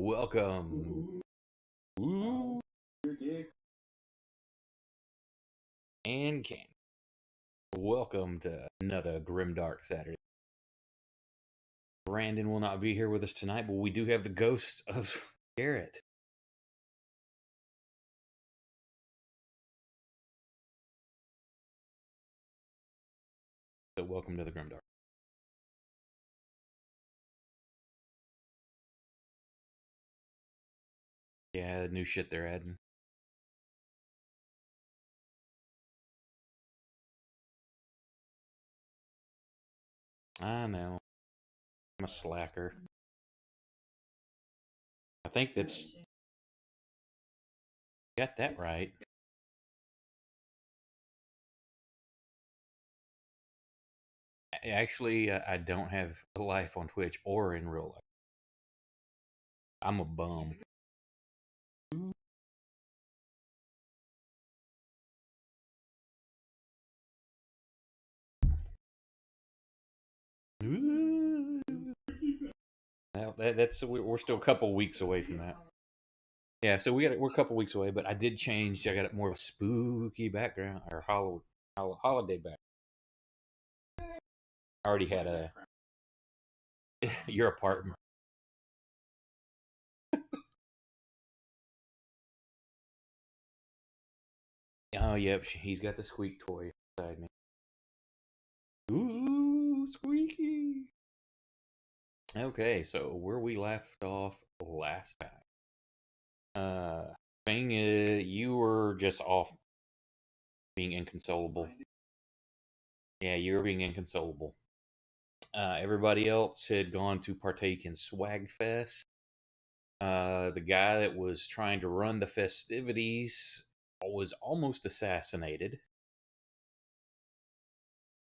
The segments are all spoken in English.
Welcome. Ooh. And Ken. Welcome to another GrimDark Saturday. Brandon will not be here with us tonight, but we do have the ghost of Garrett. So welcome to the GrimDark. Yeah, the new shit they're adding. I know. I'm a slacker. I think that's... Got that right. Actually, I don't have a life on Twitch or in real life. I'm a bum. We're still a couple weeks away from that. Yeah, so we're a couple weeks away, but I did change. I got more of a spooky background or holiday background. I already had your apartment. Oh, yep, he's got the squeak toy beside me. Ooh, squeaky. Okay, so where we left off last time. Thing is, you were just off being inconsolable. Yeah, you were being inconsolable. Everybody else had gone to partake in Swagfest. The guy that was trying to run the festivities was almost assassinated.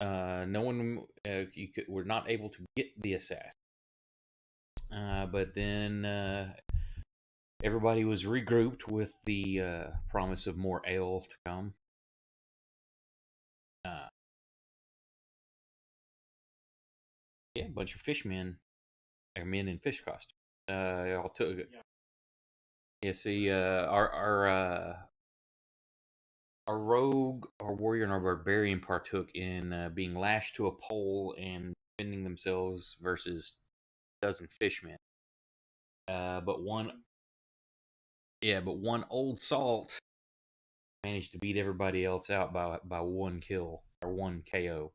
No one, were not able to get the assassin. But then everybody was regrouped with the promise of more ale to come. Yeah, a bunch of fishmen, or men in fish costumes. All took. Yeah, see, our rogue, our warrior, and our barbarian partook in being lashed to a pole and defending themselves versus a dozen fishmen. But one old salt managed to beat everybody else out by one kill or one KO.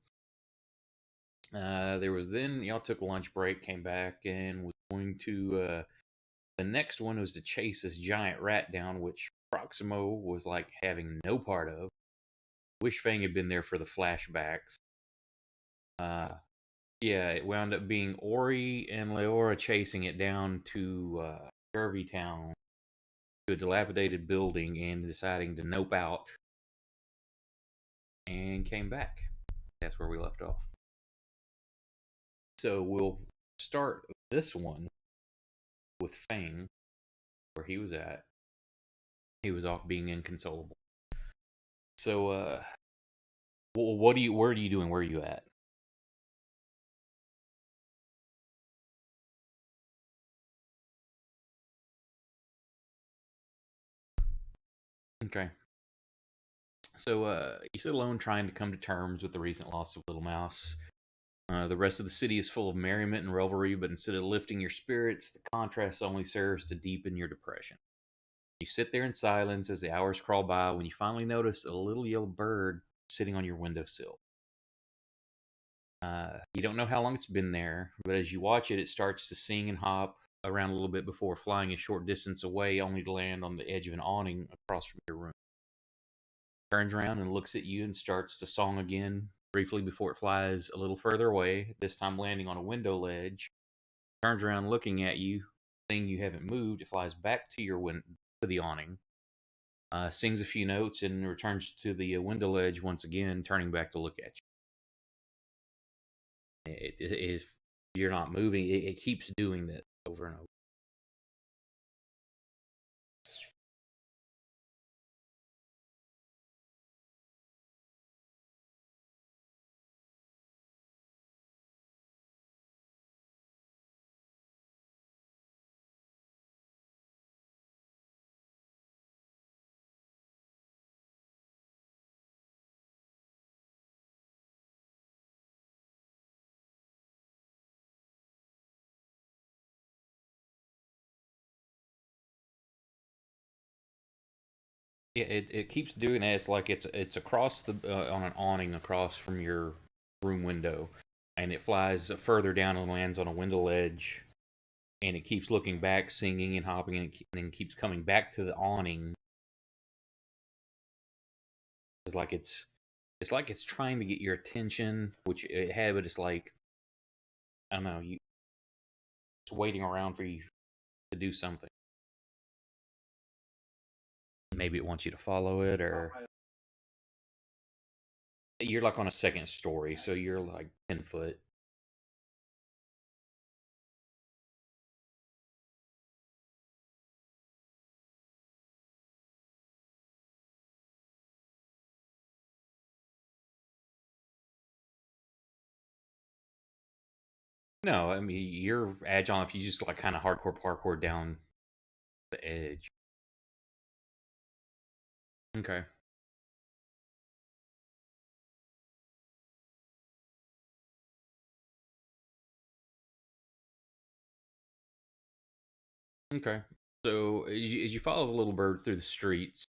There was then y'all took a lunch break, came back, and was going to. The next one was to chase this giant rat down, which Proximo was like having no part of. Wish Fang had been there for the flashbacks. Yeah, it wound up being Ori and Leora chasing it down to Scurvy Town, to a dilapidated building, and deciding to nope out, and came back. That's where we left off. So we'll start this one with Fang, where he was at. He was off being inconsolable. So, where are you doing? Where are you at? Okay. So, you sit alone trying to come to terms with the recent loss of Little Mouse. The rest of the city is full of merriment and revelry, but instead of lifting your spirits, the contrast only serves to deepen your depression. You sit there in silence as the hours crawl by when you finally notice a little yellow bird sitting on your windowsill. You don't know how long it's been there, but as you watch it, it starts to sing and hop around a little bit before flying a short distance away, only to land on the edge of an awning across from your room. Turns around and looks at you and starts the song again, briefly before it flies a little further away, this time landing on a window ledge. Turns around looking at you, seeing you haven't moved, it flies back to to the awning, sings a few notes, and returns to the window ledge once again, turning back to look at you. If you're not moving, it keeps doing that over and over. Yeah, it keeps doing that. It's like it's across the on an awning across from your room window, and it flies further down and lands on a window ledge, and it keeps looking back, singing and hopping, and then keeps coming back to the awning. It's like it's trying to get your attention, which it had, but it's like I don't know, it's waiting around for you to do something. Maybe it wants you to follow it, or you're like on a second story, so you're like 10 foot. No, I mean you're agile if you just like kind of hardcore parkour down the edge. Okay. Okay. So as you follow the little bird through the streets,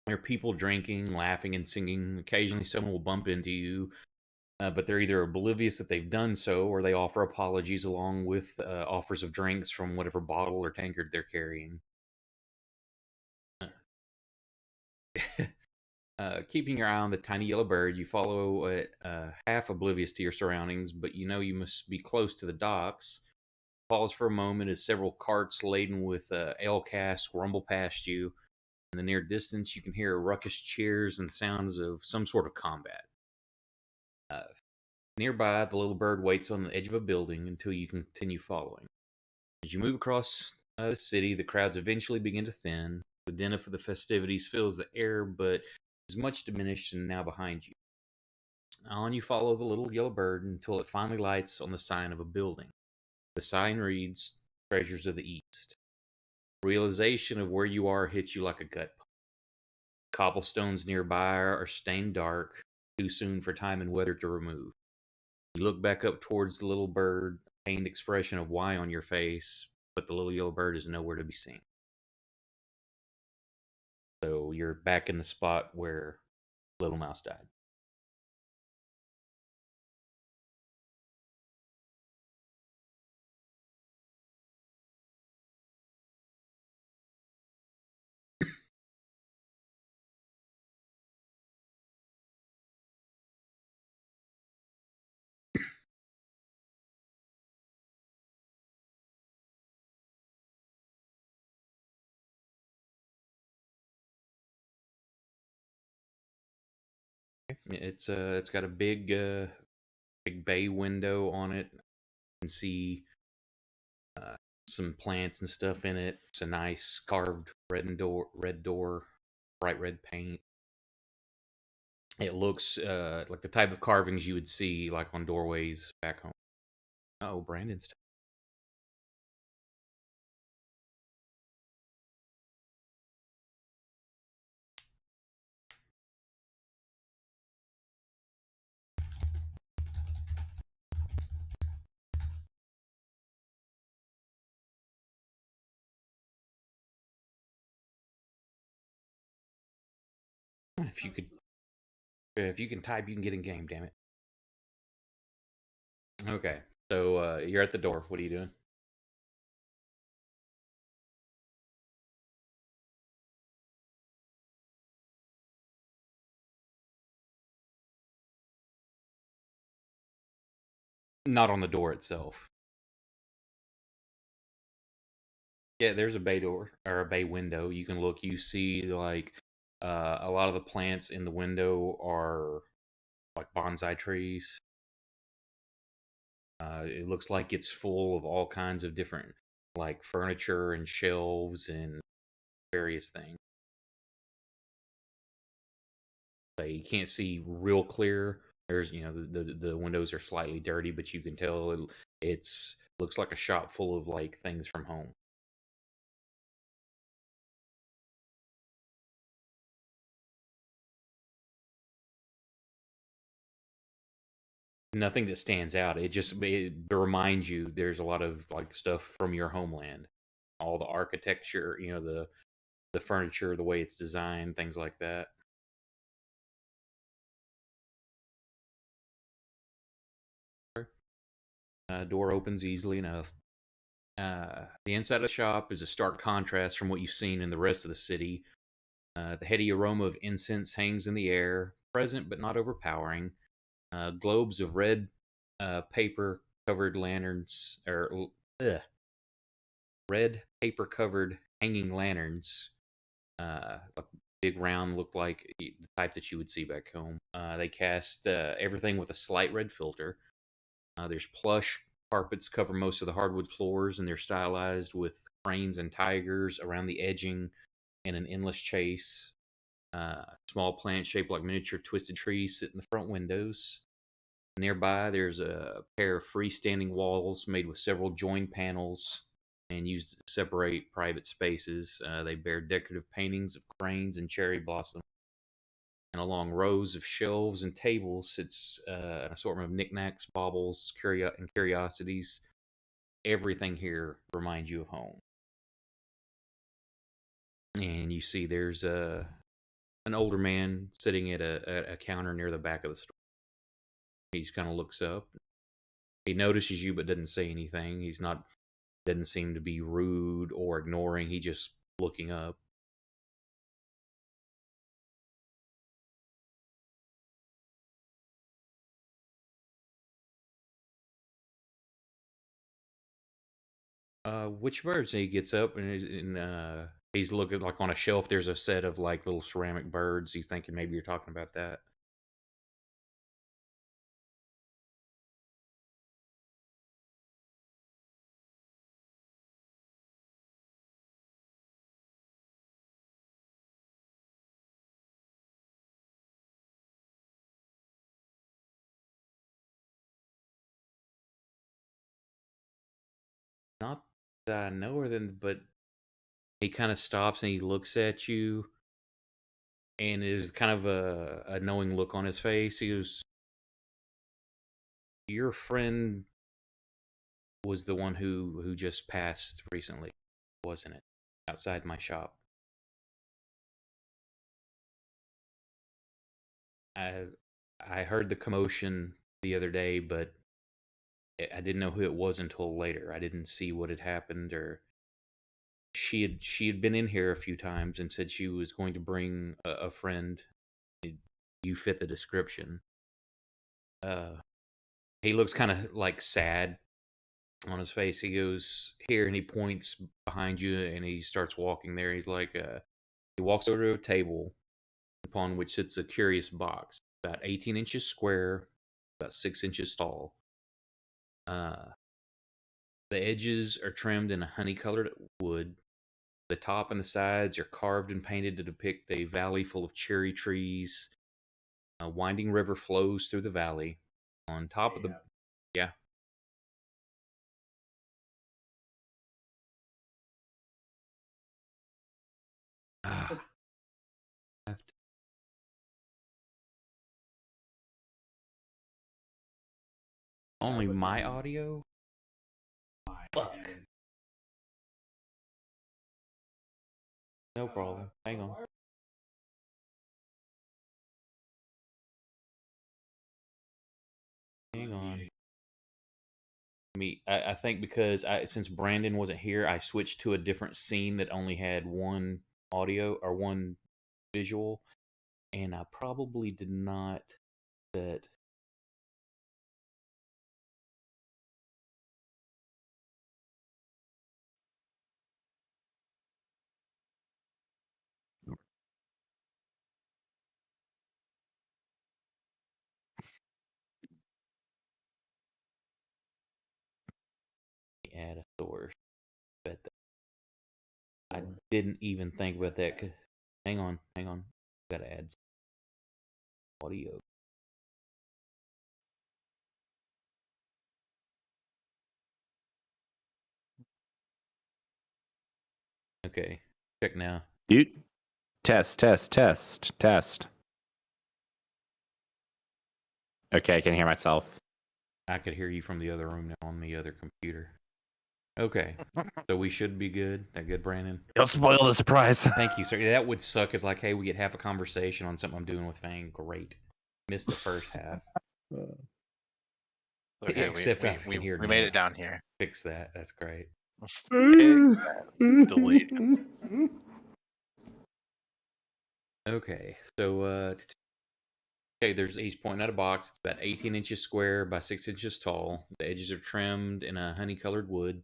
there are people drinking, laughing, and singing. Occasionally, someone will bump into you, but they're either oblivious that they've done so, or they offer apologies along with offers of drinks from whatever bottle or tankard they're carrying. Keeping your eye on the tiny yellow bird, you follow it, half oblivious to your surroundings, but you know you must be close to the docks. Pause for a moment as several carts laden with ale casks rumble past you. In the near distance, you can hear ruckus cheers and sounds of some sort of combat. Uh, Nearby, the little bird waits on the edge of a building until you continue following. As you move across the city, the crowds eventually begin to thin. The din of the festivities fills the air, but is much diminished and now behind you. On you follow the little yellow bird until it finally lights on the sign of a building. The sign reads, Treasures of the East. Realization of where you are hits you like a gut punch. Cobblestones nearby are stained dark, too soon for time and weather to remove. You look back up towards the little bird, a pained expression of why on your face, but the little yellow bird is nowhere to be seen. So you're back in the spot where Little Mouse died. It's got a big bay window on it. You can see uh, some plants and stuff in it. It's a nice carved red door, bright red paint. It looks like the type of carvings you would see like on doorways back home. Oh, Brandon's. If you could, if you can type, you can get in game. Damn it. Okay, so you're at the door. What are you doing? Not on the door itself. Yeah, there's a bay door or a bay window. You can look. You see like a lot of the plants in the window are like bonsai trees. It looks like it's full of all kinds of different like furniture and shelves and various things. So you can't see real clear. There's the windows are slightly dirty, but you can tell it's looks like a shop full of like things from home. Nothing that stands out. It reminds you there's a lot of like stuff from your homeland. All the architecture, the the furniture, the way it's designed, things like that. Door opens easily enough. The inside of the shop is a stark contrast from what you've seen in the rest of the city. The heady aroma of incense hangs in the air, present but not overpowering. Globes of red paper covered lanterns, or red paper covered hanging lanterns, like big round, look like the type that you would see back home. They cast everything with a slight red filter. There's plush carpets cover most of the hardwood floors, and they're stylized with cranes and tigers around the edging and an endless chase. Small plants shaped like miniature twisted trees sit in the front windows. Nearby, there's a pair of freestanding walls made with several joined panels and used to separate private spaces. They bear decorative paintings of cranes and cherry blossom. And along rows of shelves and tables sits an assortment of knickknacks, baubles, and curiosities. Everything here reminds you of home. And you see there's an older man sitting at a counter near the back of the store. He just kind of looks up. He notices you but doesn't say anything. Doesn't seem to be rude or ignoring. He just looking up. Which birds? And he gets up and he's looking like on a shelf. There's a set of like little ceramic birds. He's thinking maybe you're talking about that. Not that I know her, then, but he kind of stops and he looks at you, and is kind of a knowing look on his face. He goes, "Your friend was the one who just passed recently, wasn't it? Outside my shop." I I heard the commotion the other day, but I didn't know who it was until later. I didn't see what had happened, or she had been in here a few times and said she was going to bring a friend. You fit the description. Uh, he looks kind of like sad on his face. He goes here and he points behind you and he starts walking there. He's like, he walks over to a table upon which sits a curious box, about 18 inches square, about 6 inches tall. Uh, the edges are trimmed in a honey-colored wood. The top and the sides are carved and painted to depict a valley full of cherry trees. A winding river flows through the valley. On top of the, yeah. Ah, only my audio? Fuck. No problem. Hang on. Hang on. I think because since Brandon wasn't here, I switched to a different scene that only had one audio or one visual, and I probably did not set. Add a source. But I didn't even think about that. Cause hang on. Gotta add audio. Okay, check now. Dude, test. Okay, I can hear myself. I could hear you from the other room now on the other computer. Okay, so we should be good. That good, Brandon? Don't spoil the surprise. Thank you, sir. That would suck. Is like, hey, we get half a conversation on something I'm doing with Fang. Great. Missed the first half. Okay, Except I can hear we made Nick. it down here. Fix that. That's great. Delete. Okay, so okay, he's pointing at a box. It's about 18 inches square by 6 inches tall. The edges are trimmed in a honey-colored wood.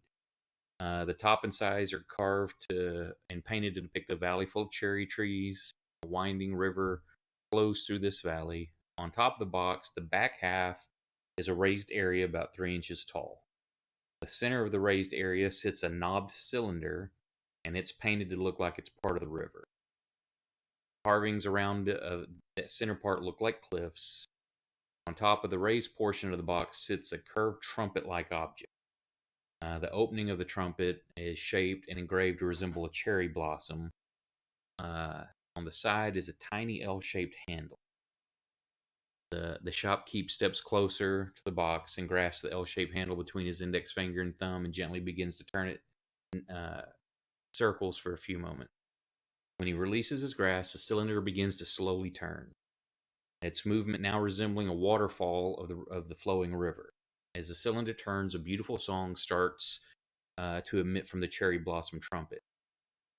The top and sides are carved and painted to depict a valley full of cherry trees. A winding river flows through this valley. On top of the box, the back half is a raised area about 3 inches tall. The center of the raised area sits a knobbed cylinder, and it's painted to look like it's part of the river. Carvings around that center part look like cliffs. On top of the raised portion of the box sits a curved trumpet-like object. The opening of the trumpet is shaped and engraved to resemble a cherry blossom. On the side is a tiny L-shaped handle. The shopkeep steps closer to the box and grasps the L-shaped handle between his index finger and thumb and gently begins to turn it in circles for a few moments. When he releases his grasp, the cylinder begins to slowly turn. Its movement now resembling a waterfall of the flowing river. As the cylinder turns, a beautiful song starts to emit from the cherry blossom trumpet.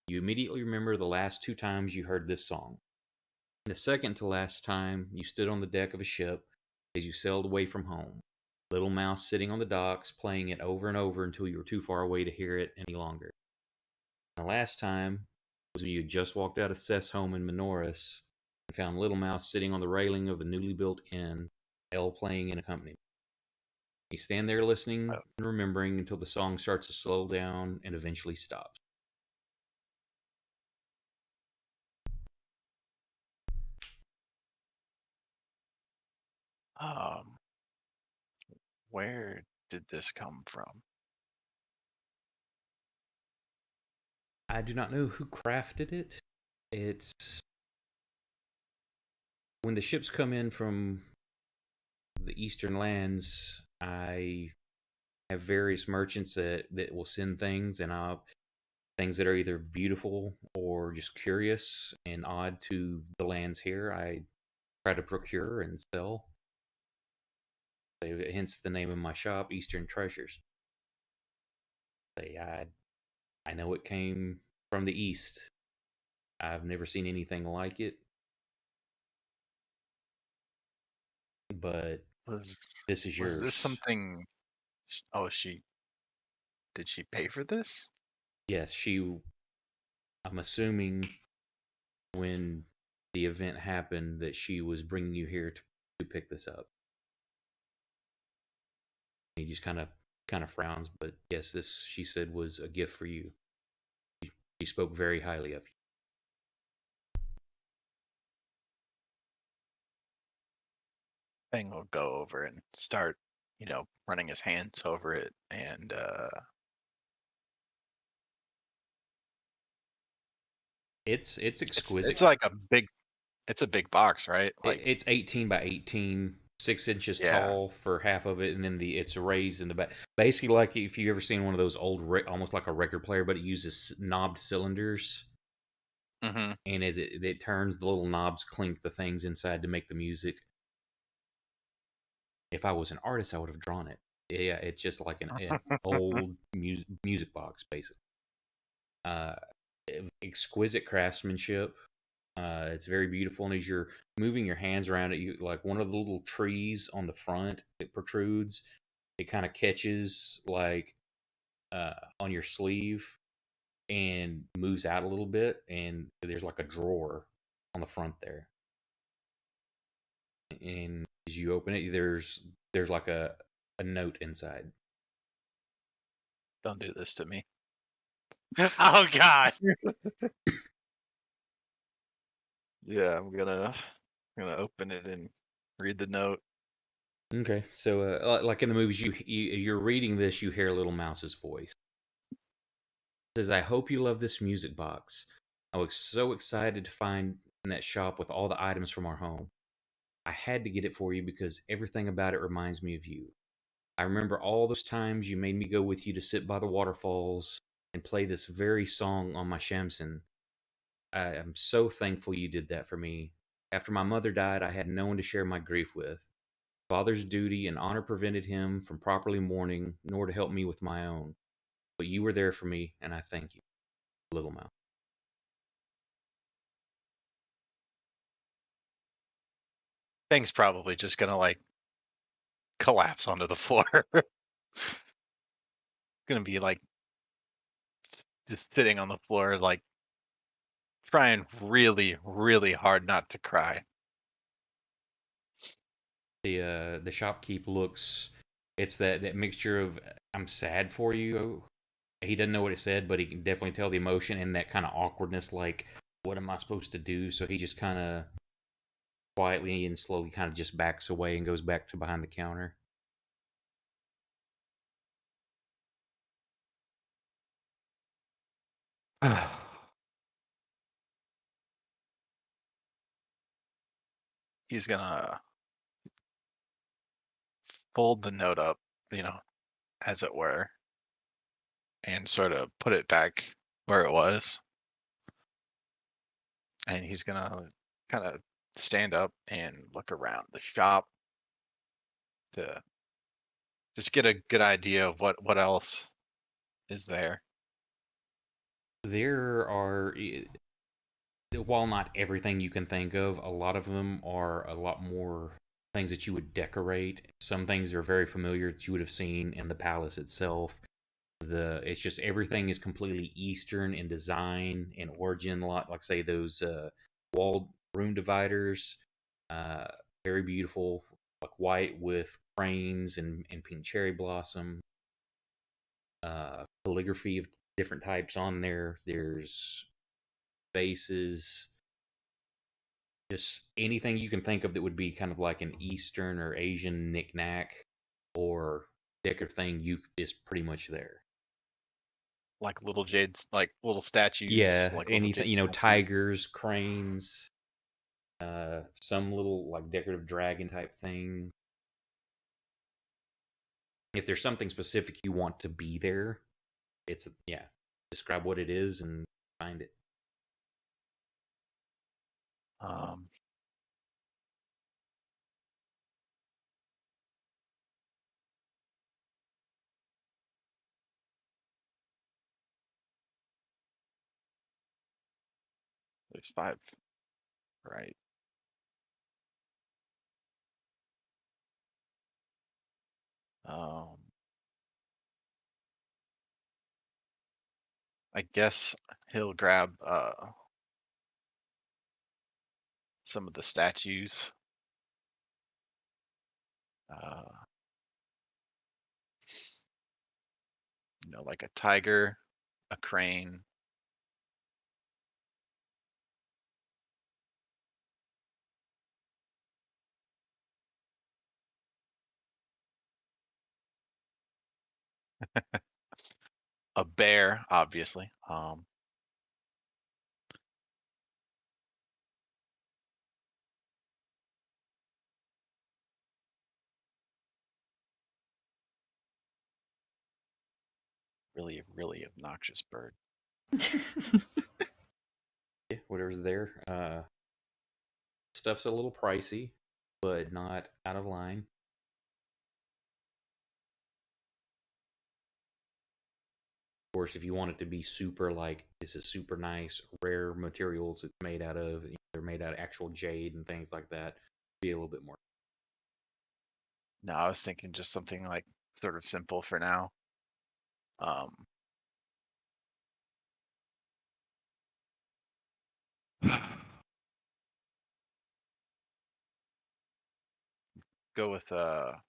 You immediately remember the last 2 times you heard this song. The second to last time you stood on the deck of a ship as you sailed away from home. Little Mouse sitting on the docks, playing it over and over until you were too far away to hear it any longer. And the last time was when you had just walked out of Seth's home in Menoris and found Little Mouse sitting on the railing of a newly built inn, L playing in accompaniment. You stand there listening and remembering until the song starts to slow down and eventually stops. Where did this come from? I do not know who crafted it. It's when the ships come in from the eastern lands, I have various merchants that will send things, and things that are either beautiful or just curious and odd to the lands here. I try to procure and sell. Hence the name of my shop, Eastern Treasures. I know it came from the east. I've never seen anything like it. But this is yours. Was this something? Oh, did she pay for this? Yes, I'm assuming when the event happened that she was bringing you here to pick this up. He just kind of frowns, but yes, this, she said, was a gift for you. She spoke very highly of you. Thing will go over and start, running his hands over it, and It's exquisite. it's like it's a big box, right? Like it's 18 by 18, 6 inches Yeah. tall for half of it, and then it's raised in the back. Basically, like if you ever seen one of those old, almost like a record player, but it uses knobbed cylinders. Mm-hmm. And as it turns, the little knobs clink the things inside to make the music. If I was an artist, I would have drawn it. Yeah, it's just like an old music box, basically. Exquisite craftsmanship. It's very beautiful, and as you're moving your hands around it, you like one of the little trees on the front that protrudes. It kind of catches like on your sleeve and moves out a little bit, and there's like a drawer on the front there. And as you open it, there's like a note inside. Don't do this to me. Oh God! Yeah, I'm gonna open it and read the note. Okay, so like in the movies, you're reading this, you hear Little Mouse's voice. It says, "I hope you love this music box. I was so excited to find in that shop with all the items from our home. I had to get it for you because everything about it reminds me of you. I remember all those times you made me go with you to sit by the waterfalls and play this very song on my shamisen. I am so thankful you did that for me. After my mother died, I had no one to share my grief with. Father's duty and honor prevented him from properly mourning, nor to help me with my own. But you were there for me, and I thank you, Little Mouth. Thing's probably just gonna like collapse onto the floor. Gonna be like just sitting on the floor, like trying really, really hard not to cry. The shopkeep looks. It's that mixture of I'm sad for you. He doesn't know what it said, but he can definitely tell the emotion and that kind of awkwardness. Like, what am I supposed to do? So he just kind of quietly and slowly kind of just backs away and goes back to behind the counter. He's gonna fold the note up, you know, as it were, and sort of put it back where it was. And he's gonna kind of stand up and look around the shop to just get a good idea of what else is there. There are, while not everything you can think of, a lot of them are a lot more things that you would decorate. Some things are very familiar that you would have seen in the palace itself. It's just everything is completely Eastern in design and origin. A lot like say those walled room dividers, uh, very beautiful, like white with cranes and pink cherry blossom. Calligraphy of different types on there. There's vases, just anything you can think of that would be kind of like an Eastern or Asian knickknack or decorative thing. You is pretty much there. Like little jades, like little statues. Yeah, Like little anything, jade statues. tigers, cranes, some little like decorative dragon type thing. If there's something specific you want to be there, it's yeah, describe what it is and find it. Um, there's 5, right? Um, I guess he'll grab some of the statues. Uh, you know, like a tiger, a crane, a bear, obviously. Really, really obnoxious bird. Yeah, whatever's there. Stuff's a little pricey, but not out of line. Of course, if you want it to be super, like this is super nice, rare materials it's made out of, they're made out of actual jade and things like that, be a little bit more. No, I was thinking just something like sort of simple for now. Um, go with a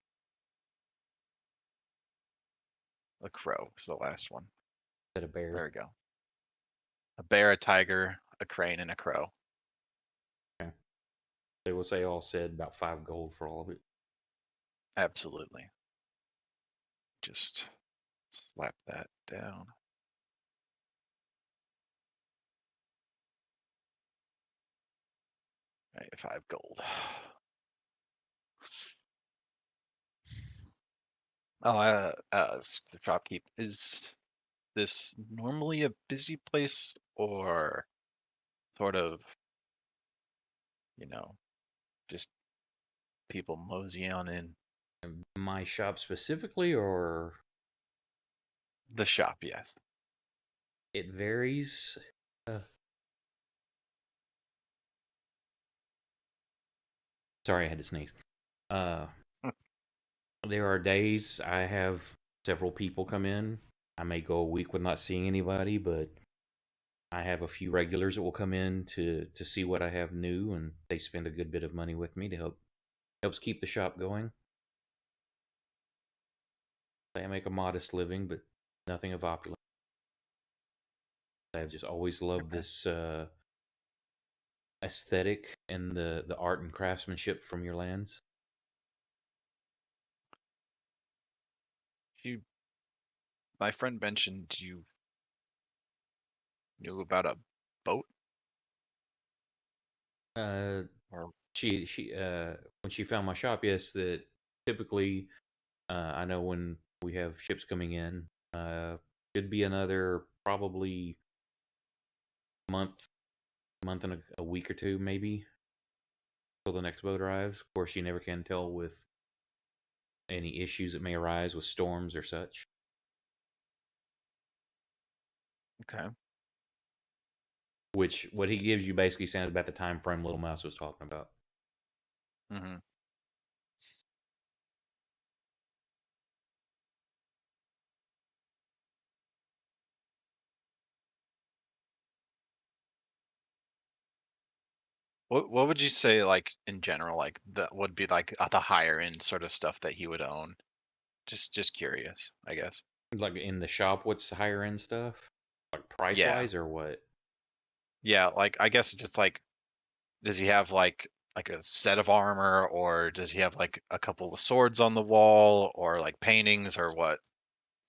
crow is the last one. Is that a bear? There we go. A bear, a tiger, a crane, and a crow. Okay. They will say all said about 5 gold for all of it. Absolutely. Just slap that down. Right, 5 gold. The shopkeep. Is this normally a busy place or sort of, you know, just people mosey on in? My shop specifically, or The shop, yes. it varies. Sorry, I had to sneeze. Uh, there are days I have several people come in. I may go a week with not seeing anybody, but I have a few regulars that will come in to see what I have new, and they spend a good bit of money with me to helps keep the shop going. I make a modest living, but nothing of opulence. I've just always loved Okay. this aesthetic and the art and craftsmanship from your lands. You, my friend mentioned you knew about a boat Uh, or she when she found my shop, yes, that typically I know when we have ships coming in, should be another probably month, month and a week or two maybe till the next boat arrives. Of course, you never can tell with any issues that may arise with storms or such. okay. Which what he gives you basically sounds about the time frame Little Mouse was talking about. hmm What would you say, like in general, like that would be like the higher end sort of stuff that he would own? Just curious, I guess. Like in the shop, what's the higher end stuff? Like price Yeah, wise or what? yeah. Like I guess just like, does he have like a set of armor, or does he have like a couple of swords on the wall, or like paintings, or what?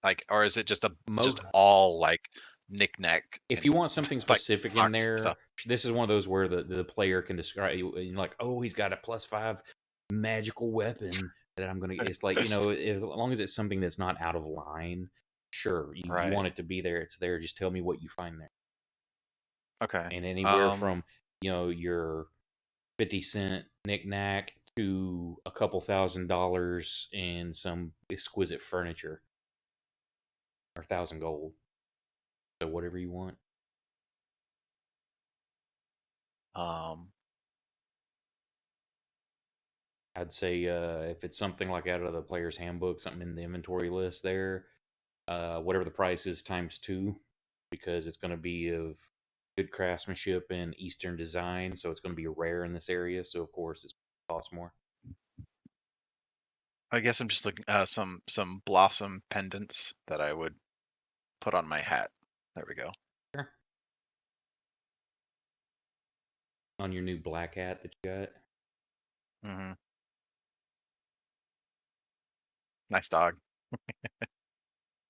Like, or is it just Mo all like knickknack If you and want something like specific in box and stuff? there, this is one of those where the player can describe you like, oh, he's got a +5 magical weapon that I'm gonna. It's like as long as it's something that's not out of line, sure. You Right. want it to be there, it's there. Just tell me what you find there, Okay. and anywhere Um. from your 50-cent knickknack to a couple $1,000 in some exquisite furniture or 1,000 gold. So whatever you want. Um. I'd say if it's something like out of the player's handbook, something in the inventory list there, whatever the price is times two, because it's going to be of good craftsmanship and Eastern design, so it's going to be rare in this area. So of course it's going to cost more. I guess I'm just looking some blossom pendants that I would put on my hat. There we go. Sure. On your new black hat that you got. hmm Nice dog.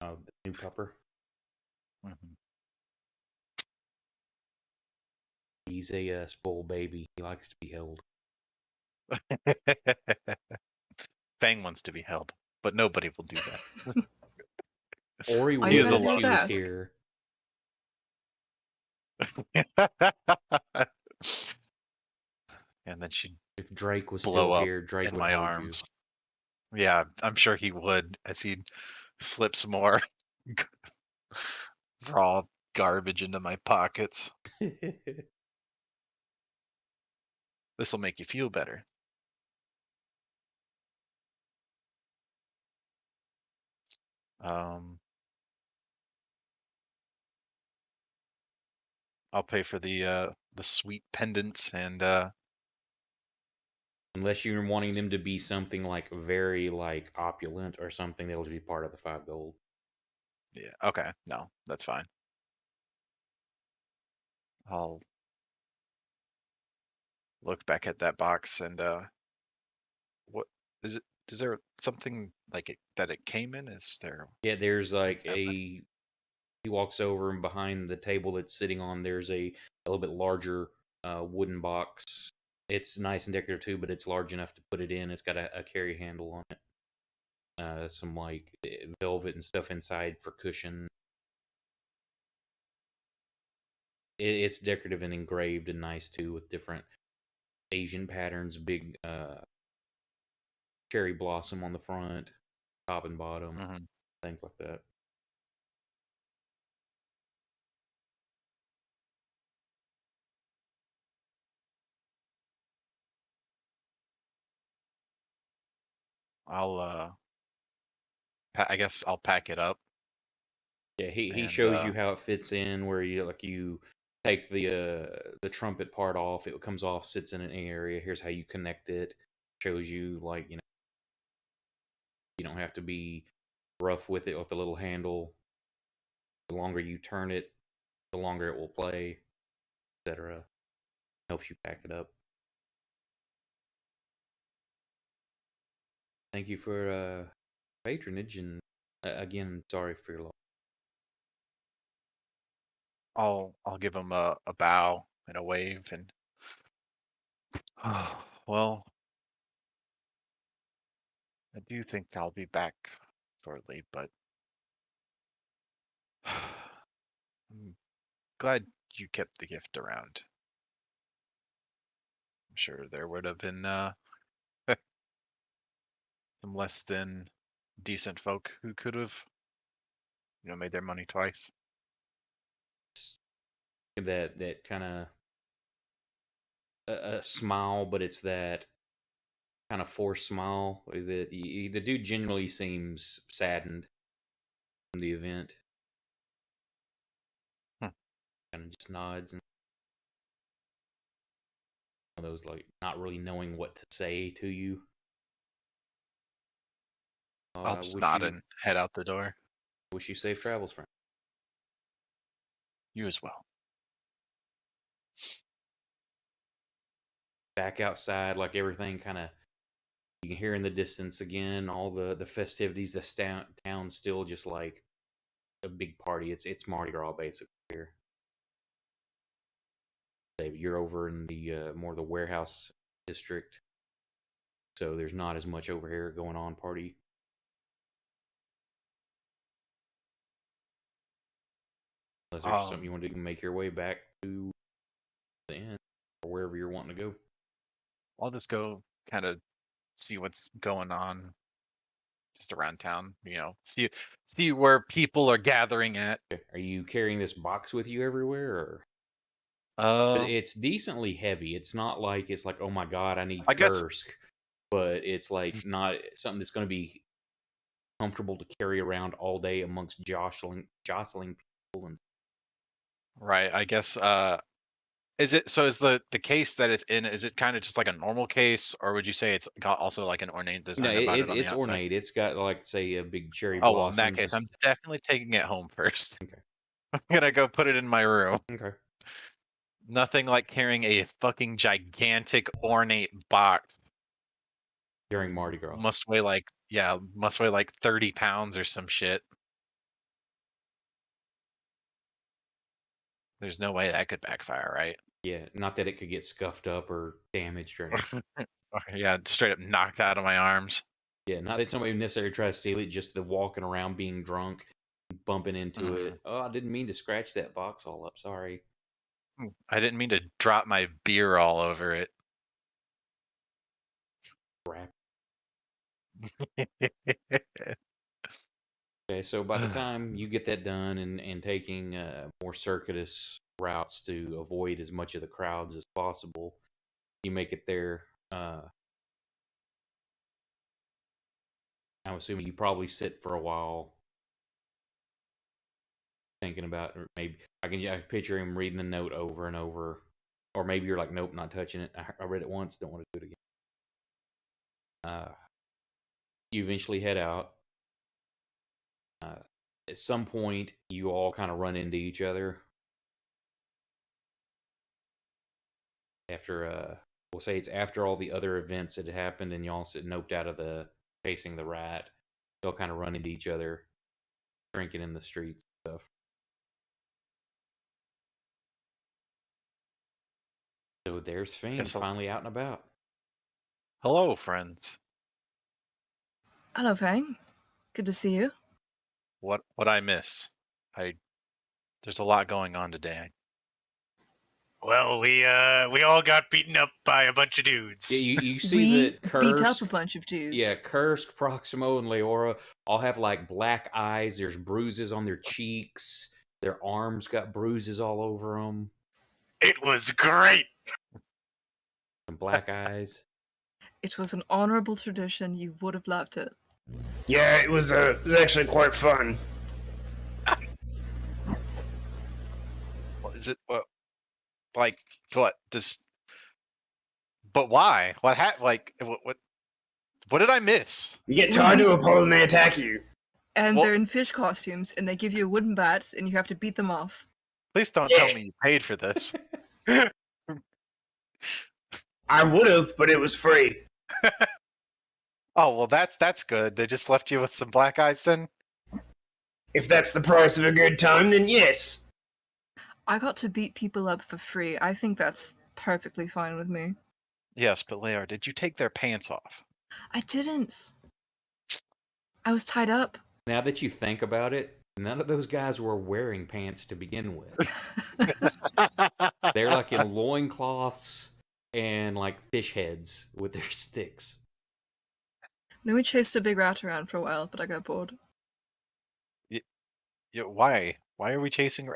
The new pupper. hmm He's a spoiled baby. He likes to be held. Fang wants to be held, but nobody will do that. Ori All He you is would gotta if do alone. is she was ask. here. And then she'd If Drake was blow still up here, Drake in would my hold you. arms. Yeah, I'm sure he would, as he slips more raw garbage into my pockets. This will make you feel better. Um, I'll pay for the sweet pendants and Unless you're wanting them to be something like very like opulent or something that'll be part of the 5 gold. yeah, okay, no, that's fine. I'll look back at that box and what is it? Is there something like it that it came in? Is there Yeah, there's like like a he walks over and behind the table that's sitting on there's a little bit larger wooden box. It's nice and decorative too, but it's large enough to put it in. It's got a carry handle on it. some like velvet and stuff inside for cushion. It's decorative and engraved and nice too, with different Asian patterns, big cherry blossom on the front, top and bottom, things like that. I guess I'll pack it up. Yeah, he And, shows you how it fits in, where you take the trumpet part off, it comes off, sits in an area. Here's how you connect it. Shows you you don't have to be rough with it with the little handle. The longer you turn it, the longer it will play, etc. Helps you pack it up. Thank you for patronage, and again, sorry for your loss. I'll give him a bow and a wave, and well, I do think I'll be back shortly, but I'm glad you kept the gift around. I'm sure there would have been some less than decent folk who could have, made their money twice. That kind of a smile, but it's that kind of forced smile. That the dude genuinely seems saddened from the event. Kind of just nods, and one of those like not really knowing what to say to you. I'll just nod and head out the door. Wish you safe travels, friend. You as well. Back outside, like everything kind of, you can hear in the distance again, all the festivities. The town's still just like a big party. It's Mardi Gras basically here. You're over in the more the warehouse district, so there's not as much over here going on party. Unless there's something you want to do, make your way back to the inn or wherever you're wanting to go. I'll just go kind of see what's going on just around town, see where people are gathering at. Are you carrying this box with you everywhere, or? It's decently heavy. It's not like it's like, oh my god, I need Kursk, but it's like not something that's going to be comfortable to carry around all day amongst jostling people. And right, I guess. Is the case that it's in? Is it kind of just like a normal case, or would you say it's got also like an ornate design about it on the it's outside? ornate. It's got like say a big cherry Oh blossoms. well, in that case, I'm definitely taking it home first. Okay. I'm gonna go put it in my room. Okay. Nothing like carrying a fucking gigantic ornate box During Mardi Gras. must weigh like 30 pounds or some shit. There's no way that could backfire, right? Yeah, not that it could get scuffed up or damaged or anything. Yeah, straight up knocked out of my arms. Yeah, not that somebody necessarily tries to steal it, just the walking around being drunk, bumping into it. Oh, I didn't mean to scratch that box all up. Sorry. I didn't mean to drop my beer all over it. Crap. Okay, so by the time you get that done and taking more circuitous routes to avoid as much of the crowds as possible, you make it there. I'm assuming you probably sit for a while thinking about, or maybe I can picture him reading the note over and over, or maybe you're like, nope, not touching it. I read it once, don't want to do it again. You eventually head out. At some point, you all kind of run into each other. After, we'll say it's after all the other events that had happened, and y'all sit noped out of the chasing the rat. Y'all kind of run into each other, drinking in the streets and stuff. So there's Fiend finally out and about. Hello, friends. Hello, Fang. Good to see you. What I miss? There's a lot going on today. Well, we all got beaten up by a bunch of dudes. Yeah, you see We that beat up Kursk, a bunch of dudes. yeah, Kursk, Proximo, and Leora all have like black eyes. There's bruises on their cheeks. Their arms got bruises all over them. It was great. And black eyes. It was an honorable tradition. You would have loved it. Yeah, it was actually quite fun. What is it? Like what? This? But why? What Like what did I miss? You get tied to a pole and they attack you. And Well- they're in fish costumes, and they give you a wooden bat, and you have to beat them off. Please don't tell me you paid for this. I would have, but it was free. Oh well, that's good. They just left you with some black eyes then. If that's the price of a good time, then yes. I got to beat people up for free. I think that's perfectly fine with me. Yes, but Leor, did you take their pants off? I didn't. I was tied up. Now that you think about it, none of those guys were wearing pants to begin with. They're like in loincloths and like fish heads with their sticks. Then we chased a big rat around for a while, but I got bored. Yeah, why? Why are we chasing?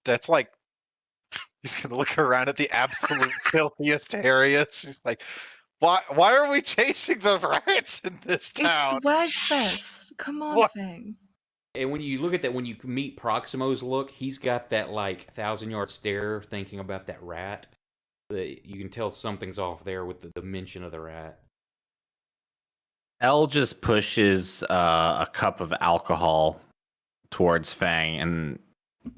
That's like he's gonna look around at the absolute filthiest areas. He's like, why? Why are we chasing the rats in this town? It's Swagfest. Come on, What? Fang. And when you look at that, when you meet Proximo's look, he's got that like 1,000-yard stare thinking about that rat. That you can tell something's off there with the mention of the rat. L just pushes a cup of alcohol towards Fang, and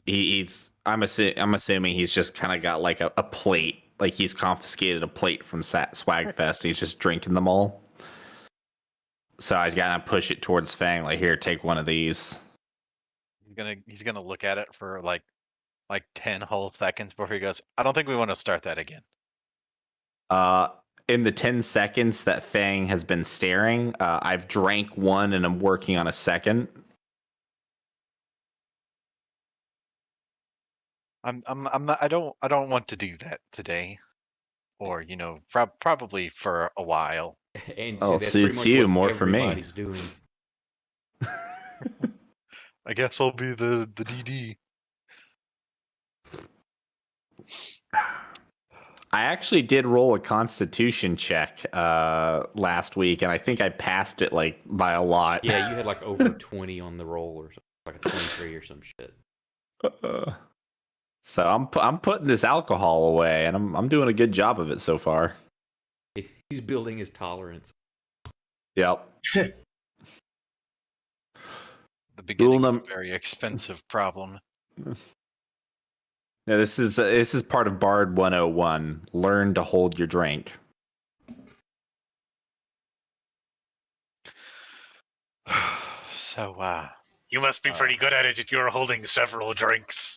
he's. I'm assuming he's just kind of got like a plate, like he's confiscated a plate from Swagfest. He's just drinking them all. So I gotta push it towards Fang. Like, here, take one of these. He's gonna look at it for like 10 whole seconds before he goes, I don't think we want to start that again. In the 10 seconds that Fang has been staring, I've drank one and I'm working on a second. I'm not, I don't want to do that today, or probably for a while. And Oh, that's suits pretty much you, what more for me. everybody's doing. I guess I'll be the DD. I actually did roll a constitution check last week, and I think I passed it like by a lot. Yeah, you had like over 20 on the roll, or something, like a 23 or some shit. So I'm putting this alcohol away, and I'm doing a good job of it so far. He's building his tolerance. Yep. The beginning of num- a very expensive problem. Now this is part of Bard 101. Learn to hold your drink. So You must be pretty good at it if you're holding several drinks.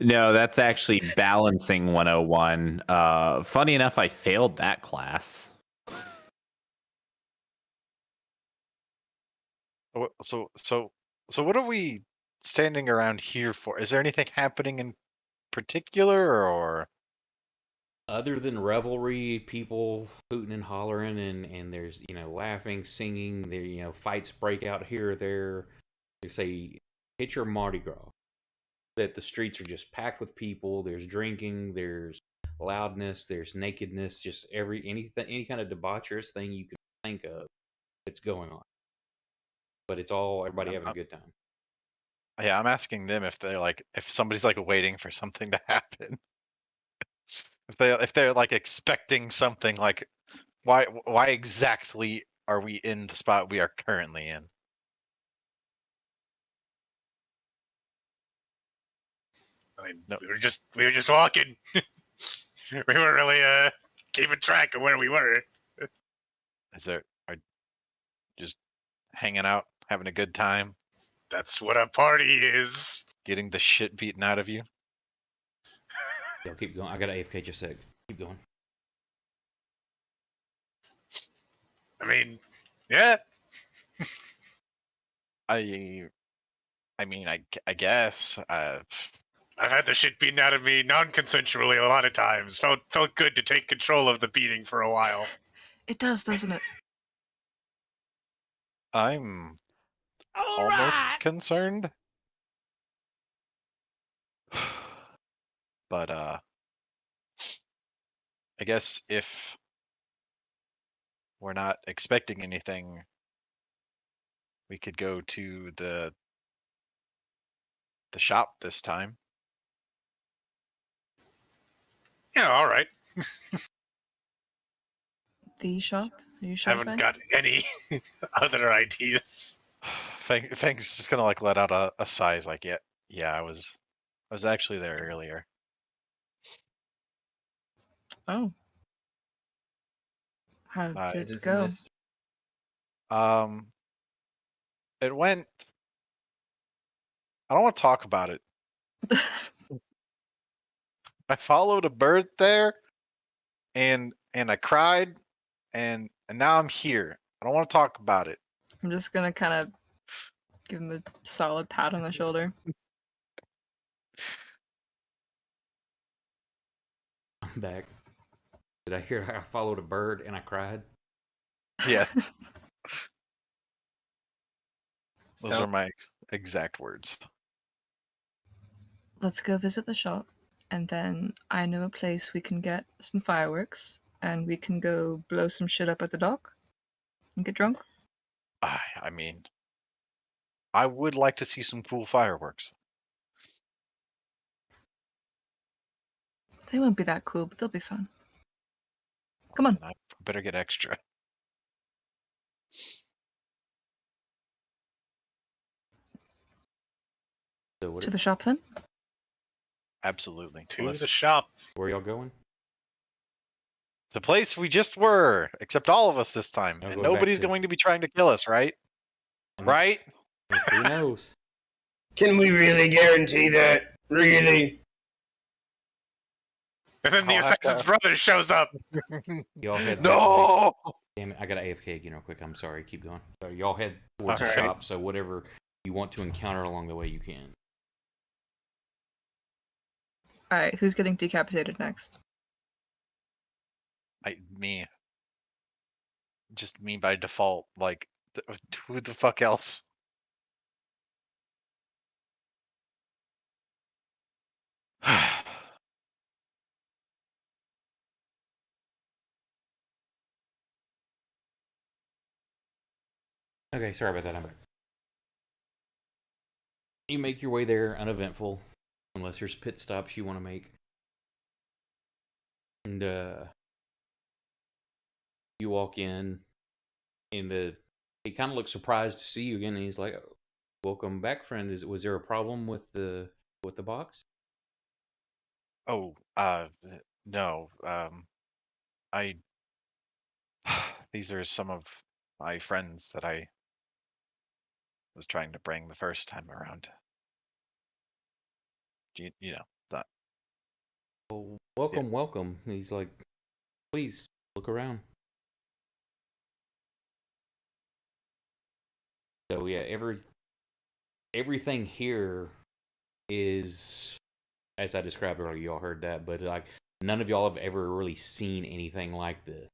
No, that's actually balancing 101. Funny enough, I failed that class. so what are we standing around here for? Is there anything happening in particular, or Other than revelry, people hooting and hollering, and there's laughing, singing. There fights break out here or there. They say picture Mardi Gras, that the streets are just packed with people. There's drinking, there's loudness, there's nakedness, just any kind of debaucherous thing you can think of. It's going on, but it's all everybody having a good time. yeah, I'm asking them if they're if somebody's waiting for something to happen. If they're expecting something, why exactly are we in the spot we are currently in? I mean, No. we were just walking. We weren't really keeping track of where we were. Are just hanging out, having a good time, That's what a party is. getting the shit beaten out of you? Yo, keep going. I got AFK just a sec. Keep going. I mean, Yeah. I mean, I guess. I've had the shit beaten out of me non-consensually a lot of times. Felt good to take control of the beating for a while. It does, doesn't it? I'm almost concerned. But I guess if we're not expecting anything, we could go to the shop this time. Yeah, all right. The shop? Are you sure, Haven't Faye? got any other ideas. Fang's just gonna like let out a sigh. He's like, yeah, I was actually there earlier. Oh. How Uh, did It it is a go? mystery. Um, it went. I don't want to talk about it. I followed a bird there, and I cried, and now I'm here. I don't want to talk about it. I'm just gonna kind of give him a solid pat on the shoulder. I'm back. Did I hear I followed a bird and I cried? Yeah, those So were my exact words. Let's go visit the shop, and then I know a place we can get some fireworks, and we can go blow some shit up at the dock and get drunk. I mean, I would like to see some cool fireworks. They won't be that cool, but they'll be fun. Come on. And I better get extra. So what, To the shop then? Absolutely. To Let's- the shop. where y'all going? the place we just were, except all of us this time, I'll and go back nobody's to- going to be trying to kill us, right? Right? Who knows? Can we really guarantee that? Really? And then the I'll have to- assassin's brother shows up. Y'all head that way. No. Damn it, I got AFK again real quick. I'm sorry. Keep going. So y'all head towards the Alright. shop, so whatever you want to encounter along the way, you can. Alright, who's getting decapitated next? Me. Just me by default. Like, who the fuck else? Okay, sorry about that. I'm back. You make your way there uneventful, unless there's pit stops you want to make. And you walk in, and he kind of looks surprised to see you again, and he's like, "Welcome back, friend. Was there a problem with the box?" Oh, no. I. These are some of my friends that I was trying to bring the first time around. You know that. Well, welcome. He's like, "Please look around." So yeah, everything here is, as I described earlier. Y'all heard that, but like none of y'all have ever really seen anything like this,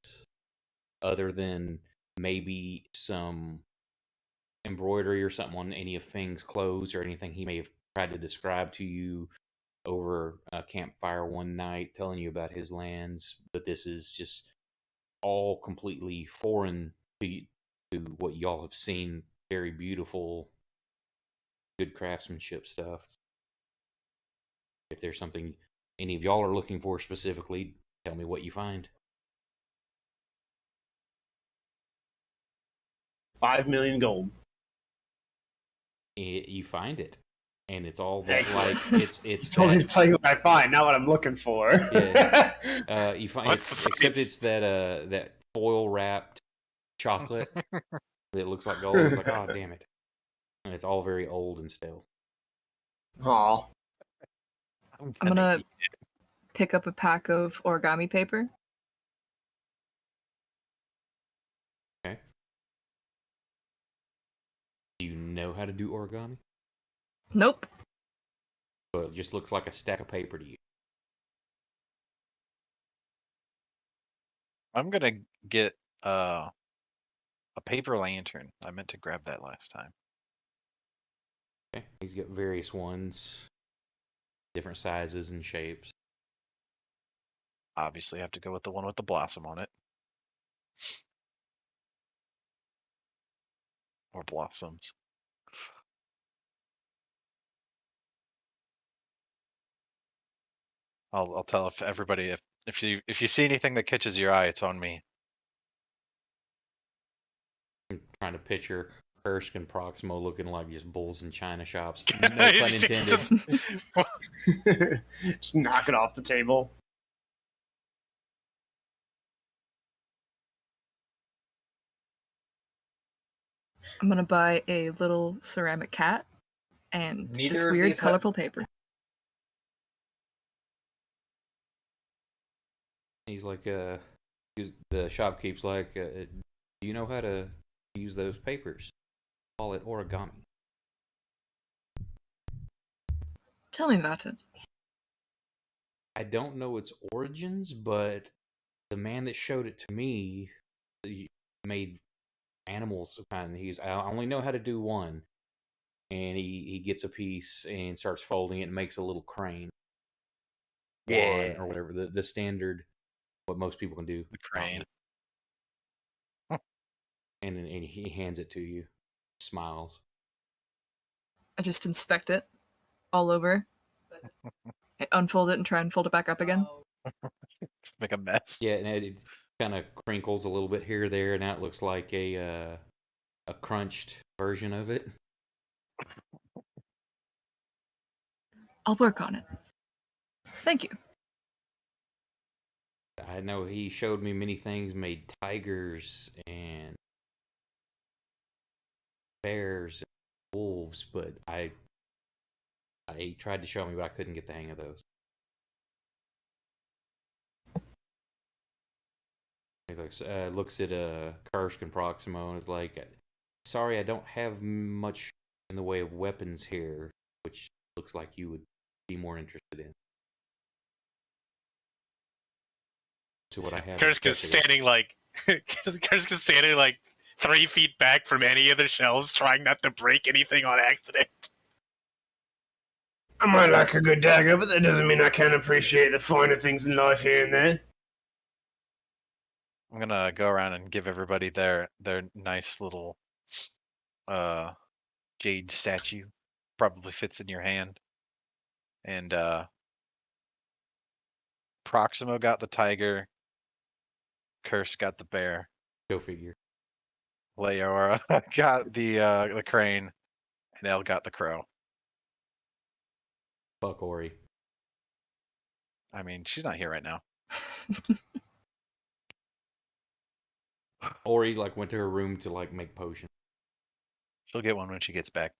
other than maybe some embroidery or something on any of Fing's clothes or anything he may have tried to describe to you over a campfire one night, telling you about his lands. But this is just all completely foreign to what y'all have seen. Very beautiful, good craftsmanship stuff. If there's something any of y'all are looking for specifically, tell me what you find. 5 million gold. You find it, and it's all Excellent. like it's Told me to that. tell you what I find, not what I'm looking for. Yeah. You find What's it's, the except price? it's that foil wrapped chocolate that looks like gold. It's like, oh damn it, and it's all very old and stale. Aw. I'm gonna pick up a pack of origami paper. Okay. know how to do origami? Nope. So it just looks like a stack of paper to you. I'm gonna get a paper lantern. I meant to grab that last time. Okay. He's got various ones, different sizes and shapes. Obviously, I have to go with the one with the blossom on it. Or blossoms. I'll tell if everybody if you see anything that catches your eye, it's on me. I'm trying to picture Kursk and Proximo looking like just bulls in china shops. No pun intended. Just knock it off the table. I'm gonna buy a little ceramic cat and this Neither of weird these colorful paper. He's like, the shopkeep's like, do you know how to use those papers? Call it origami. Tell me about it. I don't know its origins, but the man that showed it to me he made animals of kind. I only know how to do one, and he gets a piece and starts folding it and makes a little crane. Yeah. One or whatever the standard, what most people can do. The crane. And then he hands it to you, smiles. I just inspect it all over. I unfold it and try and fold it back up again. Make a mess. Yeah, and it kind of crinkles a little bit here or there, and now it looks like a crunched version of it. I'll work on it. Thank you. I know he showed me many things, made tigers and bears and wolves, but he tried to show me, but I couldn't get the hang of those. He's like, looks at Kursk and Proximo and is like, sorry, I don't have much in the way of weapons here, which looks like you would be more interested in. So what I have. Kursk is standing like Kursk is standing like 3 feet back from any of the shelves, trying not to break anything on accident. I might like a good dagger, but that doesn't mean I can't appreciate the finer things in life here and there. I'm gonna go around and give everybody their nice little jade statue. Probably fits in your hand. And Proximo got the tiger. Kursk got the bear. Go figure. Leora got the crane. And Elle got the crow. Fuck Ori. I mean, she's not here right now. Ori like went to her room to like make potion. She'll get one when she gets back.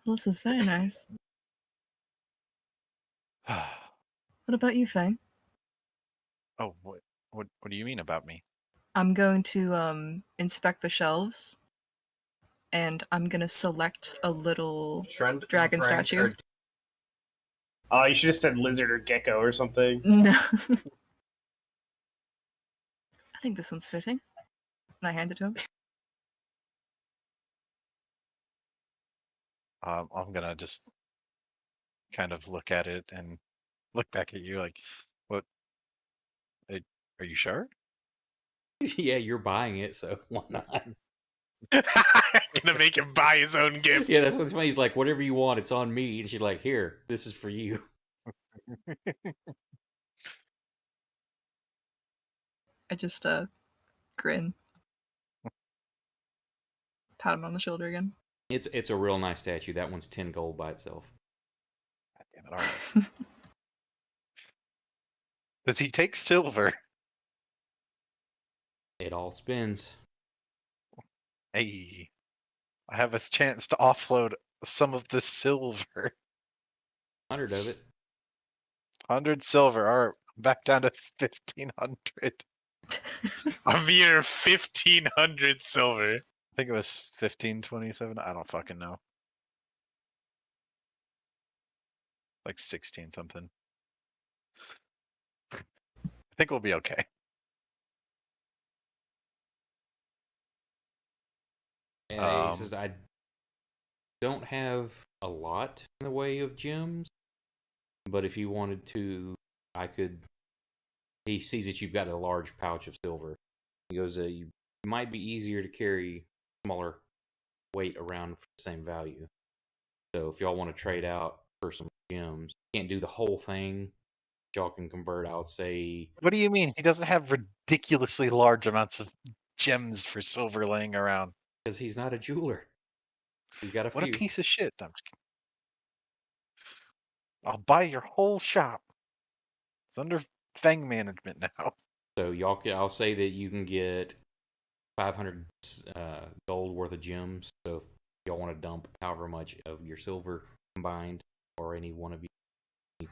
Well, this is very nice. What about you, Fang? Oh, what do you mean about me? I'm going to inspect the shelves, and I'm gonna select a little Trent and dragon Frank statue. are- Oh, you should have said lizard or gecko or something. No. I think this one's fitting. And I hand it to him. I'm gonna just kind of look at it and look back at you like, what? Are you sure? Yeah, you're buying it, so why not? Gonna make him buy his own gift. Yeah, that's what's funny. He's like, whatever you want, it's on me. And she's like, here, this is for you. I just grin. Pat him on the shoulder again. It's a real nice statue. That one's 10 gold by itself. God damn it! All right. Does he take silver? It all spins. Hey, I have a chance to offload some of the silver. 100 of it. 100 silver. All right, back down to 1,500. A mere 1,500 silver. I think it was 1527. I don't fucking know. Like 16 something. I think we'll be okay. And he says, I don't have a lot in the way of gems, but if you wanted to, I could. He sees that you've got a large pouch of silver. He goes, you might be easier to carry smaller weight around for the same value. So if y'all want to trade out for some gems, can't do the whole thing. Y'all can convert, I'll say. What do you mean? He doesn't have ridiculously large amounts of gems for silver laying around. Because he's not a jeweler. He's got a What few. a piece of shit. I'll buy your whole shop. It's under Fang management now. So I'll say that you can get 500 gold worth of gems. So if y'all want to dump however much of your silver combined, or any one of you,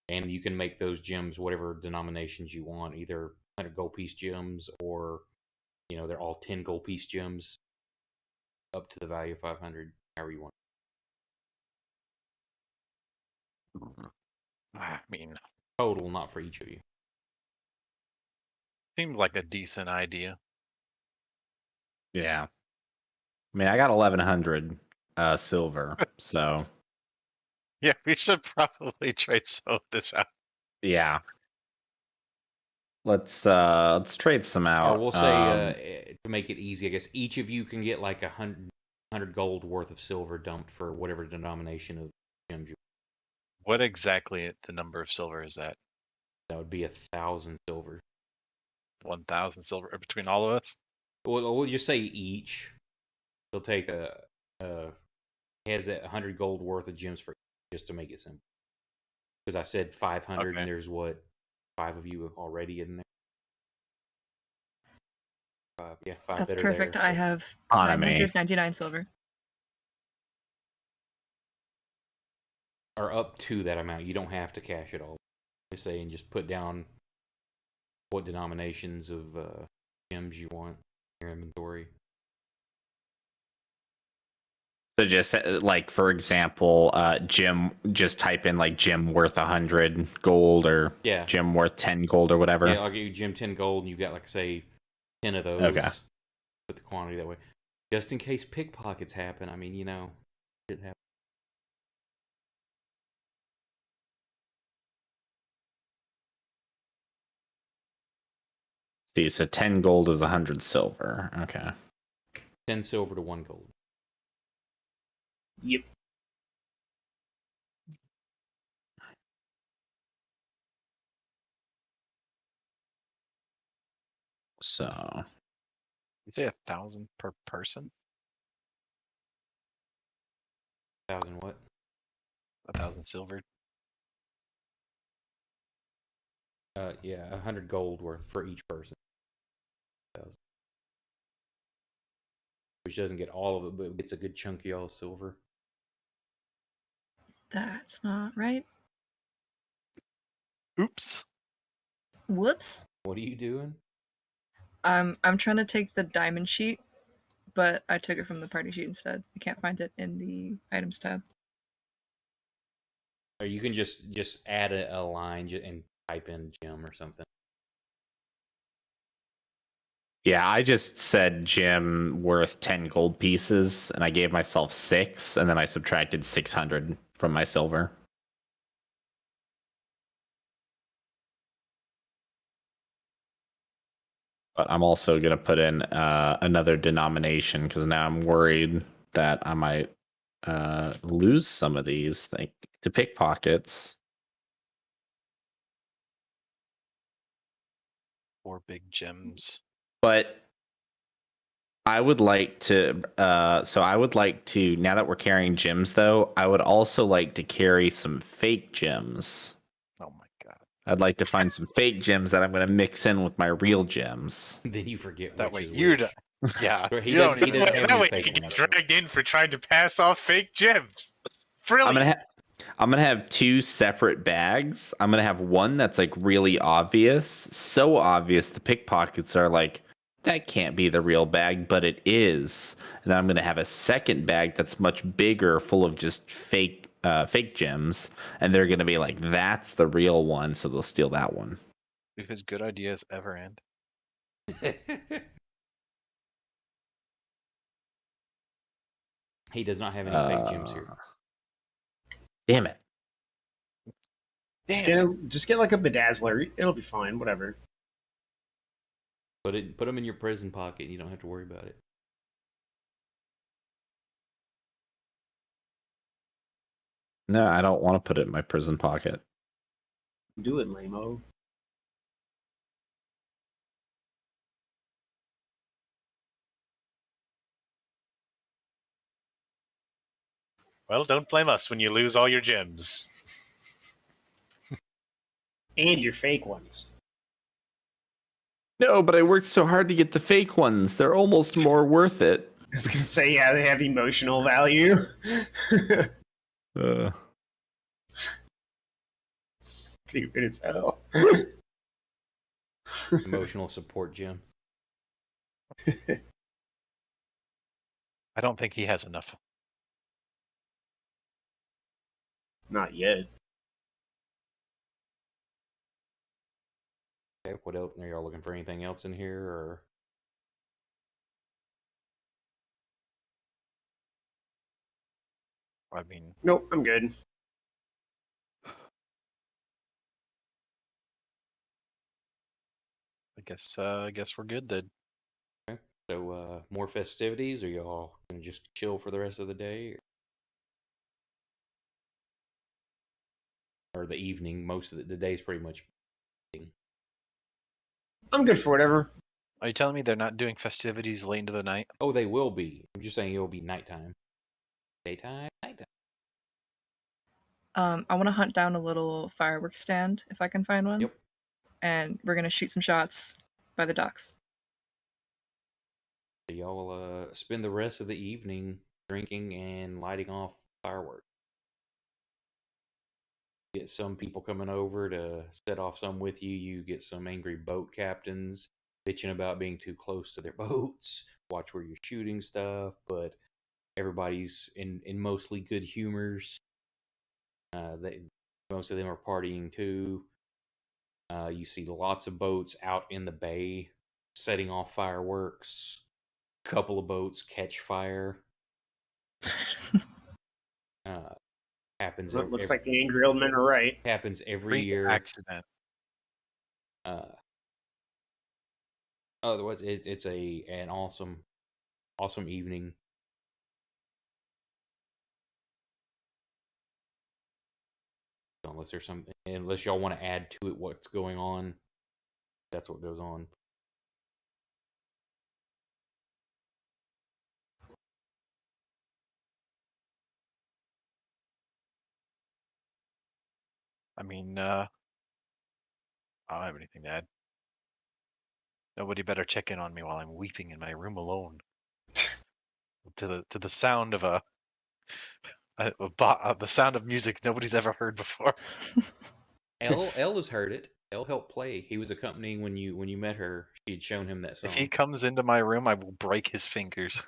and you can make those gems whatever denominations you want, either 100 gold piece gems, or they're all 10 gold piece gems, up to the value of 500, however you want. I mean, Total, not for each of you. seemed like a decent idea. Yeah. I mean, I got 1,100 silver, so Yeah, we should probably trade some of this out. yeah. Let's trade some out. Or we'll say, to make it easy, I guess each of you can get like 100 gold worth of silver dumped for whatever denomination of gems you. What exactly the number of silver is that? That would be 1,000 silver. 1,000 silver between all of us? We'll just say each. They'll take he has 100 gold worth of gems for just to make it simple. Because I said 500, Okay. and there's 5 of you already in there. 5, yeah, 5. That's that are perfect. there, I so- have Economy. 999 silver. Or up to that amount. You don't have to cash it all. Just say and just put down what denominations of gems you want in your inventory. So just like, for example, gem, just type in like gem worth 100 gold, or Yeah. gem worth 10 gold, or whatever. Yeah, I'll give you gem 10 gold, and you've got, like, say, 10 of those. Okay. Put the quantity that way. Just in case pickpockets happen. I mean, shit happens. See, so 10 gold is 100 silver. Okay. 10 silver to 1 gold. Yep. So You say 1,000 per person? 1,000 what? 1,000 silver? Yeah, 100 gold worth for each person. 1,000. Which doesn't get all of it, but gets a good chunk of y'all silver. That's not right. Oops. Whoops. What are you doing? I'm trying to take the diamond sheet, but I took it from the party sheet instead. I can't find it in the items tab. Or you can just add a line and type in gem or something. yeah, I just said gem worth 10 gold pieces, and I gave myself 6, and then I subtracted 600 from my silver. But I'm also going to put in another denomination, because now I'm worried that I might lose some of these to pickpockets. 4 big gems. But I would like to now that we're carrying gems, though, I would also like to carry some fake gems. Oh my god. I'd like to find some fake gems that I'm going to mix in with my real gems. Then you forget That which way is you're which. Yeah. But he you don't doesn't even have That any way you fake can get ones. dragged in for trying to pass off fake gems. I'm Brilliant. gonna I'm gonna have two separate bags. I'm gonna have one that's like really obvious, so obvious the pickpockets are like, that can't be the real bag, but it is. And then I'm gonna have a second bag that's much bigger, full of just fake gems, and they're gonna be like, that's the real one, so they'll steal that one. Because good ideas ever end. He does not have any fake gems here. Damn it. Just get like a bedazzler. It'll be fine. Whatever. Put them in your prison pocket. You don't have to worry about it. No, I don't want to put it in my prison pocket. Do it, lame-o. Well, don't blame us when you lose all your gems. And your fake ones. No, but I worked so hard to get the fake ones. They're almost more worth it. I was gonna say, yeah, they have emotional value. Stupid as hell. Emotional support gem. I don't think he has enough. Not yet. Okay, what else? Are y'all looking for anything else in here, or? I mean, Nope, I'm good. I guess we're good then. Okay. So, more festivities, or y'all gonna just chill for the rest of the day, or the evening? Most of the day's pretty much. I'm good for whatever. Are you telling me they're not doing festivities late into the night? Oh, they will be. I'm just saying it'll be nighttime. Daytime, nighttime. I want to hunt down a little fireworks stand if I can find one. Yep. And we're gonna shoot some shots by the docks. So y'all spend the rest of the evening drinking and lighting off fireworks. Get some people coming over to set off some with you. You get some angry boat captains bitching about being too close to their boats. Watch where you're shooting stuff, but everybody's in mostly good humors. Most of them are partying too. You see lots of boats out in the bay setting off fireworks. A couple of boats catch fire. Happens. Looks like the angry old men are right. Happens every Freak year. accident. Otherwise, it's an awesome evening. Unless y'all want to add to it what's going on, that's what goes on. I mean, I don't have anything to add. Nobody better check in on me while I'm weeping in my room alone. to the sound of the sound of music nobody's ever heard before. Elle has heard it. Elle helped play. He was accompanying when you met her. She had shown him that song. If he comes into my room, I will break his fingers.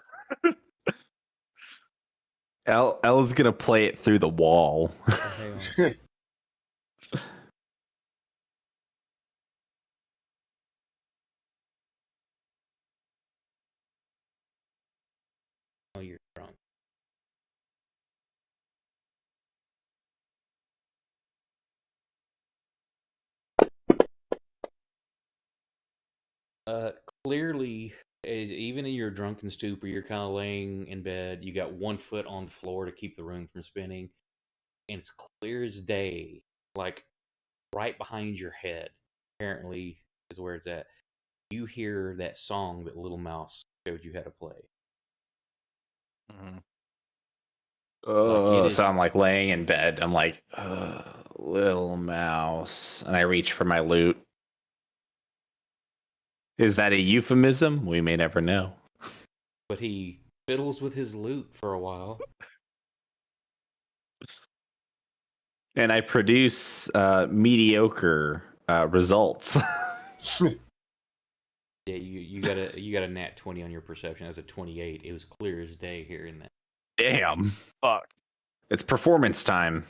Elle's gonna play it through the wall. Oh, hang on. Oh, you're drunk. Clearly, even in your drunken stupor, you're kind of laying in bed. You got one foot on the floor to keep the room from spinning, and it's clear as day, like right behind your head. Apparently, is where it's at. You hear that song that Little Mouse showed you how to play. Mm-hmm. So I'm like laying in bed. I'm like, little mouse. And I reach for my loot. Is that a euphemism? We may never know. But he fiddles with his lute for a while. And I produce mediocre results. Yeah, you got a nat 20 on your perception. That's a 28. It was clear as day here in that. Damn. Fuck. It's performance time.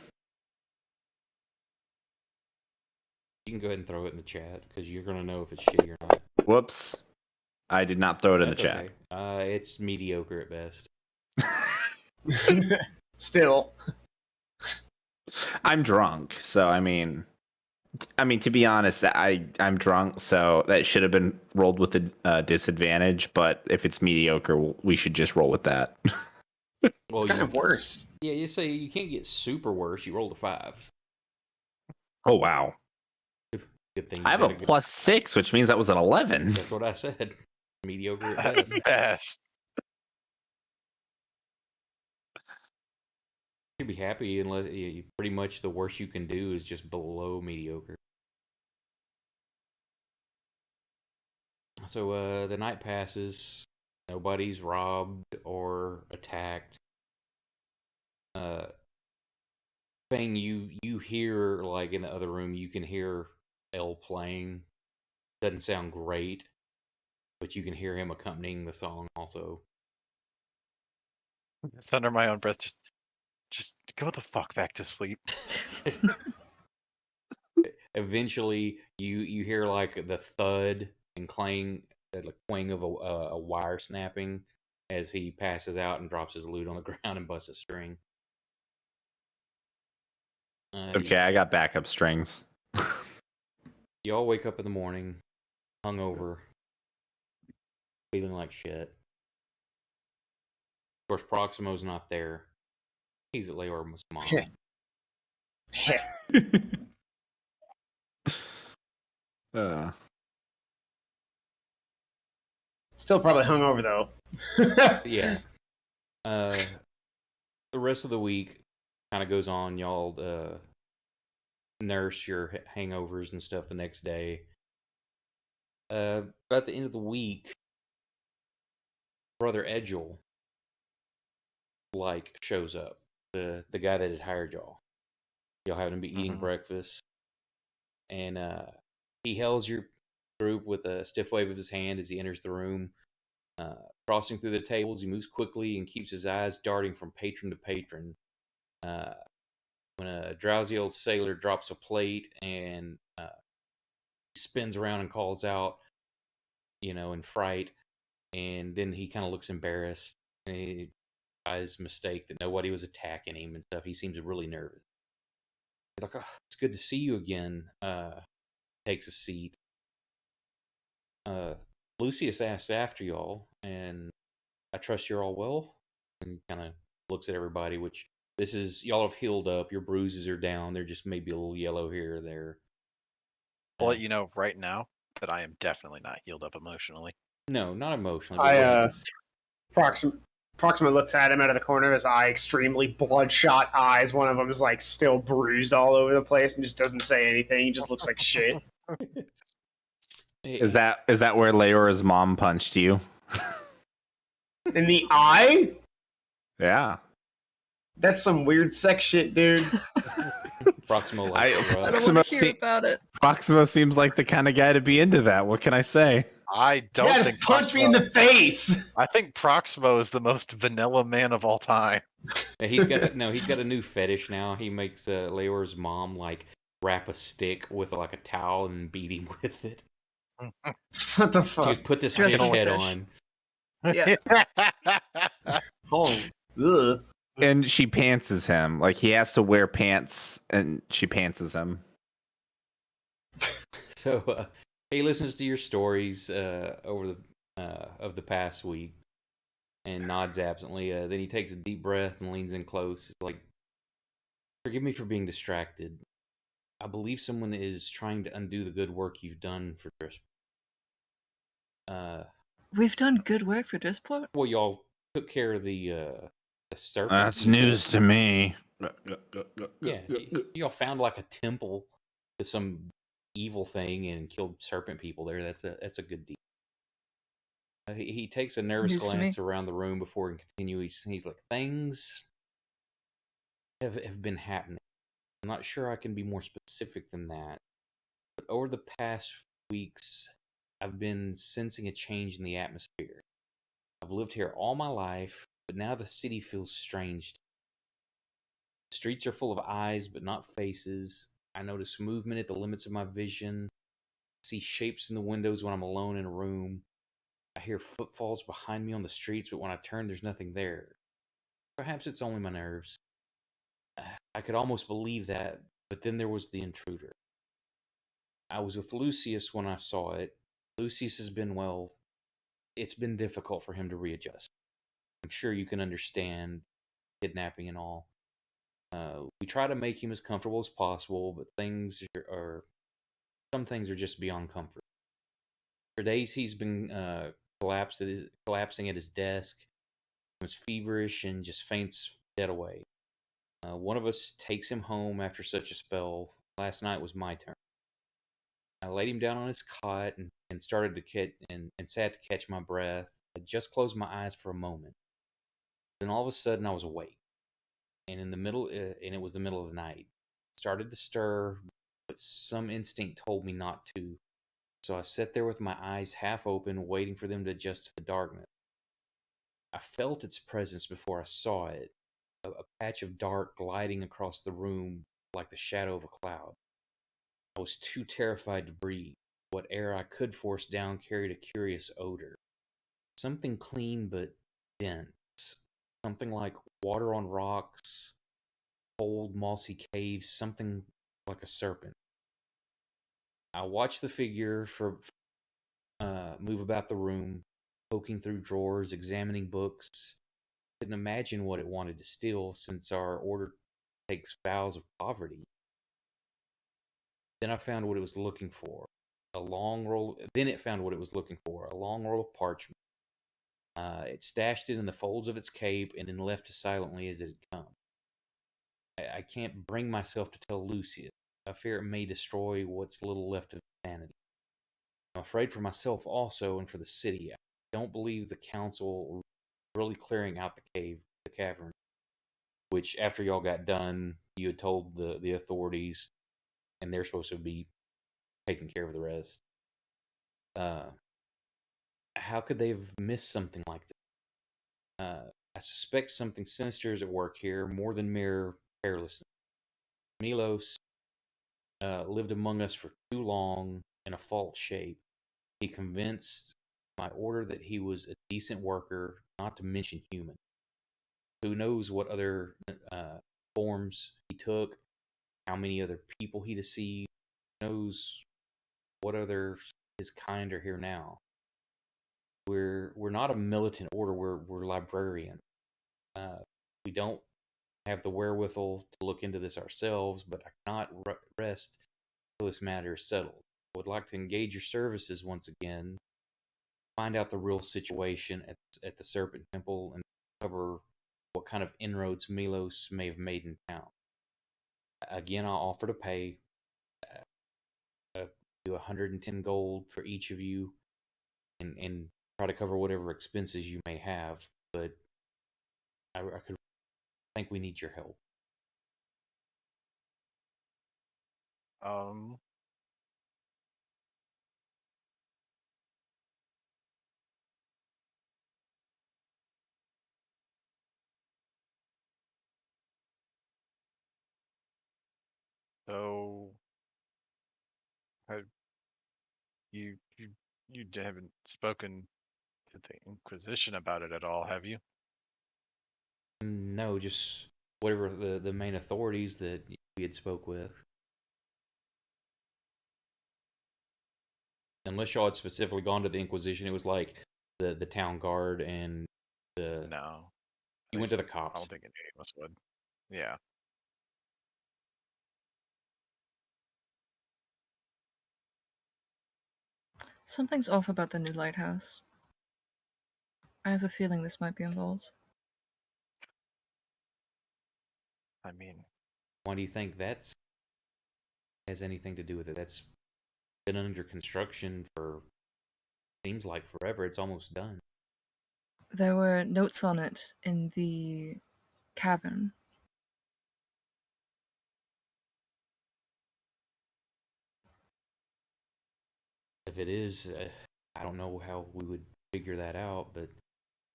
You can go ahead and throw it in the chat because you're gonna know if it's shitty or not. Whoops. I did not throw it in the That's chat. okay. It's mediocre at best. Still. I'm drunk, so I mean, to be honest, I'm drunk, so that should have been rolled with a disadvantage. But if it's mediocre, we should just roll with that. Well, It's kind of worse. Yeah, you say you can't get super worse. You rolled a 5. Oh wow! Good thing. I have a +6, which means that was an 11. That's what I said. Mediocre at At best. best. You'd be happy unless pretty much the worst you can do is just below mediocre. So the night passes. Nobody's robbed or attacked. Thing you hear, like in the other room, you can hear L playing. Doesn't sound great, but you can hear him accompanying the song also. It's under my own breath. Just go the fuck back to sleep. Eventually, you hear like the thud and clang, the clang of a wire snapping as he passes out and drops his loot on the ground and busts a string. Okay, I got backup strings. You all wake up in the morning, hungover, feeling like shit. Of course, Proximo's not there. He's at Leor's mom. Still probably hungover though. Yeah. The rest of the week kind of goes on. Y'all nurse your hangovers and stuff the next day. About the end of the week, Brother Edgel shows up. The guy that had hired y'all. Y'all happen to be eating breakfast, and he hails your group with a stiff wave of his hand as he enters the room. Crossing through the tables, he moves quickly and keeps his eyes darting from patron to patron. When a drowsy old sailor drops a plate and he spins around and calls out, in fright, and then he kind of looks embarrassed and he his mistake that nobody was attacking him and stuff. He seems really nervous. He's like, "Oh, it's good to see you again." Takes a seat. Lucius asked after y'all, and I trust you're all well. And kind of looks at everybody, which this is, y'all have healed up. Your bruises are down. They're just maybe a little yellow here or there. I'll let you know right now that I am definitely not healed up emotionally. No, not emotionally. But Proxima looks at him out of the corner of his eye, extremely bloodshot eyes. One of them is like still bruised all over the place and just doesn't say anything. He just looks like shit. Is that where Leora's mom punched you? In the eye? Yeah. That's some weird sex shit, dude. Proximo I don't want to hear about it. Proximo seems like the kind of guy to be into that. What can I say? I don't Yeah, think just punch me in the face. I think Proximo is the most vanilla man of all time. He's got a new fetish now. He makes Leor's mom wrap a stick with a towel and beat him with it. What the fuck? Just put this Dress fish as a head fish. on. Yeah. Oh, ugh. And she pantses him. Like, he has to wear pants, and she pantses him. So he listens to your stories over of the past week and nods absently. Then he takes a deep breath and leans in close. He's like, "Forgive me for being distracted. I believe someone is trying to undo the good work you've done for Drisp." We've done good work for Drisport. Well, y'all took care of the serpent. That's news to me. Yeah, y'all found a temple to some evil thing and killed serpent people there. That's a good deed. He takes a nervous News to me. glance around the room before he continues. He's like, "Things have been happening. I'm not sure I can be more specific than that. But over the past weeks, I've been sensing a change in the atmosphere. I've lived here all my life, but now the city feels strange. The streets are full of eyes, but not faces. I notice movement at the limits of my vision. I see shapes in the windows when I'm alone in a room. I hear footfalls behind me on the streets, but when I turn, there's nothing there. Perhaps it's only my nerves. I could almost believe that, but then there was the intruder. I was with Lucius when I saw it. Lucius has been, well, it's been difficult for him to readjust. I'm sure you can understand kidnapping and all. We try to make him as comfortable as possible, but some things are just beyond comfort. For days, he's been collapsing at his desk. He was feverish and just faints dead away. One of us takes him home after such a spell. Last night was my turn. I laid him down on his cot and started to sat to catch my breath. I just closed my eyes for a moment. Then all of a sudden, I was awake, and it was the middle of the night. I started to stir, but some instinct told me not to. So I sat there with my eyes half open, waiting for them to adjust to the darkness. I felt its presence before I saw it, a patch of dark gliding across the room like the shadow of a cloud. I was too terrified to breathe. What air I could force down carried a curious odor. Something clean but dense. Something like water on rocks, cold, mossy caves, something like a serpent. I watched the figure move about the room, poking through drawers, examining books. Couldn't imagine what it wanted to steal, since our order takes vows of poverty. Then I found what it was looking for. Then it found what it was looking for, a long roll of parchment. It stashed it in the folds of its cape and then left as silently as it had come. I can't bring myself to tell Lucius. I fear it may destroy what's little left of sanity. I'm afraid for myself also, and for the city. I don't believe the council really clearing out the cavern, which after y'all got done, you had told the authorities, and they're supposed to be taking care of the rest. How could they have missed something like this? I suspect something sinister is at work here, more than mere carelessness. Milos lived among us for too long in a false shape. He convinced my order that he was a decent worker, not to mention human. Who knows what other forms he took, how many other people he deceived, who knows what other his kind are here now. We're not a militant order, we're librarians. We don't have the wherewithal to look into this ourselves, but I cannot rest until this matter is settled. I would like to engage your services once again, find out the real situation at the Serpent Temple, and cover what kind of inroads Milos may have made in town. Again, I'll offer to pay do 110 gold for each of you, and try to cover whatever expenses you may have. But I think we need your help. Um, so have you haven't spoken to the Inquisition about it at all, have you? No, just whatever the main authorities that we had spoke with. Unless y'all had specifically gone to the Inquisition, it was like the town guard and the No. you At went to the least I cops. don't think any of us would. Yeah. Something's off about the new lighthouse. I have a feeling this might be involved. I mean, Why do you think that has anything to do with it? That's been under construction for seems like forever. It's almost done. There were notes on it in the cavern. if it is, I don't know how we would figure that out. But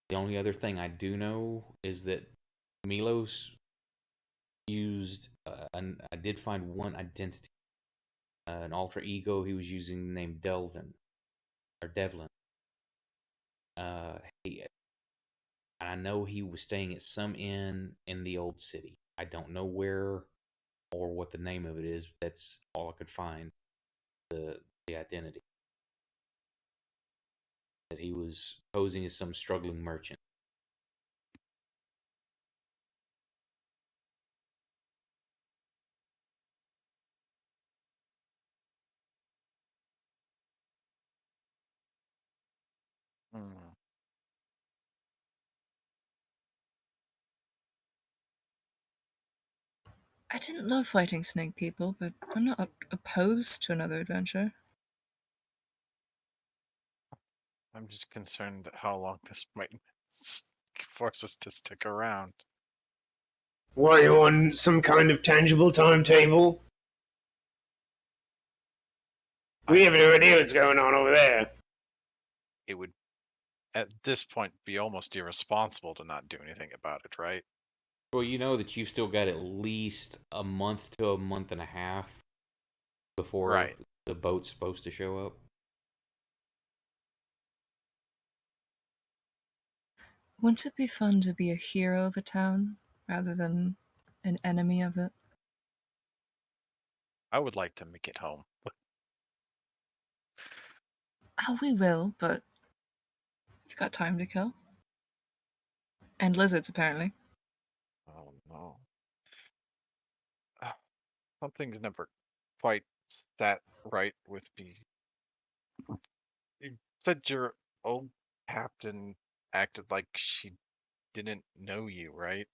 the only other thing I do know is that Milos used, I did find one identity, an alter ego. He was using the name Devlin. And I know he was staying at some inn in the old city. I don't know where or what the name of it is. That's all I could find. The identity that he was posing as some struggling merchant. Hmm. I didn't love fighting snake people, but I'm not opposed to another adventure. I'm just concerned how long this might force us to stick around. Were you on some kind of tangible timetable? We have no idea what's going on over there. It would, at this point, be almost irresponsible to not do anything about it, right? Well, you know that you've still got at least a month to a month and a half before Right. the boat's supposed to show up. Wouldn't it be fun to be a hero of a town rather than an enemy of it? I would like to make it home. Oh, we will, but we've got time to kill. And lizards, apparently. Oh no. Something's never quite sat right with me. You said your old captain acted like she didn't know you, right?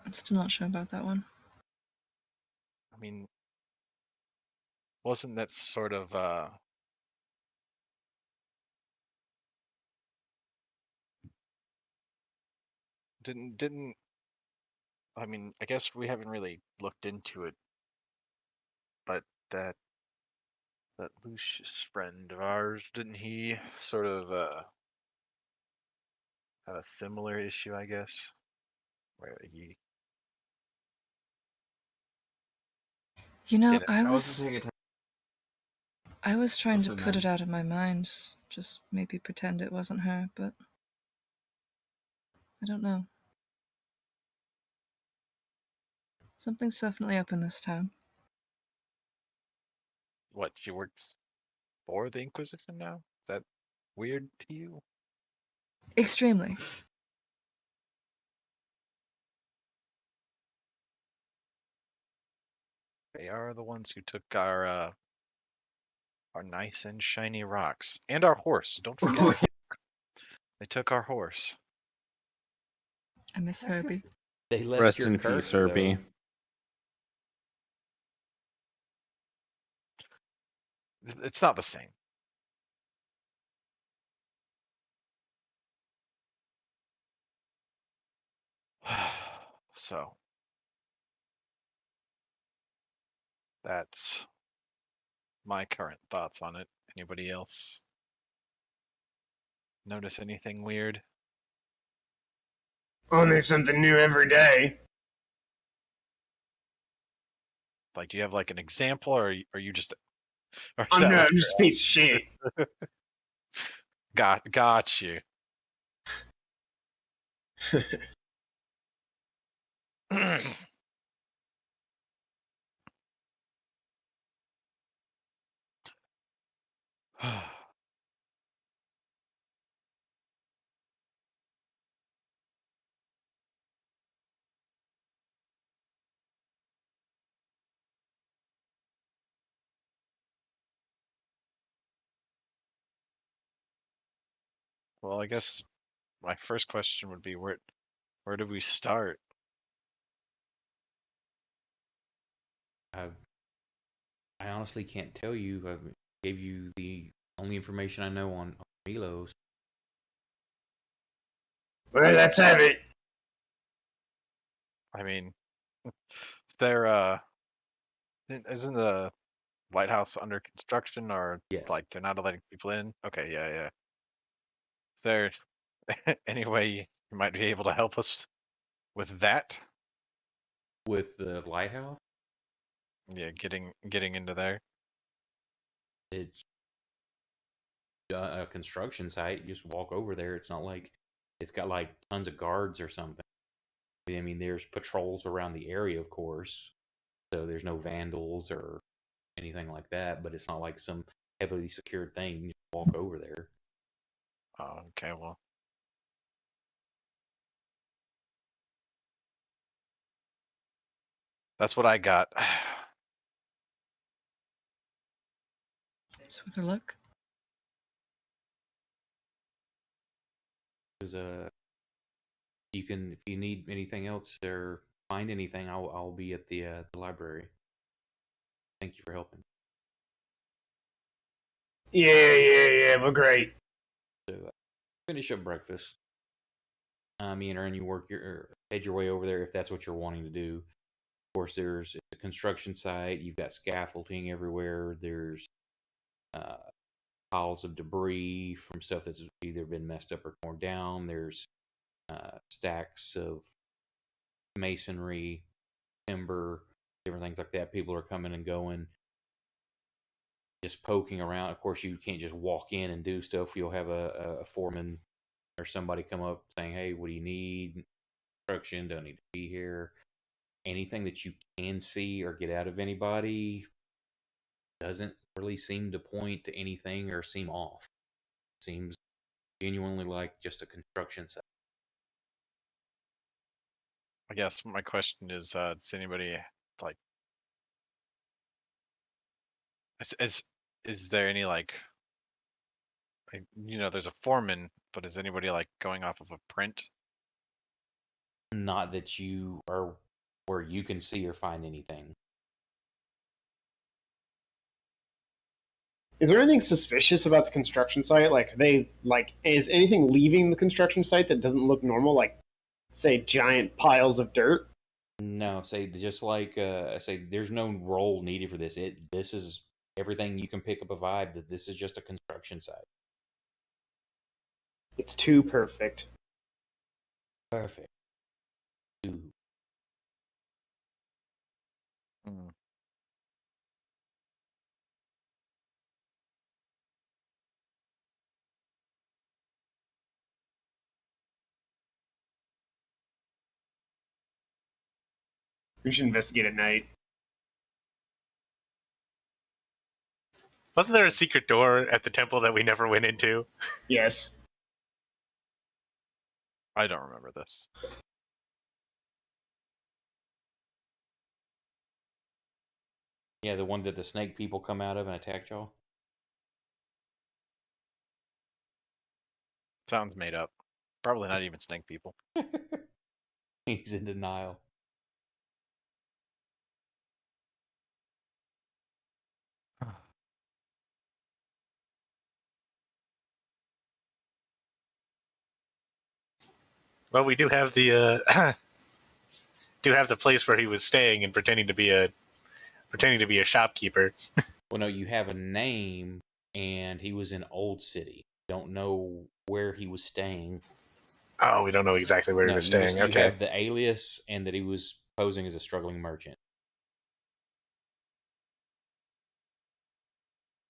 I'm still not sure about that one. I mean, wasn't that sort of didn't I mean, I guess we haven't really looked into it, but that Lucius friend of ours, didn't he sort of have a similar issue, I guess? Where he You know, didn't. I I wasn't was paying attention. trying to Also, put man. it out of my mind, just maybe pretend it wasn't her, but I don't know. Something's definitely up in this town. What, she works for the Inquisition now? Is that weird to you? Extremely. They are the ones who took our nice and shiny rocks and our horse. Don't forget, they took our horse. I miss Herbie. They left Rest your in peace, Kirk, Herbie. though. It's not the same. So that's my current thoughts on it. Anybody else notice anything weird? Only something new every day. Like, do you have like an example, or are you just, or is I'm that no, what I'm just a piece of shit. got you? Well, I guess my first question would be where do we start? I honestly can't tell you. I gave you the only information I know on Milos. Well, let's have it. I mean, there isn't lighthouse under construction, or Yes. like they're not letting people in? Okay, yeah. Is there any way you might be able to help us with that? With the lighthouse, Yeah, getting into there. it's a construction site. You just walk over there. It's not like it's got like tons of guards or something. I mean, there's patrols around the area, of course, so there's no vandals or anything like that. But it's not like some heavily secured thing. You just walk over there. Oh, okay, well. That's what I got. So with a look. There's you can, if you need anything else or find anything, I'll be at the library. Thank you for helping. Yeah, we're great. So finish up breakfast. Me and Aaron, you head your way over there if that's what you're wanting to do. Of course, it's a construction site. You've got scaffolding everywhere. There's piles of debris from stuff that's either been messed up or torn down. There's stacks of masonry, timber, different things like that. People are coming and going, just poking around. Of course, you can't just walk in and do stuff. You'll have a foreman or somebody come up saying, "Hey, what do you need? Instruction, don't need to be here." Anything that you can see or get out of anybody doesn't really seem to point to anything or seem off. It seems genuinely like just a construction site. I guess my question is, does anybody like is there any like there's a foreman, but is anybody like going off of a print? Not that you are where you can see or find anything. Is there anything suspicious about the construction site? Is anything leaving the construction site that doesn't look normal? Like, say, giant piles of dirt? No, say just like say there's no role needed for this. This is everything you can pick up a vibe that this is just a construction site. It's too perfect. Perfect. Ooh. Hmm. We should investigate at night. Wasn't there a secret door at the temple that we never went into? Yes. I don't remember this. Yeah, the one that the snake people come out of and attack y'all. Sounds made up. Probably not even snake people. He's in denial. Well, we do have the do have the place where he was staying and pretending to be a shopkeeper. Well, no, you have a name, and he was in Old City. Don't know where he was staying. Oh, we don't know exactly where he was staying. You Okay. have the alias and that he was posing as a struggling merchant.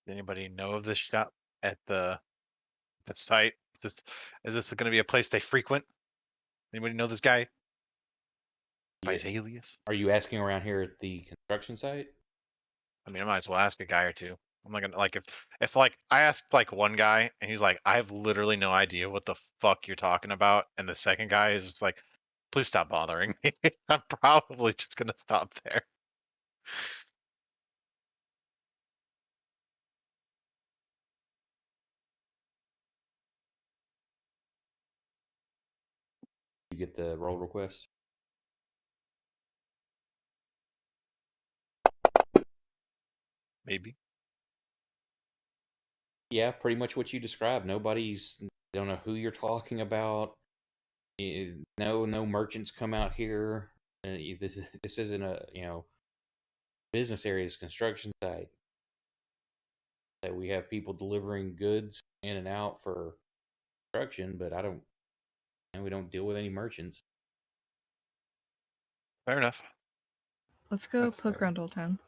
Anybody know of this shop at the site? Is this going to be a place they frequent? Anybody know this guy by his alias? Are you asking around here at the construction site? I mean, I might as well ask a guy or two. I'm not gonna like if like I asked like one guy and he's like, I have literally no idea what the fuck you're talking about, and the second guy is just like, please stop bothering me. I'm probably just gonna stop there. You get the roll request? Maybe. Yeah, pretty much what you described. Don't know who you're talking about. No merchants come out here. This isn't a business area. It's a construction site. that we have people delivering goods in and out for construction, but and we don't deal with any merchants. Fair enough. Let's go That's poke fair. around Old Town.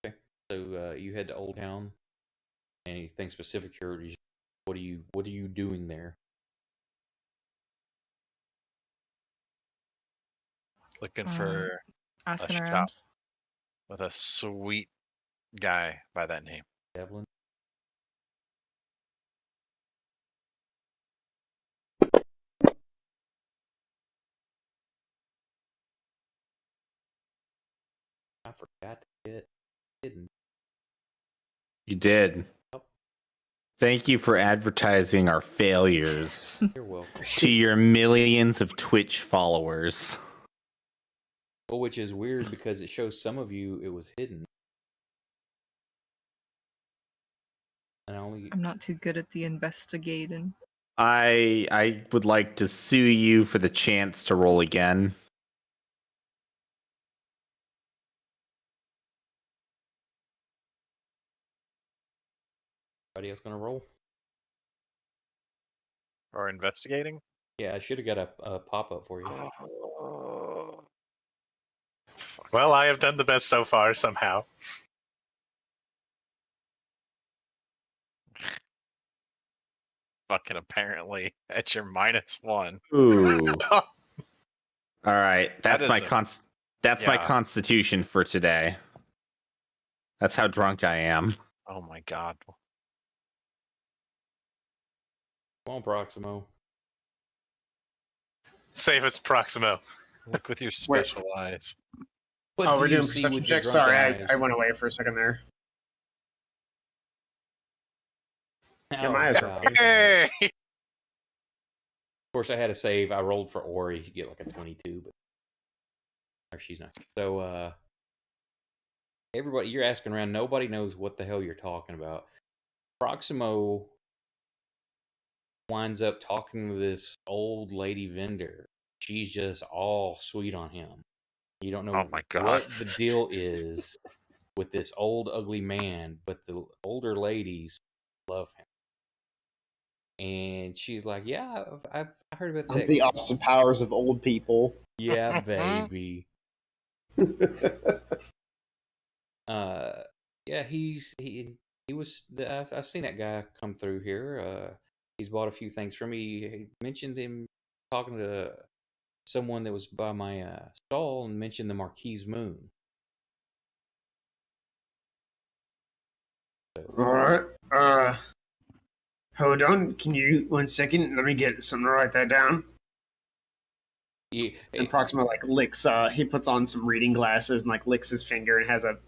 Okay, so you head to Old Town. Anything specific here? What are you doing there? Looking Um, for Asking shop. around. with a sweet guy by that name. Devlin? I forgot to get hidden. You did. Thank you for advertising our failures You're welcome. to your millions of Twitch followers. Well, which is weird because it shows some of you it was hidden. And I'm not too good at the investigating. I would like to sue you for the chance to roll again. Anybody else gonna roll? Or investigating? Yeah, I should have got a pop up for you. Well, I have done the best so far somehow. Fucking apparently at your -1. Ooh. All right, That that's my is that's my yeah. constitution for today. That's how drunk I am. Oh my god. Come on, Proximo. Save us, Proximo. Look with your special eyes. What Oh, do we're you doing see perception with your checks. drunken Sorry, eyes? I went away for a second there. Yeah, my Oh, eyes are God. open. Hey! Of course, I had a save. I rolled for Ori. You get like a 22, but or she's not. So, everybody, you're asking around. Nobody knows what the hell you're talking about. Proximo winds up talking to this old lady vendor. She's just all sweet on him. You don't know Oh my god. what the deal is with this old ugly man, but the older ladies love him. And she's like, "Yeah, I've heard about that." The awesome powers of old people. Yeah, baby. Yeah, he was. I've seen that guy come through here. He's bought a few things from me. He mentioned him talking to someone that was by my stall and mentioned the Marquise Moon. So, All right. Hold on. Can you 1 second? Let me get something to write that down. yeah, And Proxima like licks. He puts on some reading glasses and like licks his finger and has a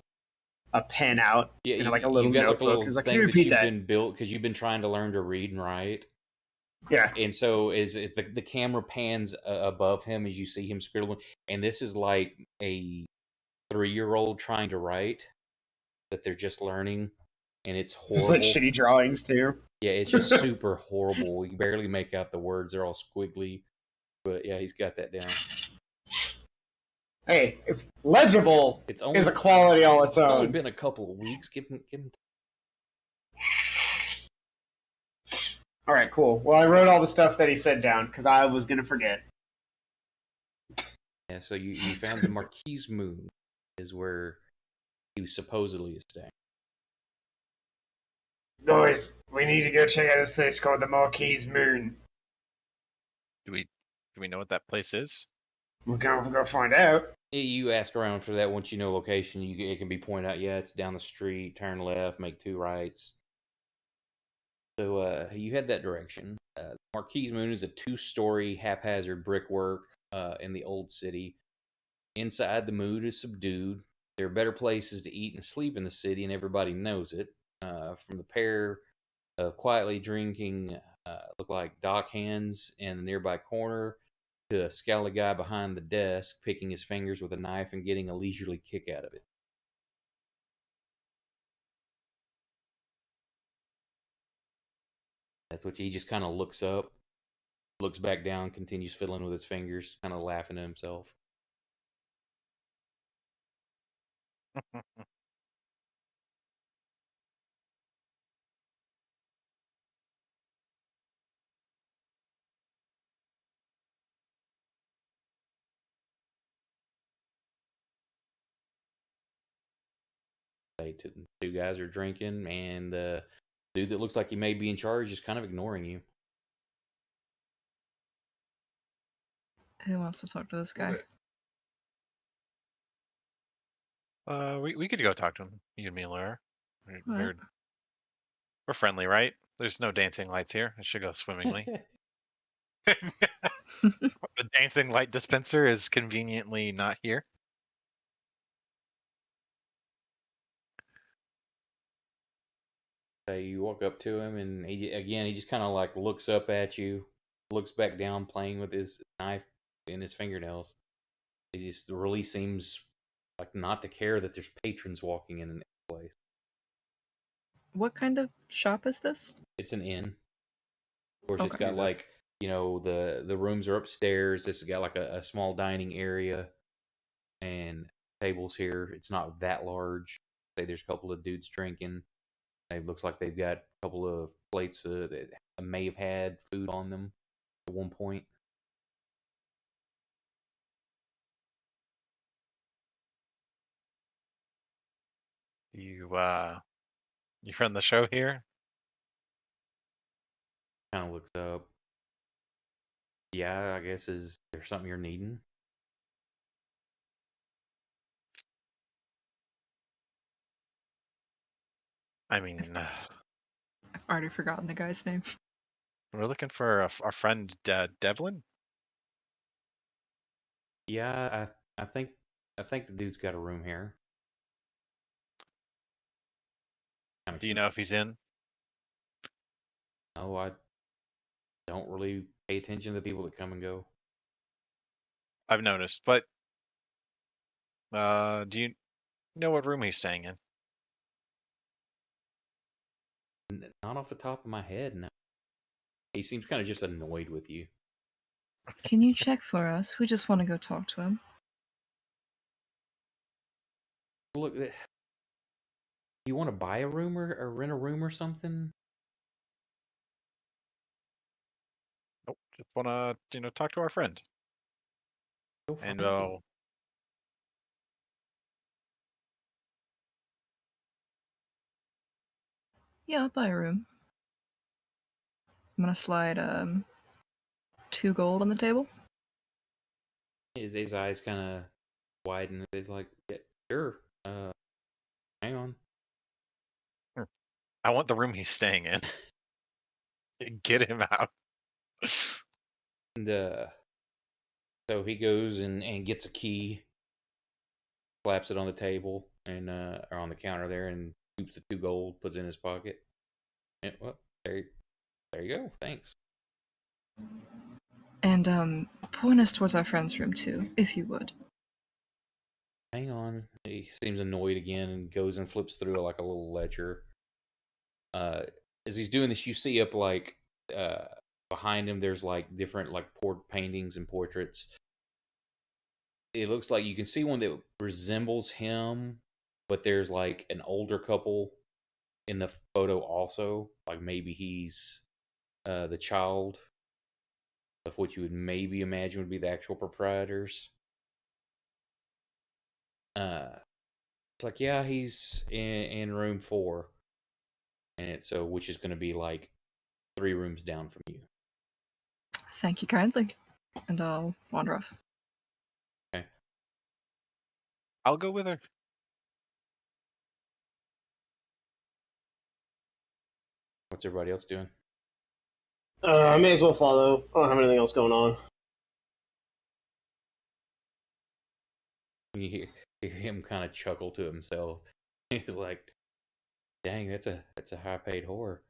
pen out yeah, and you, like a little you got like a notebook. little He's like, "Can thing you that repeat you've that?" been built because you've been trying to learn to read and write. Yeah. And so is the camera pans above him as you see him scribbling, and this is like a 3-year-old trying to write that they're just learning, and it's It's horrible. like shitty drawings too. Yeah, it's just super horrible. You barely make out the words; they're all squiggly. But yeah, he's got that down. Hey, if legible It's only is a quality all its it's only own. been a couple of weeks. Give him. All right, cool. Well, I wrote all the stuff that he said down because I was gonna forget. Yeah, so you found the Marquise Moon is where he supposedly is staying. Boys, we need to go check out this place called the Marquise Moon. Do we know what that place is? We're gonna go find out. You ask around for that. Once you know location, it can be pointed out. Yeah, it's down the street. Turn left, make 2 rights. So you head that direction. Marquise Moon is a 2-story haphazard brickwork in the old city. Inside, the mood is subdued. There are better places to eat and sleep in the city, and everybody knows it. From the pair of quietly drinking, look like dock hands in the nearby corner, to a scowly guy behind the desk picking his fingers with a knife and getting a leisurely kick out of it. That's what he just kind of looks up, looks back down, continues fiddling with his fingers, kind of laughing to himself. Two guys are drinking, and the dude that looks like he may be in charge is kind of ignoring you. Who wants to talk to this guy? We could go talk to him. You and me and Laura. Alright. We're friendly, right? There's no dancing lights here. It should go swimmingly. The dancing light dispenser is conveniently not here. So you walk up to him, and he just kind of like looks up at you, looks back down, playing with his knife in his fingernails. He just really seems like not to care that there's patrons walking in the place. What kind of shop is this? It's an inn. Of course, it's Okay. got like, the rooms are upstairs. This has got like a small dining area and tables here. It's not that large. Say there's a couple of dudes drinking. It looks like they've got a couple of plates that may have had food on them at one point. You friend the show here? Kind of looks up. Yeah, I guess is there something you're needing? I mean, I've already forgotten the guy's name. we're looking for our friend Devlin. Yeah, I think the dude's got a room here. Do you know if he's in? No, I don't really pay attention to the people that come and go. I've noticed, but do you know what room he's staying in? Not off the top of my head, no. He seems kind of just annoyed with you. Can you check for us? We just want to go talk to him. Look, you want to buy a room or rent a room or something? Nope. Just wanna talk to our friend. Go And find him. Yeah, I'll buy a room. I'm gonna slide 2 gold on the table. His eyes kind of widen. He's like, yeah, sure. Hang on. I want the room he's staying in. Get him out. And so he goes and gets a key, slaps it on the table and or on the counter there, and scoops the 2 gold, puts it in his pocket. Yeah, well, there you go. Thanks. And point us towards our friend's room too, if you would. Hang on. He seems annoyed again and goes and flips through like a little ledger. As he's doing this, you see up like behind him, there's like different like paintings and portraits. It looks like you can see one that resembles him, but there's like an older couple in the photo also. Like maybe he's the child of what you would maybe imagine would be the actual proprietors. It's like, yeah, he's in room 4, and which is going to be like 3 rooms down from you. Thank you kindly. And I'll wander off. Okay. I'll go with her. What's everybody else doing? I may as well follow. I don't have anything else going on. You hear him kind of chuckle to himself. He's like, "Dang, that's a high paid whore."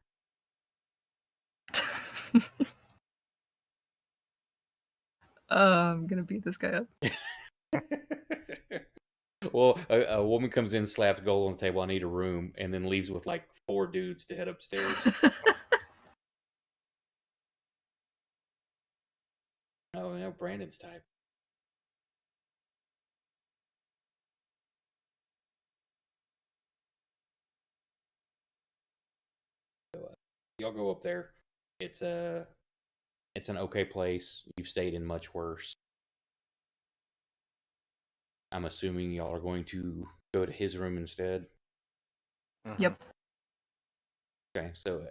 I'm gonna beat this guy up. Well, a woman comes in, slaps gold on the table. I need a room, and then leaves with like 4 dudes to head upstairs. Oh no, Brandon's type. Y'all go up there. It's an okay place. You've stayed in much worse. I'm assuming y'all are going to go to his room instead. Yep. Okay, so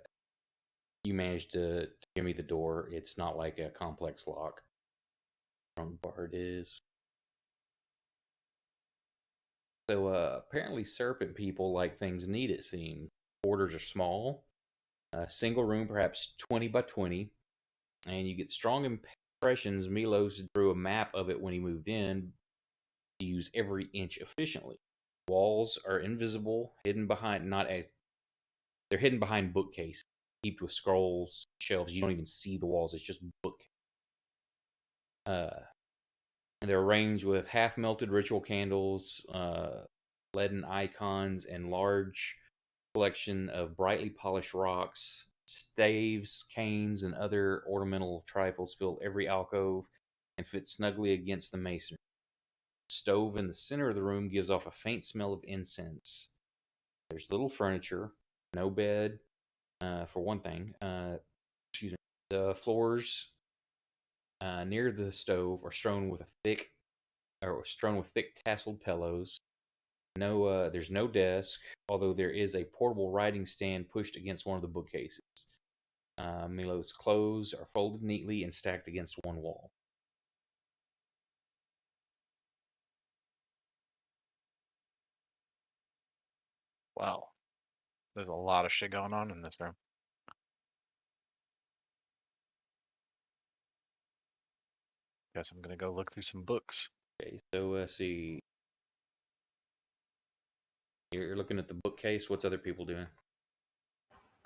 you managed to jimmy the door. It's not like a complex lock. Wrong bar it is. So apparently serpent people like things neat, it seems. Quarters are small. A single room, perhaps 20 by 20. And you get strong impressions. Milos drew a map of it when he moved in to use every inch efficiently. Walls are invisible, hidden behind they're hidden behind bookcases, heaped with scrolls, shelves. You don't even see the walls; it's just book. And they're arranged with half-melted ritual candles, leaden icons, and large collection of brightly polished rocks. Staves, canes, and other ornamental trifles fill every alcove and fit snugly against the masonry. The stove in the center of the room gives off a faint smell of incense. There's little furniture, no bed, for one thing. Excuse me. The floors near the stove are strewn with thick tasseled pillows. There's no desk, although there is a portable writing stand pushed against one of the bookcases. Milo's clothes are folded neatly and stacked against one wall. Wow. There's a lot of shit going on in this room. Guess I'm gonna go look through some books. Okay, so let's see. You're looking at the bookcase. What's other people doing?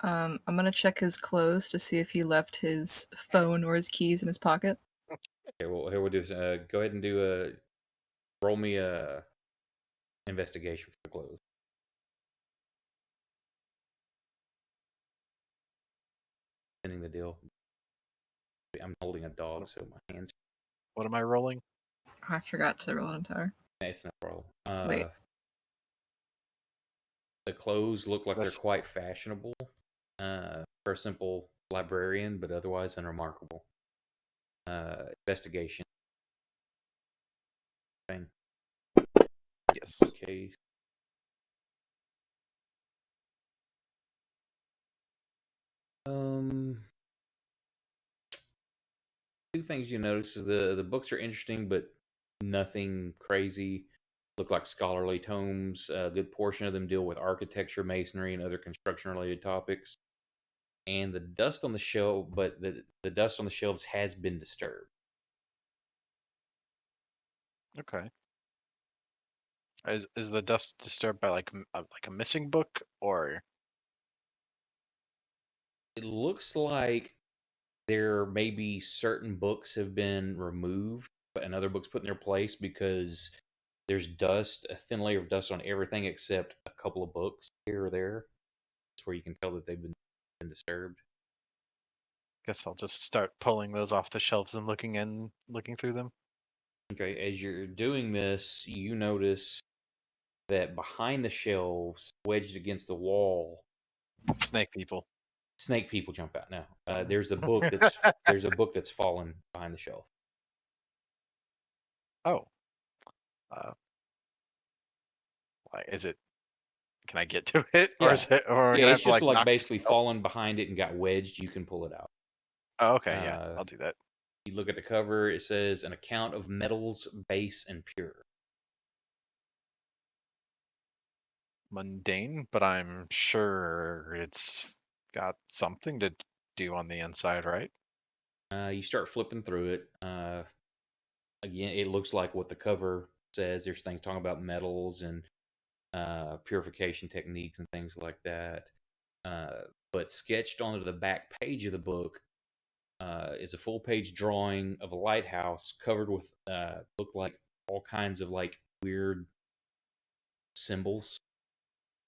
I'm gonna check his clothes to see if he left his phone or his keys in his pocket. Okay, well, here we'll do. Go ahead and roll me a investigation for the clothes. Sending the deal. I'm holding a dog, so my hands. What am I rolling? I forgot to roll an entire. It's no problem. Wait. The clothes look like they're That's- quite fashionable for a simple librarian, but otherwise unremarkable. Investigation. Thing. Yes. Okay. Two things you notice is the books are interesting, but nothing crazy. Look like scholarly tomes. A good portion of them deal with architecture, masonry, and other construction-related topics. And the dust on the shelf, but the dust on the shelves has been disturbed. Okay. Is the dust disturbed by like a missing book or? It looks like there may be certain books have been removed, and other books put in their place because there's dust, a thin layer of dust on everything except a couple of books here or there. That's where you can tell that they've been disturbed. Guess I'll just start pulling those off the shelves and looking through them. Okay, as you're doing this, you notice that behind the shelves, wedged against the wall, Snake people. snake people jump out. Now, there's a book that's fallen behind the shelf. Oh. Like, is it? Can I get to it, or Yeah. is it? Or am I Yeah, gonna it's have to just like knock basically it out? fallen behind it and got wedged. You can pull it out. Oh, okay, yeah, I'll do that. You look at the cover. It says an account of metals, base and pure. Mundane, but I'm sure it's got something to do on the inside, right? You start flipping through it. Again, it looks like what the cover says. There's things talking about metals and purification techniques and things like that. But sketched onto the back page of the book is a full page drawing of a lighthouse covered with look like all kinds of like weird symbols.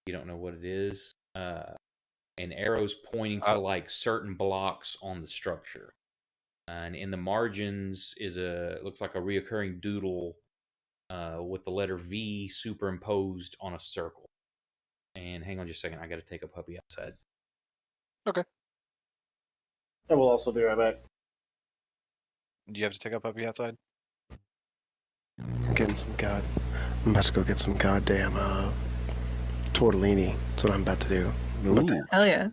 You don't know what it is. And arrows pointing to like certain blocks on the structure. And in the margins is looks like a reoccurring doodle with the letter V superimposed on a circle. And hang on just a second, I got to take a puppy outside. Okay. I will also be right back. Do you have to take a puppy outside? I'm about to go get some goddamn tortellini. That's what I'm about to do. Hell yeah.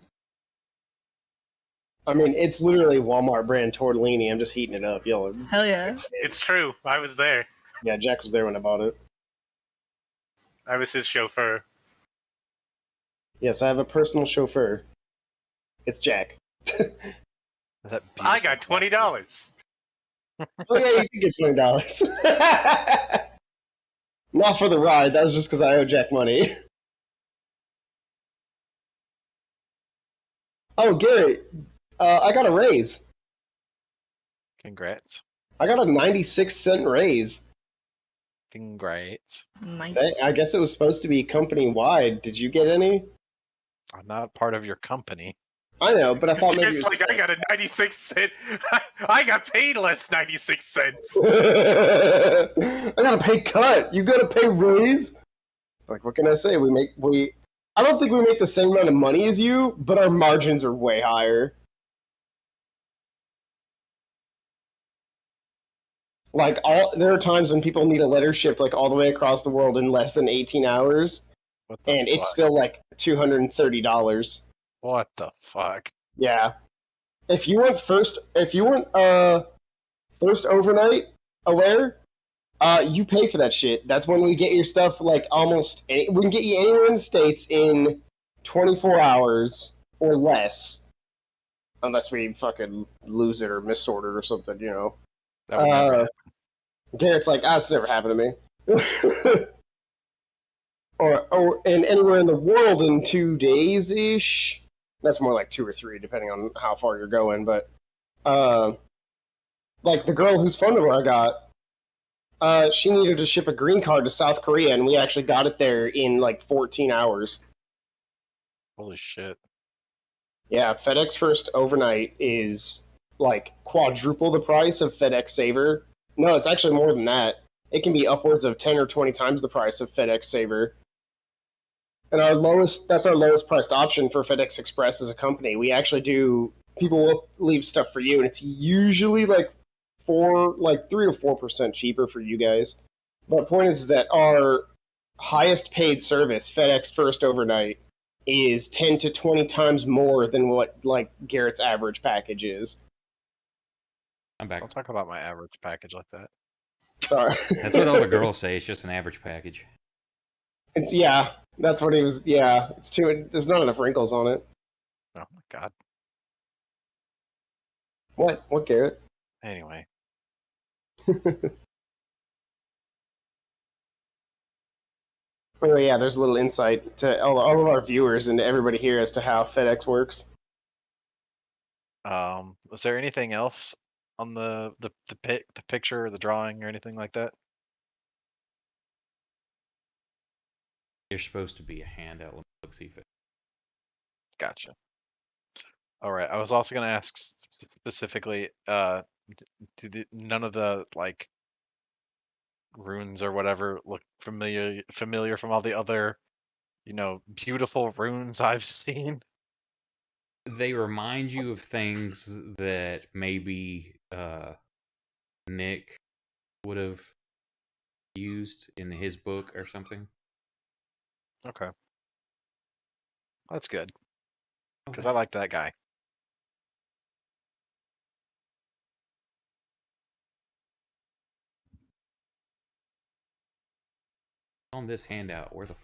I mean, it's literally Walmart brand tortellini. I'm just heating it up. Yo, Hell yeah. It's true. I was there. yeah, Jack was there when I bought it. I was his chauffeur. Yes, I have a personal chauffeur. It's Jack. That I got $20. Oh yeah, you can get $20. Not for the ride. That was just because I owe Jack money. Oh, Gary, I got a raise. Congrats. I got a 96-cent raise. Congrats. Nice. I guess it was supposed to be company-wide. Did you get any? I'm not part of your company. I know, but I thought maybe It's it was... like I got a 96-cent. I got paid less 96 cents. I got a pay cut. You got a pay raise? Like, what can I say? I don't think we make the same amount of money as you, but our margins are way higher. Like, there are times when people need a letter shipped like all the way across the world in less than 18 hours, What the and fuck? it's still like $230. What the fuck? Yeah. If you want first overnight aware, you pay for that shit. That's when we get your stuff like we can get you anywhere in the States in 24 hours or less. Unless we fucking lose it or missort it or something, you know. That would never happen. Garrett's like, it's never happened to me. or and anywhere in the world in 2 days ish. That's more like 2 or 3, depending on how far you're going. But like the girl whose phone number I got, she needed to ship a green card to South Korea, and we actually got it there in like 14 hours. Holy shit. Yeah, FedEx First overnight is like quadruple the price of FedEx Saver. No, it's actually more than that. It can be upwards of 10 or 20 times the price of FedEx Saver. And that's our lowest priced option for FedEx Express as a company. We actually people will leave stuff for you, and it's usually like 3 or 4% cheaper for you guys. But point is that our highest paid service, FedEx First Overnight, is 10 to 20 times more than what like Garrett's average package is. I'm back. Don't talk about my average package like that. Sorry. That's what all the girls say. It's just an average package. That's what he was. Yeah, it's too. There's not enough wrinkles on it. Oh my god. What? What, Garrett? Anyway. Anyway, yeah, there's a little insight to all of our viewers and to everybody here as to how FedEx works. Was there anything else on the picture or the drawing or anything like that? There's supposed to be a handout. Let me look, see if it. Gotcha. All right. I was also going to ask specifically, none of the like runes or whatever look familiar from all the other, beautiful runes I've seen? They remind you of things that maybe Nick would have used in his book or something. Okay. That's good. Oh, Because I liked that guy. on this handout. Where the?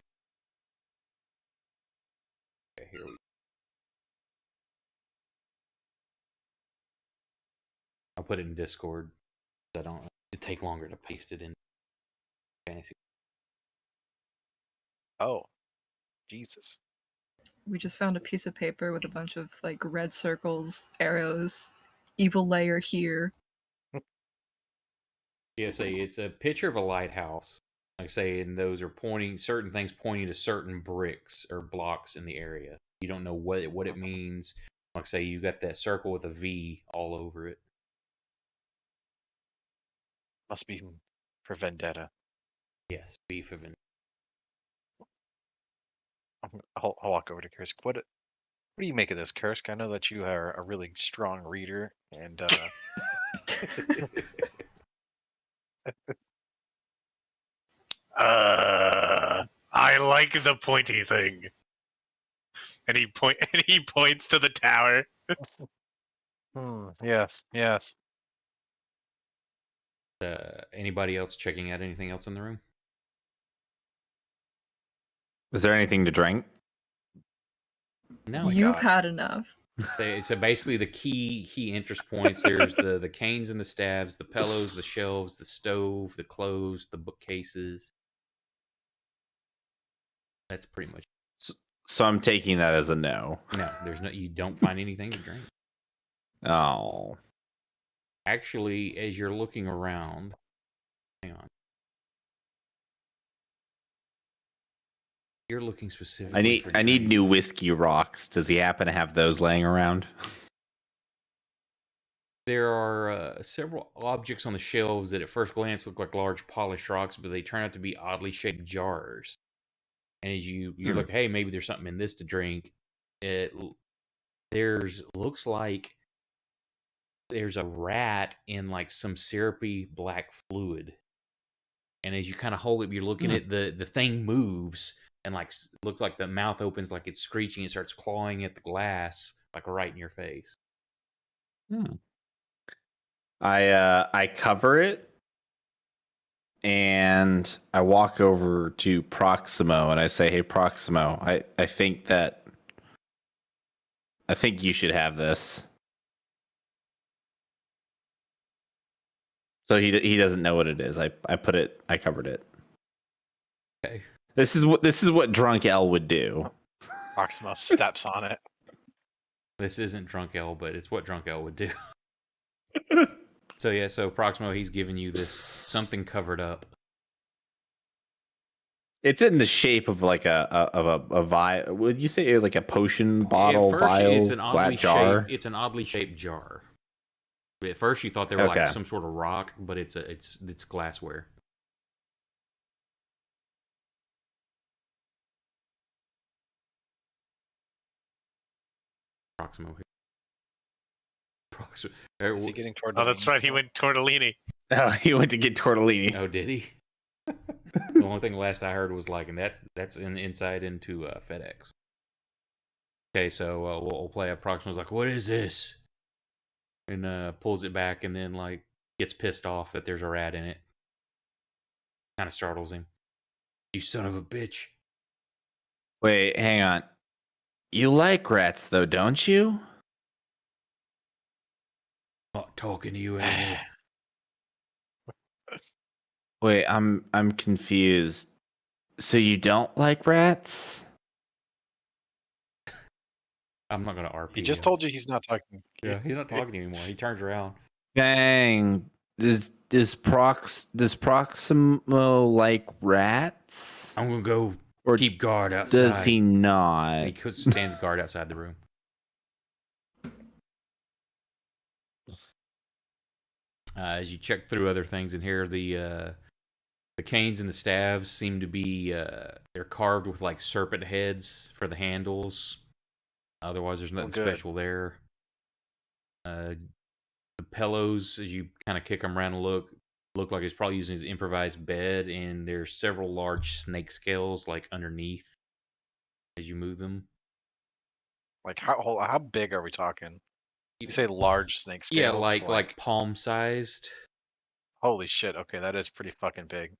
Okay, here we go. I'll put it in Discord. I don't. It'd take longer to paste it in fantasy. Oh, Jesus. We just found a piece of paper with a bunch of like red circles, arrows, evil layer here. Yeah, say it's a picture of a lighthouse. Like I say, and those are certain things pointing to certain bricks or blocks in the area. You don't know what it means. Like I say, you got that circle with a V all over it. Must be for vendetta. Yes, V for vendetta. I'll walk over to Chris. What do you make of this, Kursk? I know that you are a really strong reader, and I like the pointy thing. And he points to the tower. yes. Anybody else checking out anything else in the room? Is there anything to drink? No. You've God. had enough. So basically, the key interest points. There's the canes and the staves, the pillows, the shelves, the stove, the clothes, the bookcases. That's pretty much. So I'm taking that as a no. No, there's no. You don't find anything to drink. Oh. Actually, as you're looking around, hang on. You're looking specifically. I need new whiskey rocks. Does he happen to have those laying around? There are several objects on the shelves that at first glance look like large polished rocks, but they turn out to be oddly shaped jars. And as you look, hey, maybe there's something in this to drink. Looks like there's a rat in like some syrupy black fluid. And as you kind of hold it, you're looking at the thing moves and like looks like the mouth opens like it's screeching. It starts clawing at the glass like right in your face. I cover it and I walk over to Proximo and I say, "Hey Proximo, I think you should have this." So he doesn't know what it is. I covered it. Okay. This is what drunk L would do. Proximo steps on it. This isn't Drunk L, but it's what Drunk L would do. So Proximo, he's giving you this something covered up. It's in the shape of like a vial. Would you say like a potion bottle, At first, vial, it's an oddly jar? It's an oddly shaped jar. At first, you thought they were like some sort of rock, but it's glassware. Proximo. Is he getting toward? Oh, that's right. He went tortellini. Oh, he went to get tortellini. Oh, did he? The only thing last I heard was like, and that's an insight into FedEx. Okay, so we'll play. Proximo's like, "What is this?" And pulls it back, and then like gets pissed off that there's a rat in it. Kind of startles him. You son of a bitch! Wait, hang on. You like rats though, don't you? Not talking to you anymore. Wait, I'm confused. So you don't like rats? I'm not gonna RP. He just him. told you he's not talking. Yeah, he's not talking to you anymore. He turns around. Dang. Does Proximo like rats? I'm gonna go Or keep guard outside. does he not? And he stands guard outside the room. As you check through other things in here, the canes and the staves seem to be they're carved with like serpent heads for the handles. Otherwise, there's nothing special there. The pillows, as you kind of kick them around and look like he's probably using his improvised bed, and there's several large snake scales like underneath as you move them. Like how big are we talking? You say large snake scales? Yeah, like palm sized. Holy shit! Okay, that is pretty fucking big.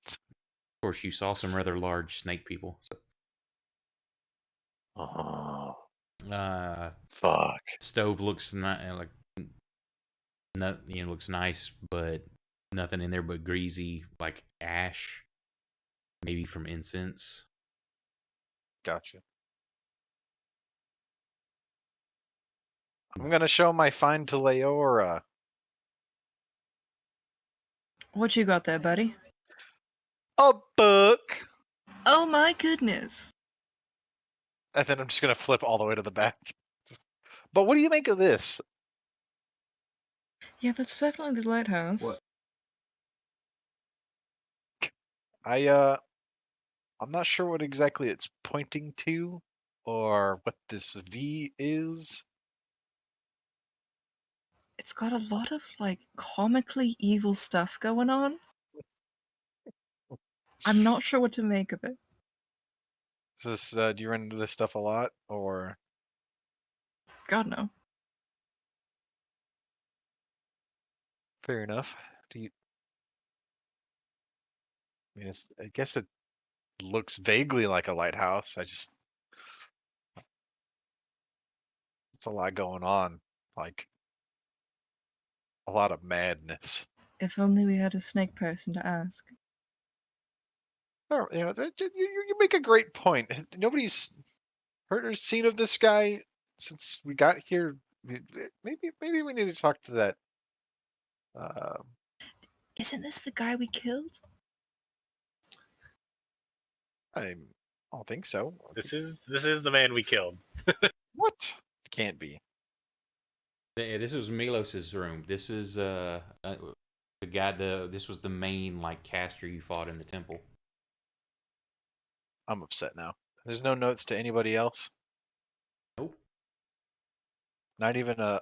Of course, you saw some rather large snake people. So. Oh, fuck. Stove looks looks nice, but nothing in there but greasy, like ash, maybe from incense. Gotcha. I'm gonna show my find to Leora. What you got there, buddy? A book. Oh my goodness. And then I'm just gonna flip all the way to the back. But what do you make of this? Yeah, that's definitely the lighthouse. What? I'm not sure what exactly it's pointing to, or what this V is. It's got a lot of like comically evil stuff going on. I'm not sure what to make of it. Is this, do you run into this stuff a lot, or God no. fair enough? Do you? I mean, I guess it looks vaguely like a lighthouse. It's a lot going on, like a lot of madness. If only we had a snake person to ask. Oh, you make a great point. Nobody's heard or seen of this guy since we got here. Maybe we need to talk to that. Uh, Isn't this the guy we killed? I don't think so. This is the man we killed. What? Can't be. Yeah, this was Milos's room. This is the guy. This was the main like caster you fought in the temple. I'm upset now. There's no notes to anybody else. Nope. Not even a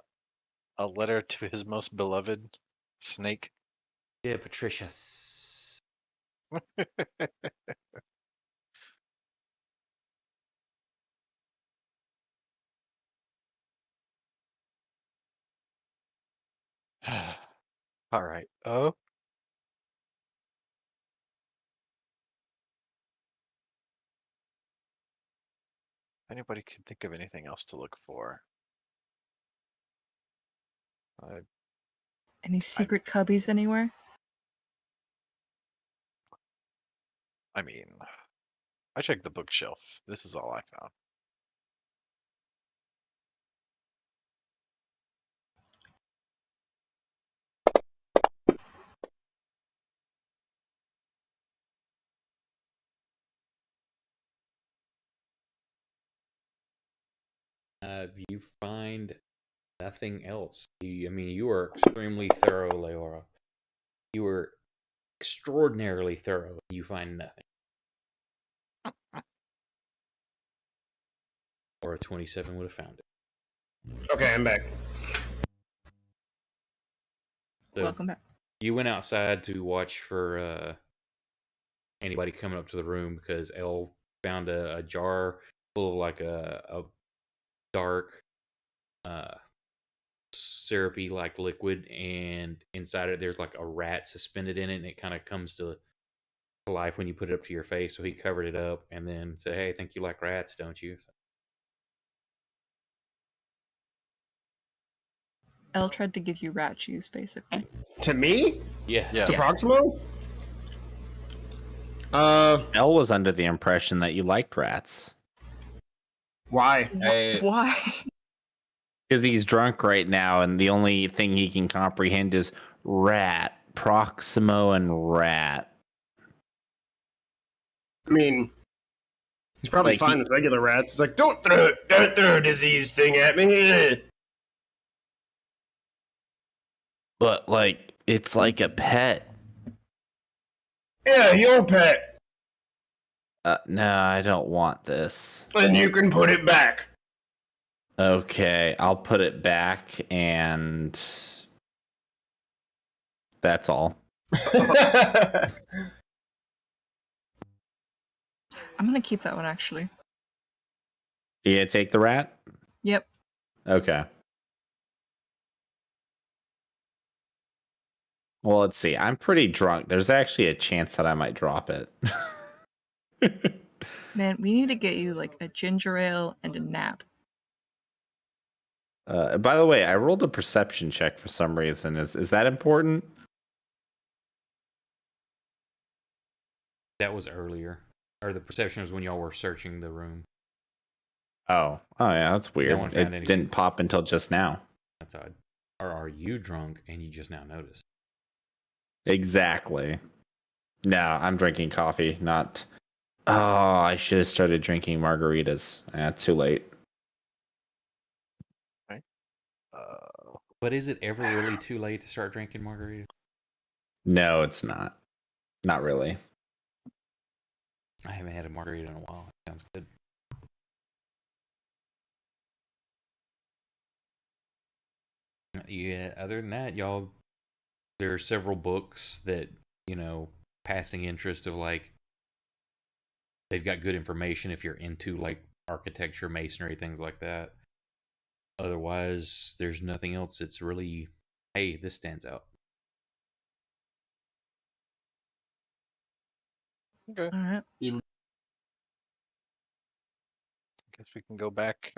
letter to his most beloved snake. Yeah, Patricia. All right. Oh. If anybody can think of anything else to look for. Any secret cubbies anywhere? I mean, I checked the bookshelf. This is all I found. You find nothing else. I mean, you were extremely thorough, Leora. You were extraordinarily thorough. You find nothing. Or a 27 would have found it. Okay, I'm back. So Welcome back. you went outside to watch for anybody coming up to the room because Elle found a jar full of like a dark, syrupy like liquid, and inside it there's like a rat suspended in it, and it kind of comes to life when you put it up to your face. So he covered it up and then said, "Hey, I think you like rats, don't you?" So, Elle tried to give you rat juice, basically. To me? yes. Yes. To Proximo? Elle was under the impression that you liked rats. Why? Why? Because he's drunk right now, and the only thing he can comprehend is rat, Proximo, and rat. I mean, he's probably Like, fine with regular rats. He's like, don't throw a disease thing at me. But, like, it's like a pet. Yeah, your pet. No, I don't want this. And you can put it back. Okay, I'll put it back, and that's all. I'm gonna keep that one, actually. You gonna take the rat? Yep. Okay. Well, let's see. I'm pretty drunk. There's actually a chance that I might drop it. Man, we need to get you, like, a ginger ale and a nap. By the way, I rolled a perception check for some reason. Is that important? That was earlier. Or the perception was when y'all were searching the room. Oh yeah, that's weird. one It found anything. didn't pop until just now. That's odd. Or are you drunk and you just now noticed? Exactly. No, I'm drinking coffee, not. Oh, I should have started drinking margaritas. Too late. But is it ever really too late to start drinking margarita? No, it's not. Not really. I haven't had a margarita in a while. Sounds good. Yeah, other than that, y'all, there are several books that, passing interest of like, they've got good information if you're into like architecture, masonry, things like that. Otherwise, there's nothing else that's really, hey, this stands out. Okay. All right. Guess we can go back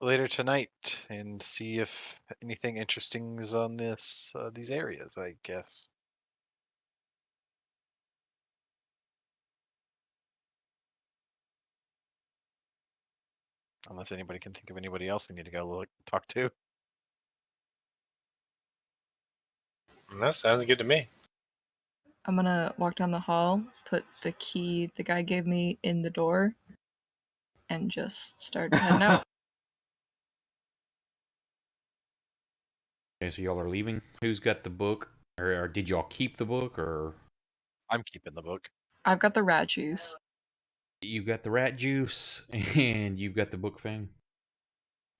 later tonight and see if anything interesting is on these areas, I guess. Unless anybody can think of anybody else we need to go talk to. That sounds good to me. I'm gonna walk down the hall, put the key the guy gave me in the door, and just start heading out. Okay, so y'all are leaving. Who's got the book? Or did y'all keep the book? Or I'm keeping the book. I've got the rat juice. you got the rat juice and you've got the book thing?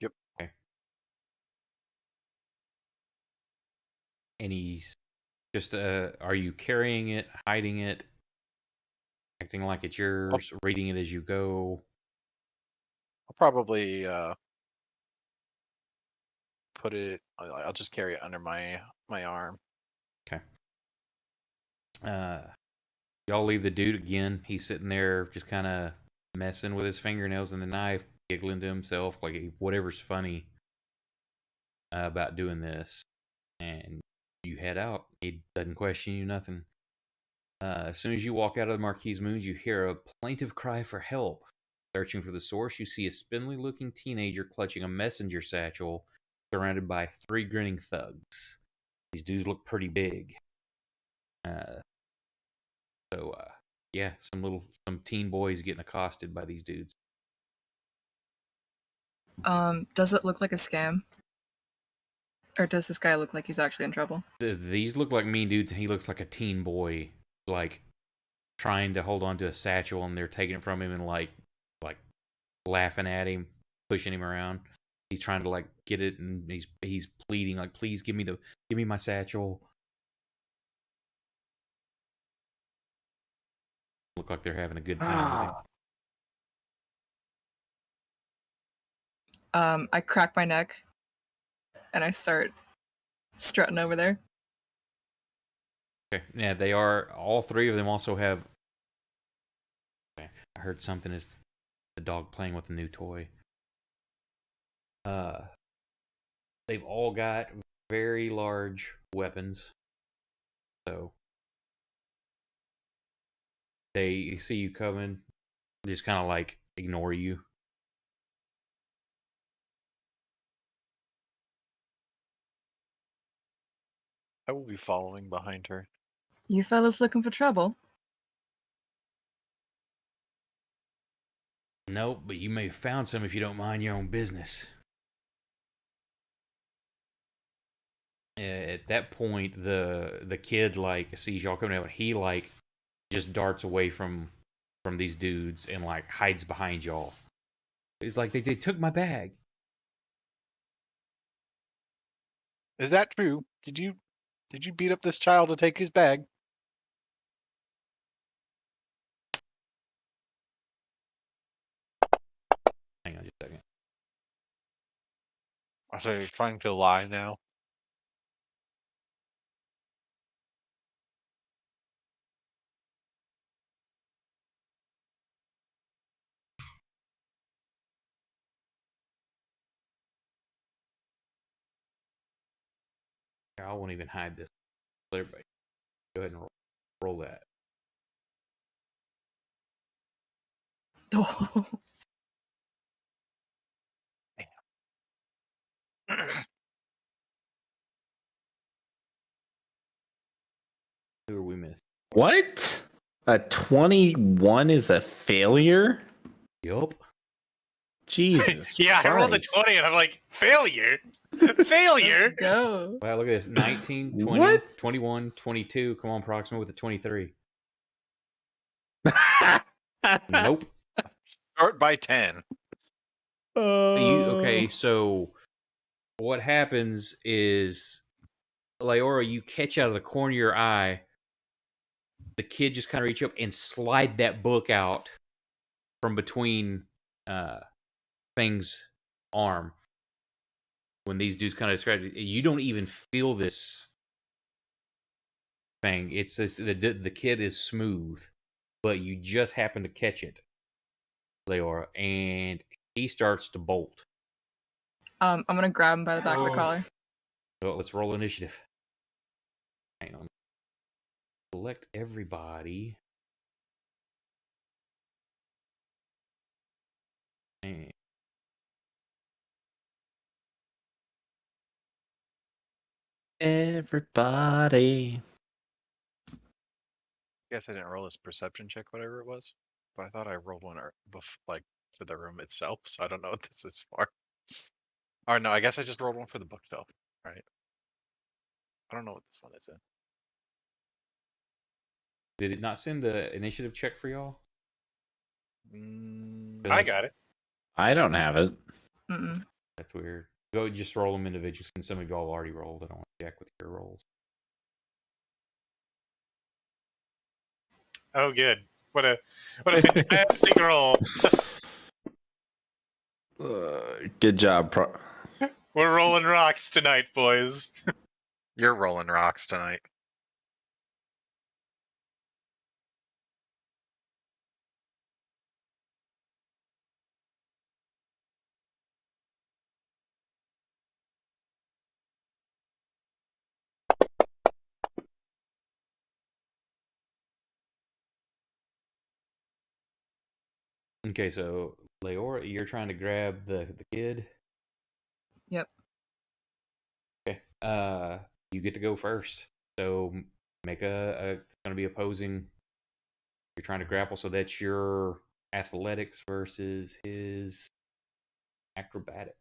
Yep. Okay. Any, just, are you carrying it, hiding it, acting like it's yours, reading it as you go? I'll probably put it. I'll just carry it under my arm. Okay. Y'all leave the dude again. He's sitting there just kind of messing with his fingernails and the knife, giggling to himself like whatever's funny about doing this. And you head out. He doesn't question you, nothing. As soon as you walk out of the Marquise Moons, you hear a plaintive cry for help. Searching for the source, you see a spindly-looking teenager clutching a messenger satchel, surrounded by 3 grinning thugs. These dudes look pretty big. Yeah, some teen boys getting accosted by these dudes. Does it look like a scam? Or does this guy look like he's actually in trouble? These look like mean dudes, and he looks like a teen boy, like trying to hold on to a satchel, and they're taking it from him and like laughing at him, pushing him around. He's trying to like get it, and he's pleading like, "Please give me my satchel." Look like they're having a good time with him. I crack my neck, and I start strutting over there. Okay, yeah, they are. All 3 of them also have. Okay, I heard something is the dog playing with a new toy. They've all got very large weapons, so they see you coming, just kind of like ignore you. I will be following behind her. You fellas looking for trouble? Nope, but you may have found some if you don't mind your own business. At that point, the kid like sees y'all coming out. He like just darts away from these dudes and like hides behind y'all. He's like, they took my bag. Is that true? Did you beat up this child to take his bag? Hang on just a second. So you're trying to lie now? Here, I won't even hide this. Everybody, go ahead and roll that. Who are we missing? What? A 21 is a failure? Yup. Jesus. Yeah, I rolled a Christ. 20 and I'm like, failure? Failure? Go. Wow, look at this. 19, 20, What? 21, 22. Come on, Proxima with a 23. Nope. Start by 10. Okay, so what happens is, Leora, you catch out of the corner of your eye, the kid just kind of reach up and slide that book out from between Fang's arm. When these dudes kind of describe it, you don't even feel this, Fang. It's this, the kid is smooth, but you just happen to catch it, Leora, and he starts to bolt. I'm gonna grab him by the back of the collar. So let's roll initiative. Hang on. Select everybody. And Everybody. I guess I didn't roll this perception check, whatever it was. But I thought I rolled one like for the room itself, so I don't know what this is for. Or no, I guess I just rolled one for the bookshelf. Right. I don't know what this one is in. did it not send the initiative check for y'all? I got it. I don't have it. Mm-mm. That's weird. Go just roll them individually since some of y'all already rolled. I don't want to check with your rolls. Oh, good. What a fantastic roll. Good job. We're rolling rocks tonight, boys. You're rolling rocks tonight. Okay, so Leora, you're trying to grab the kid. Yep. Okay. You get to go first. So make it's going to be opposing. You're trying to grapple, so that's your athletics versus his acrobatic.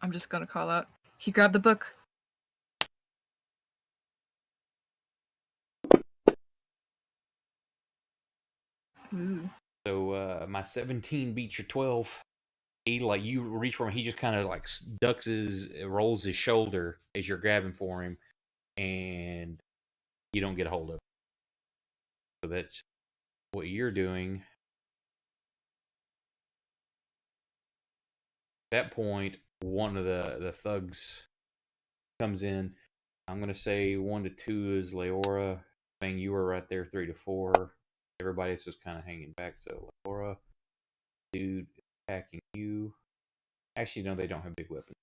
I'm just gonna call out. He grabbed the book. Ooh. So my 17 beats your 12. He you reach for him. He just kind of like rolls his shoulder as you're grabbing for him, and you don't get a hold of him. So that's what you're doing. At that point, one of the thugs comes in. I'm gonna say 1 to 2 is Leora. Fang, you were right there. 3 to 4. Everybody's just kind of hanging back. So Leora, dude attacking you. Actually, no, they don't have big weapons.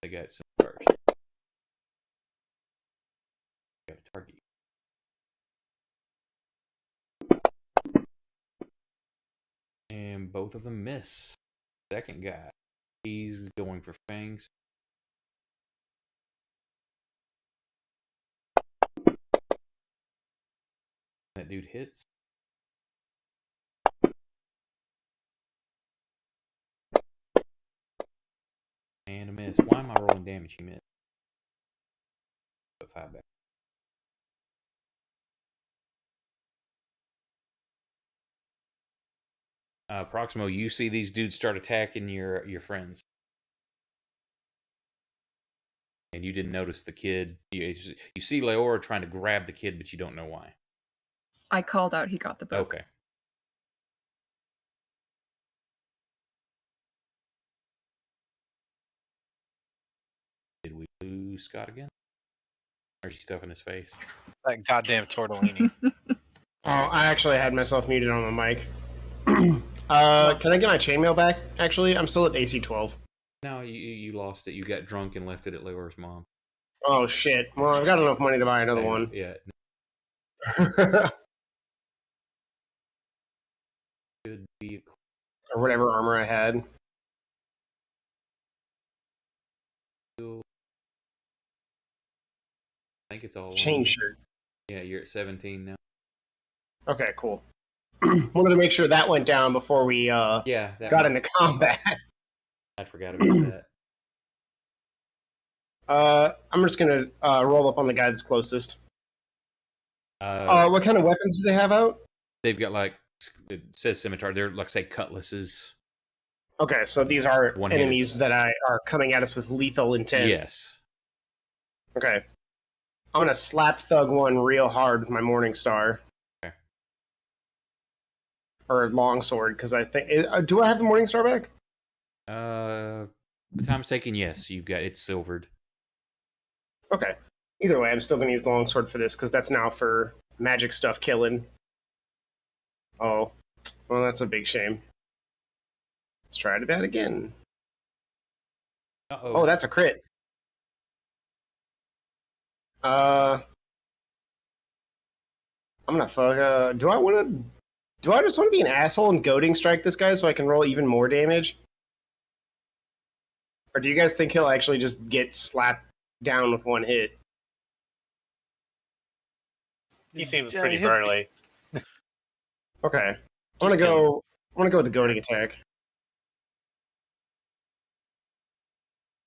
They got some cars. Got a target. And both of them miss. Second guy, he's going for Fangs. That dude hits. And a miss. Why am I rolling damage? He missed. Put 5 back. Proximo, you see these dudes start attacking your friends. And you didn't notice the kid. You see Leora trying to grab the kid, but you don't know why. I called out. He got the book. Okay. Did we lose Scott again? Or is he stuffing his face? That goddamn tortellini. Oh, I actually had myself muted on the mic. Can I get my chainmail back? Actually, I'm still at AC 12. No, you lost it. You got drunk and left it at Leora's mom. Oh shit. Well, I've got enough money to buy another one. Yeah. Could be Or whatever armor I had. I think it's all Chain shirt. Yeah, you're at 17 now. Okay, cool. Wanted to make sure that went down before we got into combat. I forgot about that. I'm just gonna roll up on the guy that's closest. What kind of weapons do they have out? They've got like it says scimitar. They're like say cutlasses. Okay, so these are One-handed. enemies that are coming at us with lethal intent. Yes. Okay. I'm gonna slap Thug 1 real hard with my Morning Star. Okay. Or Longsword, because I think... do I have the Morning Star back? The time's taken. Yes, you've got it's silvered. Okay. Either way, I'm still gonna use the Longsword for this, because that's now for magic stuff killing. Oh. Well, that's a big shame. Let's try that again. Uh-oh. Oh, that's a crit. I'm gonna fuck. Do I just want to be an asshole and goading strike this guy so I can roll even more damage? Or do you guys think he'll actually just get slapped down with one hit? He seems Yeah, pretty he'll- burly. Okay. I Just want to go with the goading attack.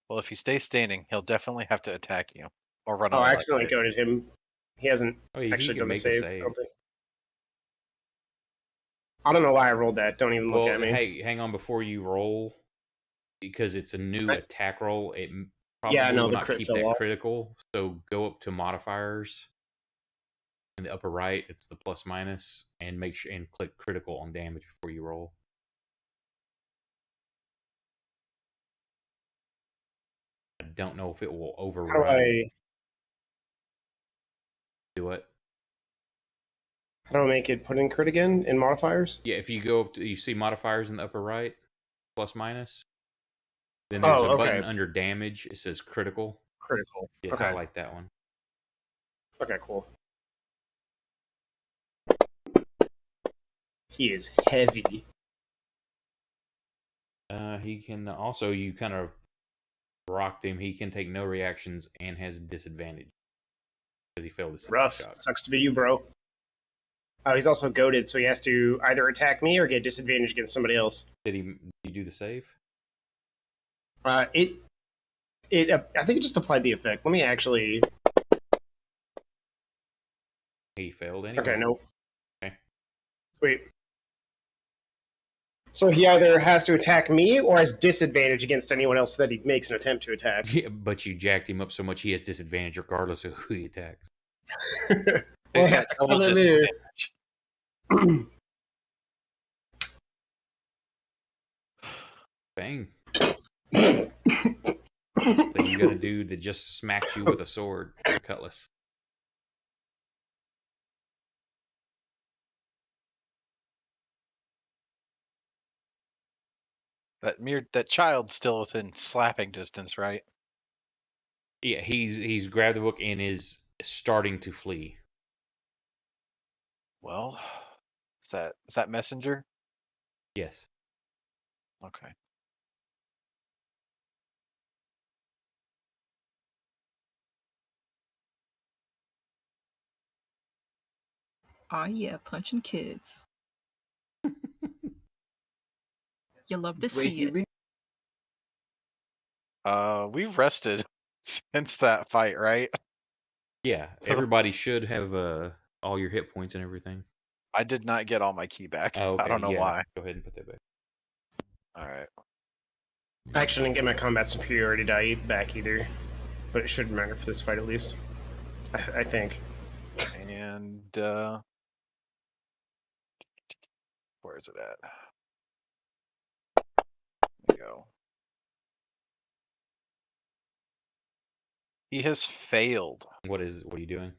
Well, if you stay standing, he'll definitely have to attack you or run Oh, away. I like accidentally you did. goaded him. He hasn't Oh, yeah, he actually can done the make the save. save. I don't know why I rolled that. Don't even look Well, at me. hey, hang on before you roll, because it's a new Right. attack roll. It probably Yeah, I know will the not crit keep fell that off. critical. So go up to modifiers in the upper right. It's the plus minus, and make sure and click critical on damage before you roll. I don't know if it will How do override. Do it. how do I make it put in crit again in modifiers? Yeah, if you go up to you see modifiers in the upper right, plus minus. Then there's Oh, a okay. button under damage. It says critical. Critical. Yeah, Okay. highlight that one. Okay, cool. He is heavy. He can also you kind of rocked him. He can take no reactions and has disadvantage because he failed the Rough. shot. Sucks to be you, bro. Oh, he's also goaded, so he has to either attack me or get disadvantage against somebody else. Did he do the save? I think it just applied the effect. Let me actually. He failed anyway. Okay, no. Okay. Sweet. So he either has to attack me or has disadvantage against anyone else that he makes an attempt to attack. Yeah, but you jacked him up so much he has disadvantage regardless of who he attacks. Well, He's he got has to double come at me. disadvantage. Bang. So you got a dude that just smacked you with a sword, a cutlass. That child's still within slapping distance, right? Yeah, he's grabbed the book and is starting to flee. Well, is that messenger? Yes. Okay. Ah, yeah, punching kids. You love to see it. We've rested since that fight, right? Yeah, everybody should have all your hit points and everything. I did not get all my key back. Oh, okay. I don't know yeah. why. Go ahead and put that back. All right. I actually didn't get my combat superiority die back either, but it shouldn't matter for this fight at least. I think. And where is it at? There you go. He has failed. What are you doing?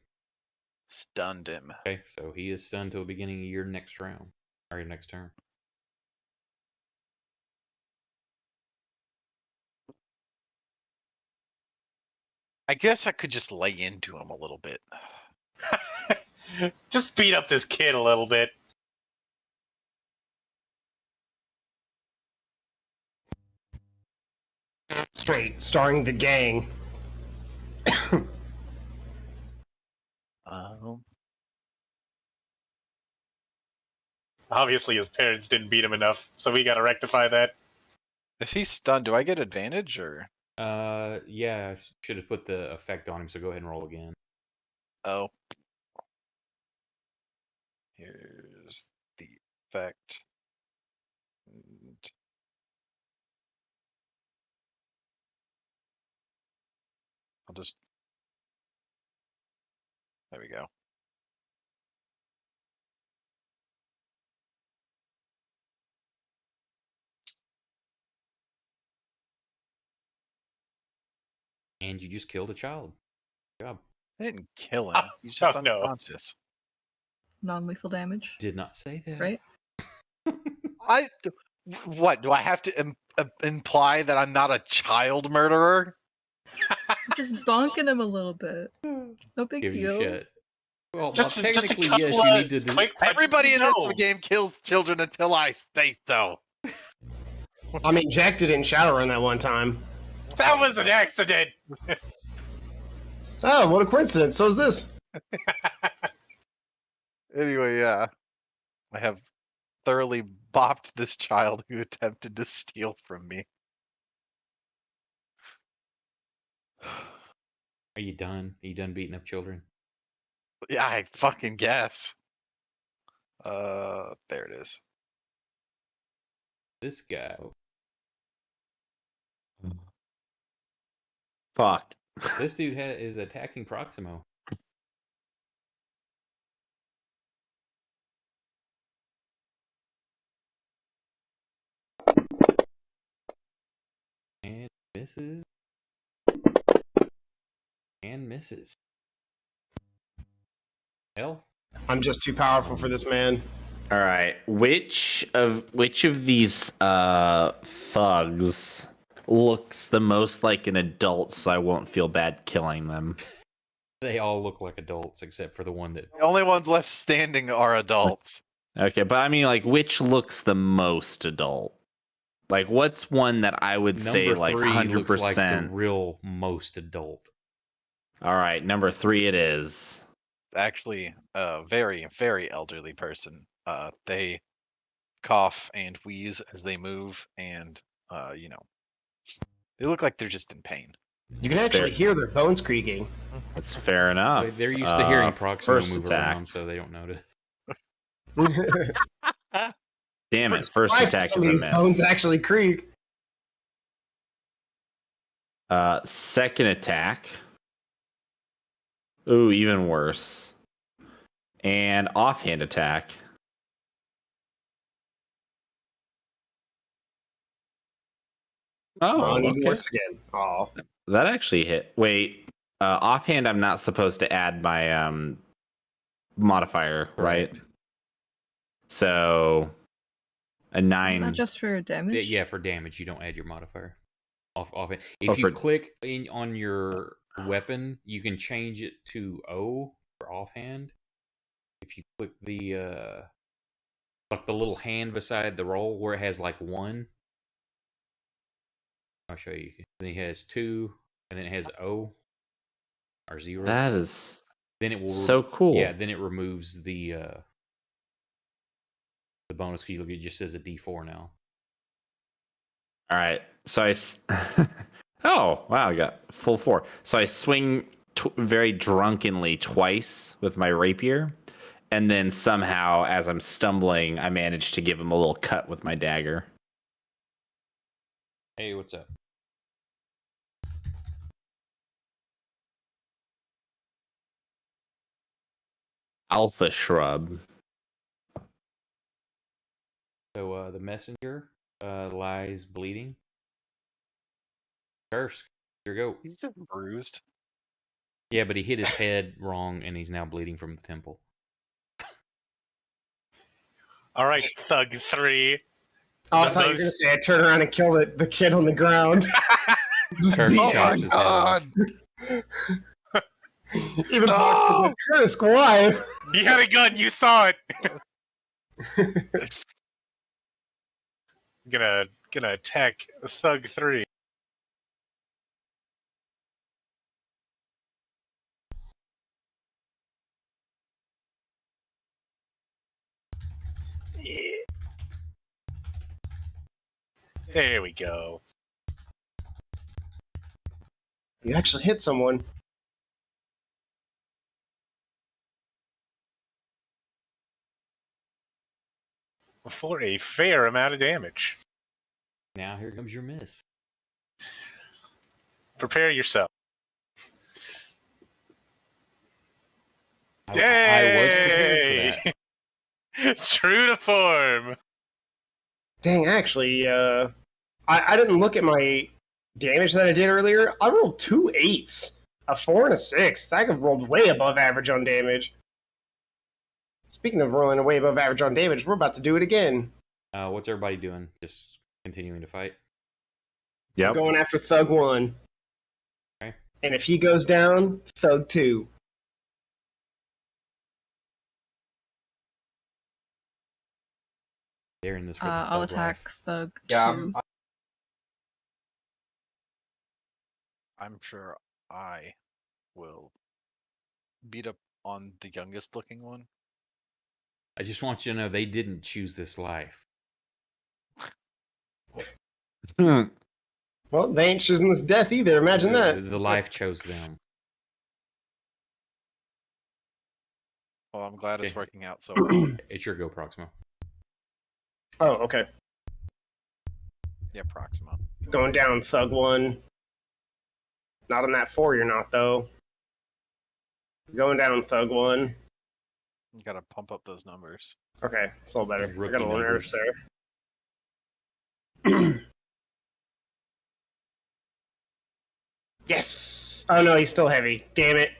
Stunned him. Okay, so he is stunned till the beginning of your next round. Or your next turn. I guess I could just lay into him a little bit. Just beat up this kid a little bit. Straight, starring the gang. Obviously, his parents didn't beat him enough, so we gotta rectify that. If he's stunned, do I get advantage or? Yeah, I should have put the effect on him, so go ahead and roll again. Oh. Here's effect. And I'll just. There we go. And you just killed a child. Good job. I didn't kill him. He's just Oh, no. unconscious. Non-lethal damage, Did not say that. right? What do I have to imply that I'm not a child murderer? Just bonking him a little bit. No big Give you deal. shit. Well, Just a technically, couple yes, you of need to. quick punches Everybody in and this go. game kills children until I say so. I mean, Jack did in Shadowrun that one time. That was an accident. Oh, what a coincidence. So is this. Anyway, yeah. I have thoroughly bopped this child who attempted to steal from me. Are you done? Are you done beating up children? Yeah, I fucking guess. There it is. This guy. Fuck. This dude is attacking Proximo. And misses. And misses. Hell. I'm just too powerful for this man. All right. Which of these thugs looks the most like an adult, so I won't feel bad killing them? They all look like adults except for the one that. The only ones left standing are adults. Okay, but I mean, like, which looks the most adult? Like, what's one that I would say Number like 3 100%? looks like the real most adult. All right, number 3 it is. Actually, a very, very elderly person. They cough and wheeze as they move, and they look like they're just in pain. You can actually hear their bones creaking. That's fair enough. They're used to hearing Proximo first move attack. around, so they don't notice. Damn it! First attack is Some a of these bones miss. actually creak. Second attack. Ooh, even worse. And offhand attack. Oh, Even okay. worse again. Oh. That actually hit. Wait, offhand, I'm not supposed to add my modifier, right? Correct. So a 9. Isn't that just for damage? Yeah, for damage, you don't add your modifier. Offhand. If you click on your weapon, you can change it to O for offhand. If you click the like the little hand beside the roll where it has like 1. I'll show you. Then it has 2, and then it has O or 0. That is then it will so cool. Yeah, then it removes the bonus because you look, it just says a D4 now. All right. So oh, wow, I got full 4. So I swing very drunkenly twice with my rapier, and then somehow, as I'm stumbling, I manage to give him a little cut with my dagger. Hey, what's up? Alpha shrub. So the messenger lies bleeding. Kursk, your go. He's just bruised. Yeah, but he hit his head wrong, and he's now bleeding from the temple. All right, Thug 3. Oh, I thought you were going to say I turned around and killed the kid on the ground. Kursk Oh chops my his head off. god! Even Fox was like, Kursk, why? He had a gun. You saw it. gonna attack Thug 3. Yeah. There we go. You actually hit someone. for a fair amount of damage. Now here comes your miss. Prepare yourself. I was prepared for that. True to form. Dang, actually, I didn't look at my damage that I did earlier. I rolled 2 8s, a 4 and a 6. I could rolled way above average on damage. Speaking of rolling way above average on damage, we're about to do it again. What's everybody doing? Just continuing to fight? We're Yep. going after Thug 1. Okay. And if he goes down, Thug 2. They're in this for the I'll thug attack life. Thug 2. Yeah, I'm sure I will beat up on the youngest looking one. I just want you to know they didn't choose this life. Hmm. Well, they ain't choosing this death either. Imagine that. The life chose them. Well, I'm glad it's Okay. working out so well. It's your go, Proxima. Oh, okay. Yeah, Proxima. Going down, Thug 1. Not on that 4, you're not, though. Going down, Thug 1. You gotta pump up those numbers. Okay, it's a little better. Those I rookie got a little numbers. nervous there. Yes! Oh no, he's still heavy. Damn it.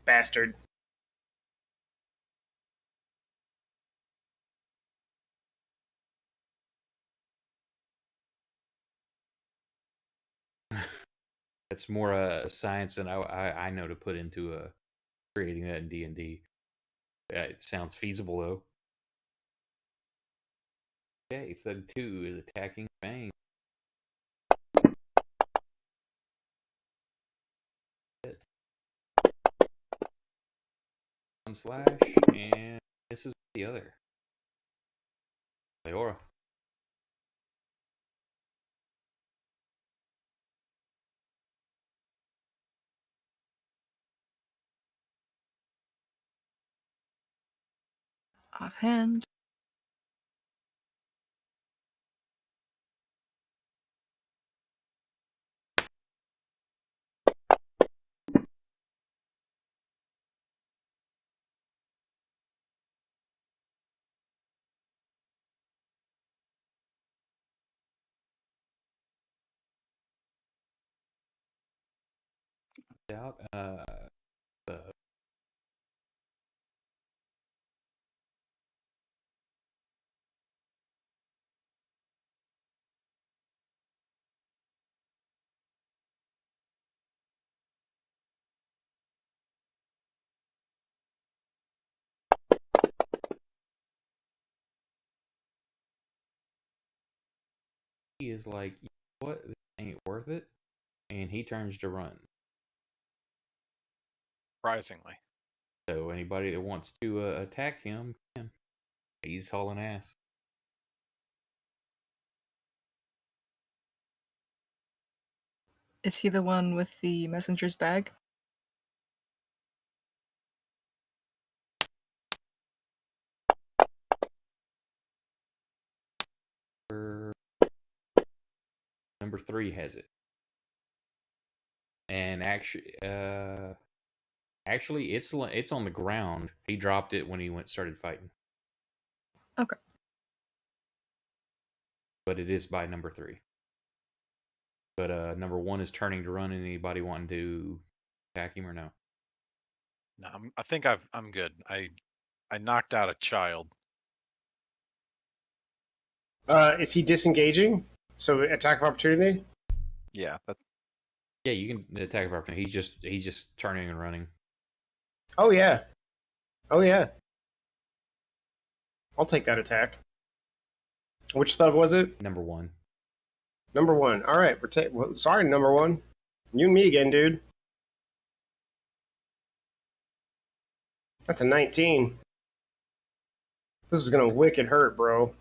Bastard. That's more science than I know to put into creating that in D&D. It sounds feasible though. Okay, Thug 2 is attacking Bang. Hits. One slash and misses the other. Leora. Offhand. Out. The he is like, you know what? This ain't worth it, and he turns to run. Surprisingly. So anybody that wants to attack him can. He's hauling ass. Is he the one with the messenger's bag? Number 3 has it, and actually, it's on the ground. He dropped it when he started fighting. Okay. But it is by number 3. But number 1 is turning to run. And anybody wanting to attack him or no? No, I think I'm good. I knocked out a child. Is he disengaging? So attack of opportunity? Yeah, Yeah, you can attack of opportunity. He's just turning and running. Oh yeah. Oh yeah. I'll take that attack. Which Thug was it? Number 1. Number 1. Alright, well, sorry, number 1. You and me again, dude. That's a 19. This is gonna wicked hurt, bro.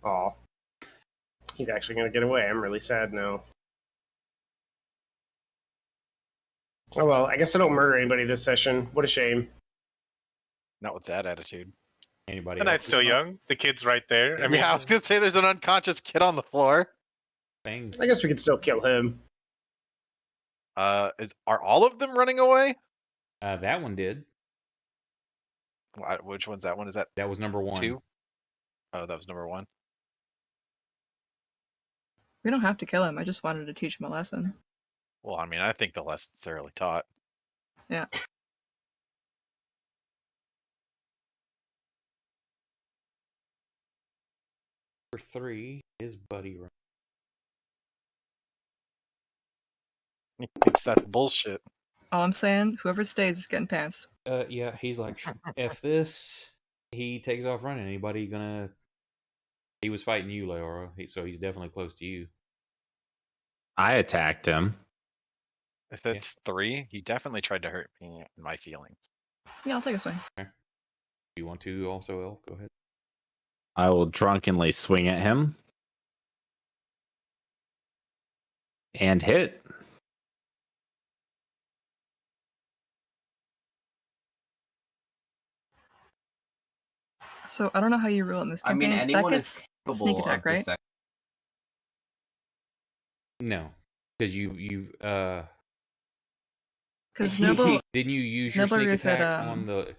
Aw. He's actually gonna get away. I'm really sad now. Oh well, I guess I don't murder anybody this session. What a shame. not with that attitude. Anybody The else? night's still young. The kid's right there. I mean, Yeah, I was gonna say there's an unconscious kid on the floor. Bang. I guess we could still kill him. Are all of them running away? That one did. Which one's that one? Is that That was number 1. 2? Oh, that was number 1. We don't have to kill him. I just wanted to teach him a lesson. Well, I mean, I think the lesson's thoroughly taught. Yeah. Number 3 is Buddy Run. He thinks that's bullshit. All I'm saying, whoever stays is getting pants. Yeah, he's like, F this. He takes off running. Anybody gonna... He was fighting you, Leora, so he's definitely close to you. I attacked him. If it's 3, he definitely tried to hurt me in my feelings. Yeah, I'll take a swing. Do you want to also, Elf? Go ahead. I will drunkenly swing at him. And hit. So I don't know how you rule in this I mean, campaign. That anyone gets is capable sneak attack, of right? dissect. No, because you Because Noble, didn't you use your Noble sneak is at, attack on the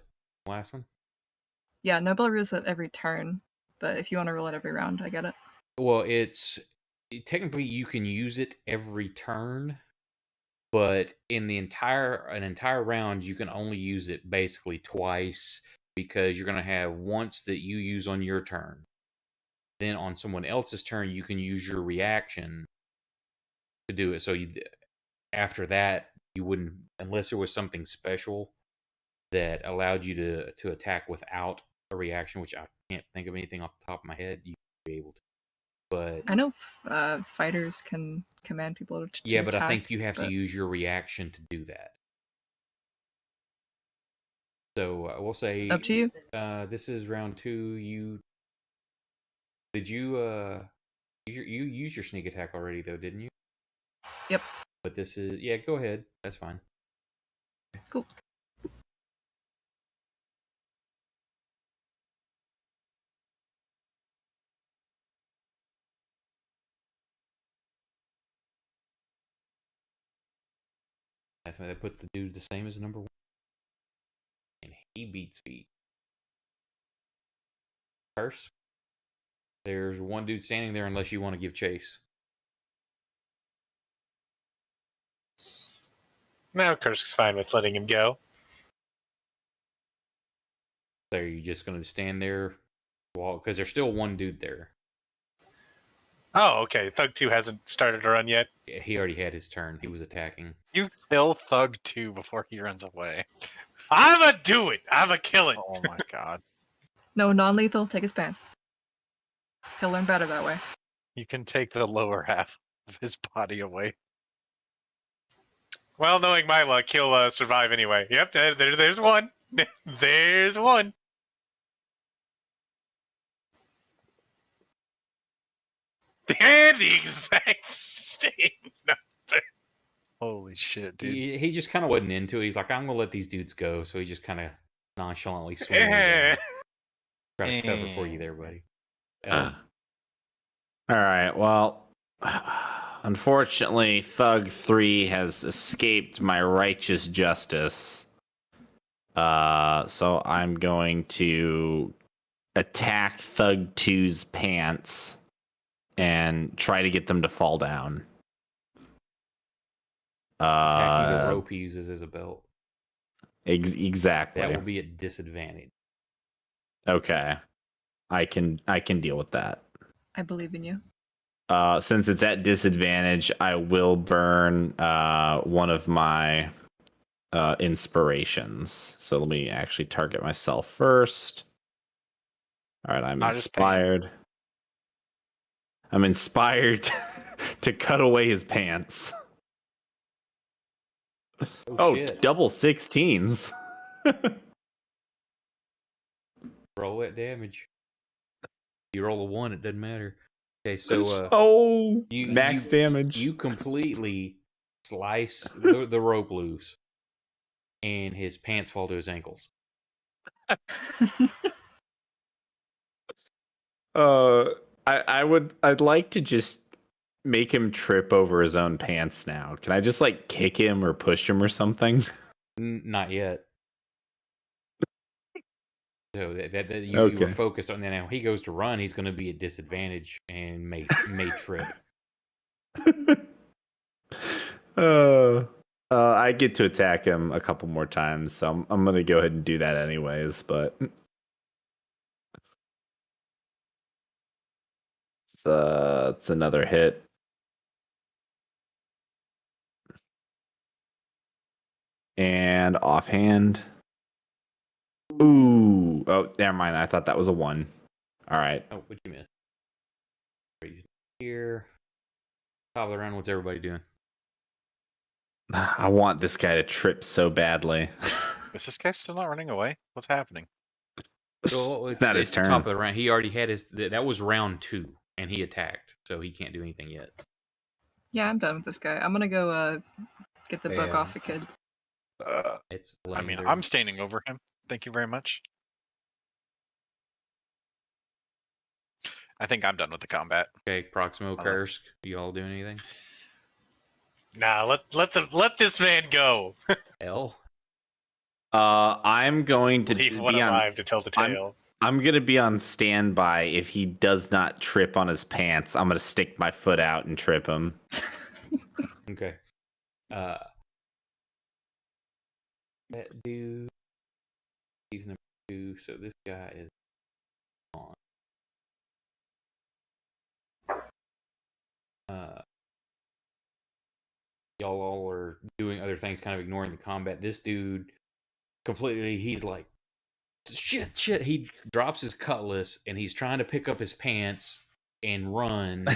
last one? yeah, Noble rules at every turn. But if you want to roll it every round, I get it. Well, technically you can use it every turn, but in an entire round you can only use it basically twice, because you're going to have once that you use on your turn. Then on someone else's turn you can use your reaction to do it. So after that you wouldn't, unless there was something special that allowed you to attack without a reaction, which I can't think of anything off the top of my head, you'd be able to. But I know fighters can command people to yeah, but attack, I think you have to use your reaction to do that. So we'll say up to you. This is round 2. Did you use your sneak attack already though, didn't you? Yep. But this is, yeah, go ahead. That's fine. Cool. That's why that puts the dude the same as number 1. And he beats feet. Curse. There's one dude standing there unless you want to give chase. no, Kursk's fine with letting him go. So are you just going to stand there? Well, because there's still one dude there. Oh, okay. Thug 2 hasn't started to run yet. Yeah, he already had his turn. He was attacking. You kill Thug 2 before he runs away. I'ma do it. I'ma kill it. Oh my god. No, non-lethal. Take his pants. He'll learn better that way. You can take the lower half of his body away. Well, knowing my luck, he'll survive anyway. Yep, there's one. There's one. And the exact same number. Holy shit, dude. He just kind of wasn't into it. He's like, I'm going to let these dudes go. So he just kind of nonchalantly swings. Try to cover for you there, buddy. All right. Well, unfortunately, Thug 3 has escaped my righteous justice. So I'm going to attack Thug 2's pants and try to get them to fall down. Attacking the rope he uses as a belt. Exactly. That will be at disadvantage. Okay. I can deal with that. I believe in you. Since it's at disadvantage, I will burn one of my inspirations. So let me actually target myself first. All right, I'm inspired. I'm inspired to cut away his pants. Oh, shit. double 16s. Roll that damage. You roll a 1, it doesn't matter. Okay, so max damage. You completely slice the rope loose, and his pants fall to his ankles. I'd like to just make him trip over his own pants now. Can I just like kick him or push him or something? Not yet. So that you were Okay. focused on that. Now he goes to run, he's going to be at disadvantage and may trip. I get to attack him a couple more times, so I'm gonna go ahead and do that anyways. But it's another hit. And offhand. Ooh. Oh, never mind. I thought that was a 1. All right. Oh, what'd you miss? He's here. Top of the round, what's everybody doing? I want this guy to trip so badly. Is this guy still not running away? What's happening? Well, It's not his turn. Top of the round. He already had his. That was round 2, and he attacked, so he can't do anything yet. Yeah, I'm done with this guy. I'm gonna go get the book Yeah. off the kid. It's. I mean, there. I'm standing over him. Thank you very much. I think I'm done with the combat. Okay. Proximo Unless- Kursk. You all doing anything? Nah, let this man go. L. I'm going to Leave one be on. alive to tell the tale. I'm gonna be on standby. If he does not trip on his pants, I'm gonna stick my foot out and trip him. Okay. That dude. He's number 2, so this guy is on. Y'all all are doing other things, kind of ignoring the combat. This dude completely, he's like, shit. He drops his cutlass and he's trying to pick up his pants and run.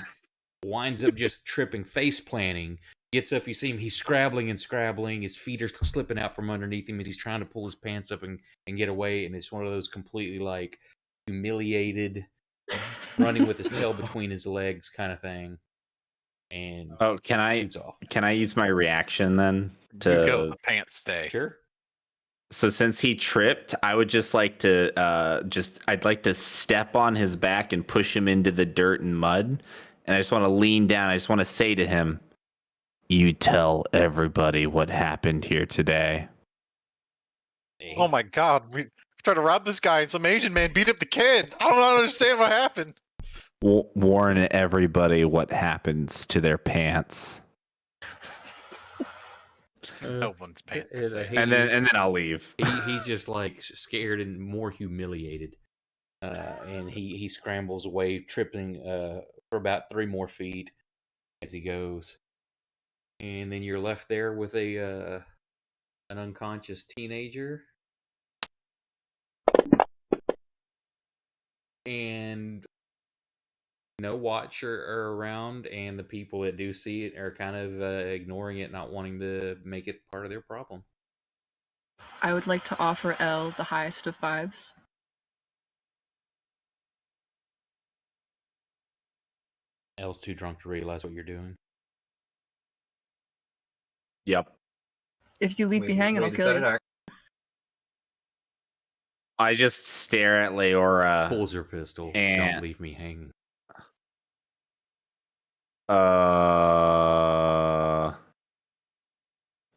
Winds up just tripping, face planting. Gets up, you see him, he's scrabbling. His feet are slipping out from underneath him as he's trying to pull his pants up and get away. And it's one of those completely like humiliated, running with his tail between his legs kind of thing. And can I off. can I use my reaction then You go, to the pants stay. Sure. so since he tripped, I would just like to I'd like to step on his back and push him into the dirt and mud, and I just want to lean down. I just want to say to him, "You tell everybody what happened here today." Oh my god, we tried to rob this guy and some Asian man beat up the kid. I don't understand what happened. Warn everybody what happens to their pants. No one's pants are and, safe. And then I'll leave. He's just like scared and more humiliated. And he scrambles away, tripping for about 3 more feet as he goes. And then you're left there with an unconscious teenager. And no watcher are around, and the people that do see it are kind of ignoring it, not wanting to make it part of their problem. I would like to offer L the highest of 5s. L's too drunk to realize what you're doing. Yep. If you leave me hanging, I'll kill you. I just stare at Leora. Pulls her pistol. And- Don't leave me hanging.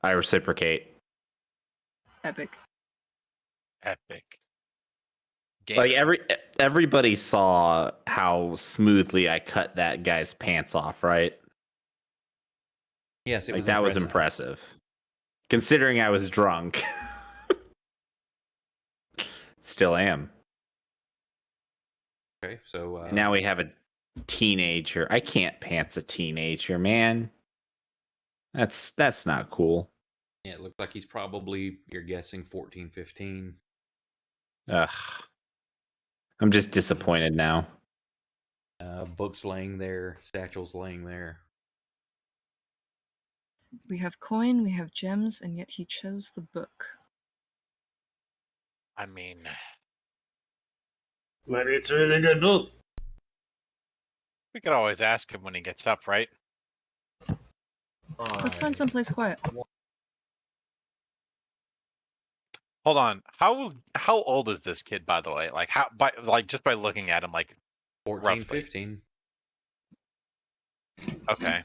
I reciprocate. Epic. Epic. Like everybody saw how smoothly I cut that guy's pants off, right? Yes, it Like was that was impressive. Considering I was drunk. Still am. Okay, so Now we have a teenager. I can't pants a teenager, man. That's not cool. yeah, it looked like he's probably, you're guessing, 14, 15. Ugh. I'm just disappointed now. Books laying there, satchels laying there. We have coin, we have gems, and yet he chose the book. I mean, Maybe it's a really good book. we could always ask him when he gets up, right? Let's find someplace quiet. Hold on. How old is this kid, by the way? Like just by looking at him, like 14, Roughly. 15. Okay.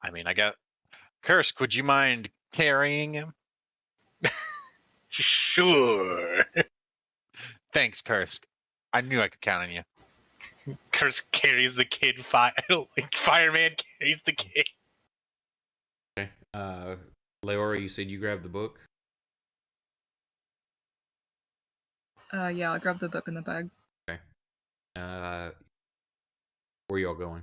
I mean, I got Kursk. Would you mind carrying him? Sure. Thanks, Kursk. I knew I could count on you. Curse carries the kid. Like fireman carries the kid. Okay. Leora, you said you grabbed the book? Yeah, I'll grab the book in the bag. Okay. Where y'all going?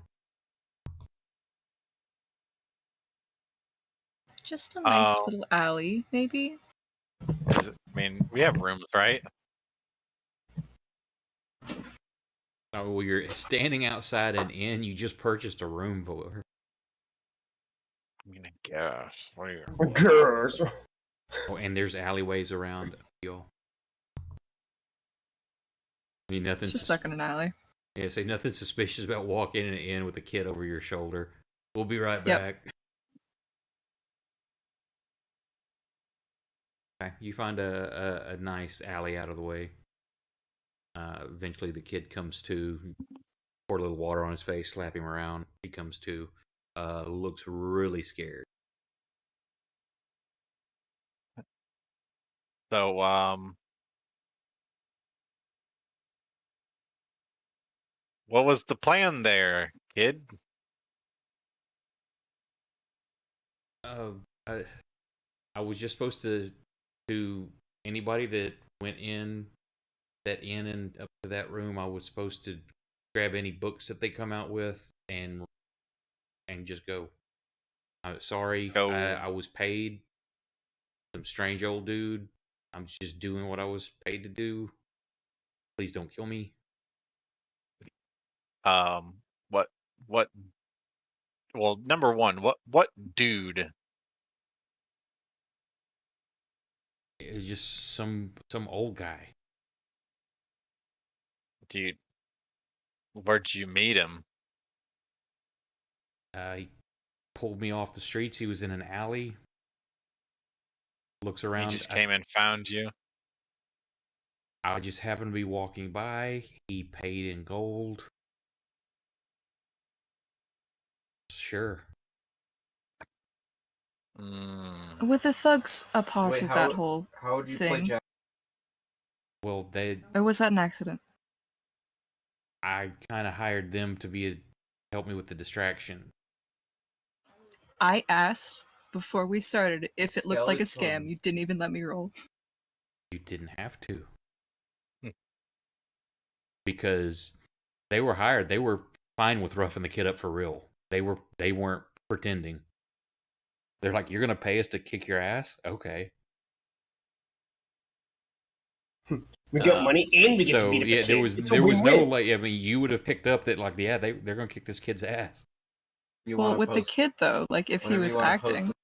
Just a nice Oh. little alley, maybe. I mean, we have rooms, right? Oh, well, you're standing outside an inn. You just purchased a room for. I mean, I guess. Where? Girls. Oh, and there's alleyways around y'all. I mean, It's just stuck in an alley. Yeah, say nothing suspicious about walking in an inn with a kid over your shoulder. We'll be right Yep. back. Okay, you find a nice alley out of the way. Eventually, the kid comes to, pour a little water on his face, slap him around. He comes to, looks really scared. So, what was the plan there, kid? I was just supposed to anybody that went in that inn and up to that room, I was supposed to grab any books that they come out with and just go. I'm sorry, Go. I was paid. Some strange old dude. I'm just doing what I was paid to do. Please don't kill me. What? Well, number one, what dude? It's just some old guy. Dude, where'd you meet him? He pulled me off the streets. He was in an alley. Looks He around. just came and found you. I just happened to be walking by. He paid in gold. Sure. Mm. Were the thugs a part of that whole How would you play thing? Jack? Well, Or was that an accident? I kind of hired them to help me with the distraction. I asked before we started if it looked like a scam. Skeleton. You didn't even let me roll. You didn't have to. Hmm. Because they were hired. They were fine with roughing the kid up for real. They weren't pretending. They're like, "You're gonna pay us to kick your ass?" Okay. We get money and we get to So beat up a yeah, kid. there was no win-win. like. I mean, you would have picked up that like, yeah, they're gonna kick this kid's ass. You Well, wanna with the post- kid though, like if he whenever was you wanna post acting. it.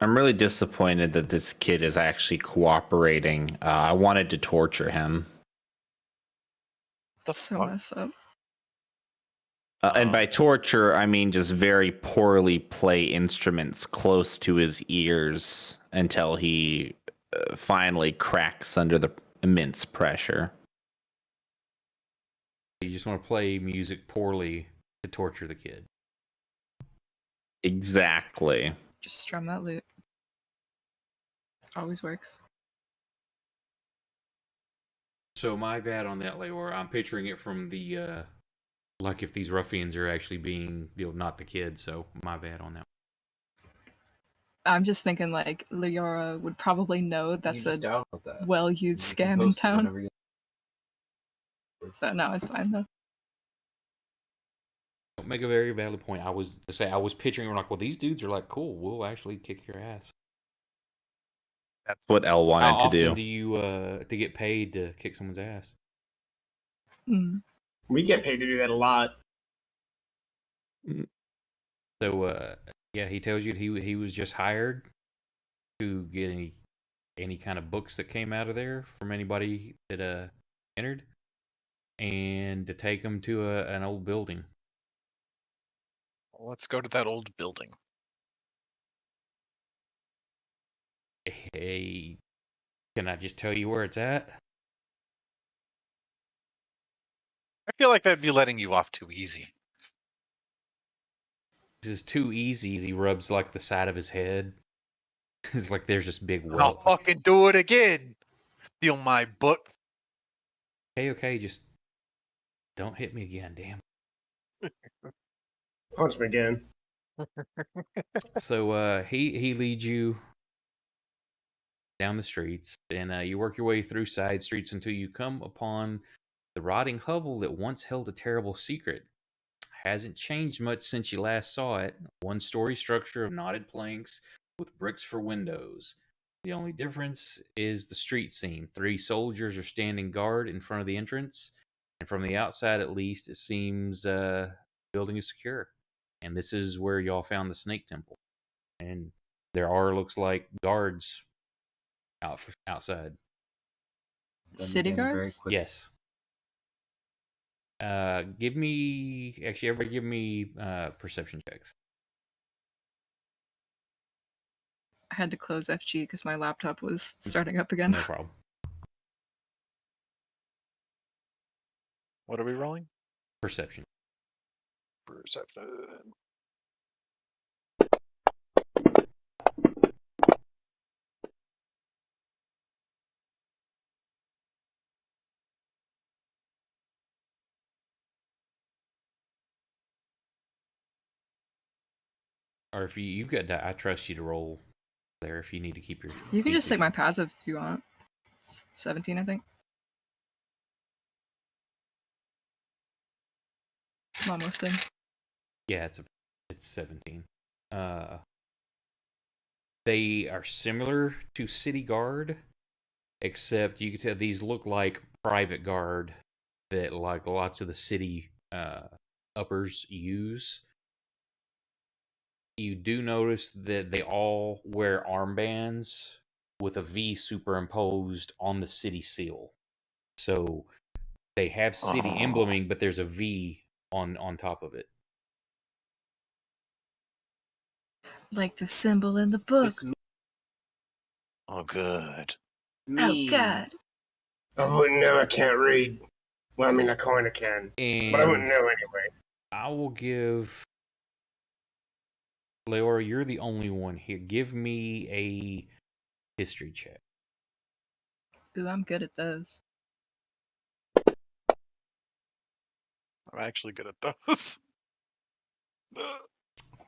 I'm really disappointed that this kid is actually cooperating. I wanted to torture him. The So fuck? messed up. And by torture, I mean just very poorly play instruments close to his ears until he finally cracks under the immense pressure. You just want to play music poorly to torture the kid. Exactly. Just strum that lute. Always works. So my bad on that, Leor. I'm picturing it from the like if these ruffians are actually being, not the kid. So my bad on that. I'm just thinking like Leora would probably know that's you just a download that. well-used You can scam in post it town. whenever you- So no, it's fine though. Don't make a very valid point. I was picturing like, well, these dudes are like, cool. We'll actually kick your ass. That's what Elle How wanted to often do. do you to get paid to kick someone's ass? Mm. We get paid to do that a lot. So yeah, he tells you he was just hired to get any kind of books that came out of there from anybody that entered, and to take them to an old building. Let's go to that old building. Hey, can I just tell you where it's at? I feel like that'd be letting you off too easy. This is too easy. He rubs like the side of his head. It's like there's this big I'll welt. fucking do it again. Steal my book. Okay, just don't hit me again, damn. Punch me again. So he leads you down the streets, and you work your way through side streets until you come upon the rotting hovel that once held a terrible secret. Hasn't changed much since you last saw it. One-story structure of knotted planks with bricks for windows. The only difference is the street scene. 3 soldiers are standing guard in front of the entrance, and from the outside at least, it seems building is secure. And this is where y'all found the Snake Temple. And there are, looks like, guards outside. City guards? Yes. Give me, actually, everybody give me perception checks. I had to close FG because my laptop was starting up again. No problem. What are we rolling? Perception. Perception. Or if you've got that, I trust you to roll there if you need to keep your. You can just take my PC. passive if you want. It's 17, I think. I'm almost in. Yeah, it's 17. They are similar to City Guard, except you can tell these look like private guard that like lots of the city uppers use. You do notice that they all wear armbands with a V superimposed on the city seal. So they have city embleming, but there's a V on top of it. Like the symbol in the book. It's Oh, good. me. Oh, God. I wouldn't know. I can't read. Well, I mean, I kind of can, but I wouldn't And know anyway. I will give Leora, you're the only one here. Give me a history check. Ooh, I'm good at those. I'm actually good at those. I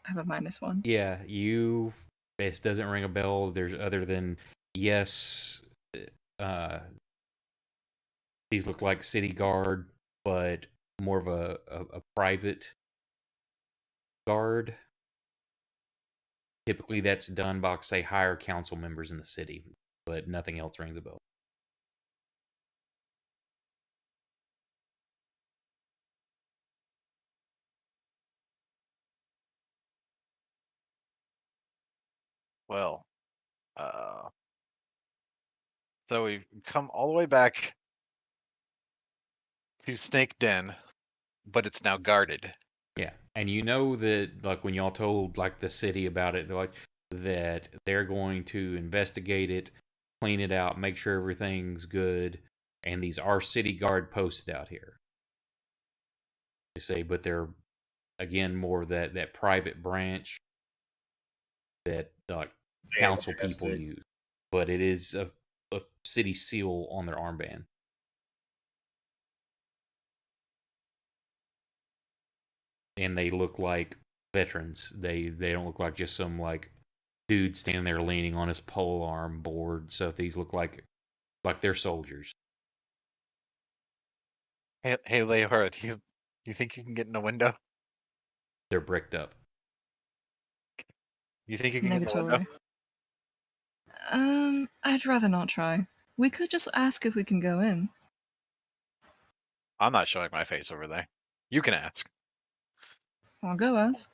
have a -1. Yeah, this doesn't ring a bell. There's other than yes, uh, these look like city guard, but more of a private guard. Typically, that's done by, say, higher council members in the city, but nothing else rings a bell. Well, so we've come all the way back to Snake Den, but it's now guarded. Yeah, and you know that, like, when y'all told, like, the city about it, they're like, that they're going to investigate it, clean it out, make sure everything's good, and these are city guard posted out here. You say, but they're, again, more of that private branch that, like, council people Fantastic. use. But it is a city seal on their armband. And they look like veterans. They don't look like just some like dude standing there leaning on his pole arm board. So these look like they're soldiers. Hey, Leora, do you think you can get in a window? They're bricked up. You think you can get in a window? Negatory. I'd rather not try. We could just ask if we can go in. I'm not showing my face over there. You can ask. I'll go ask.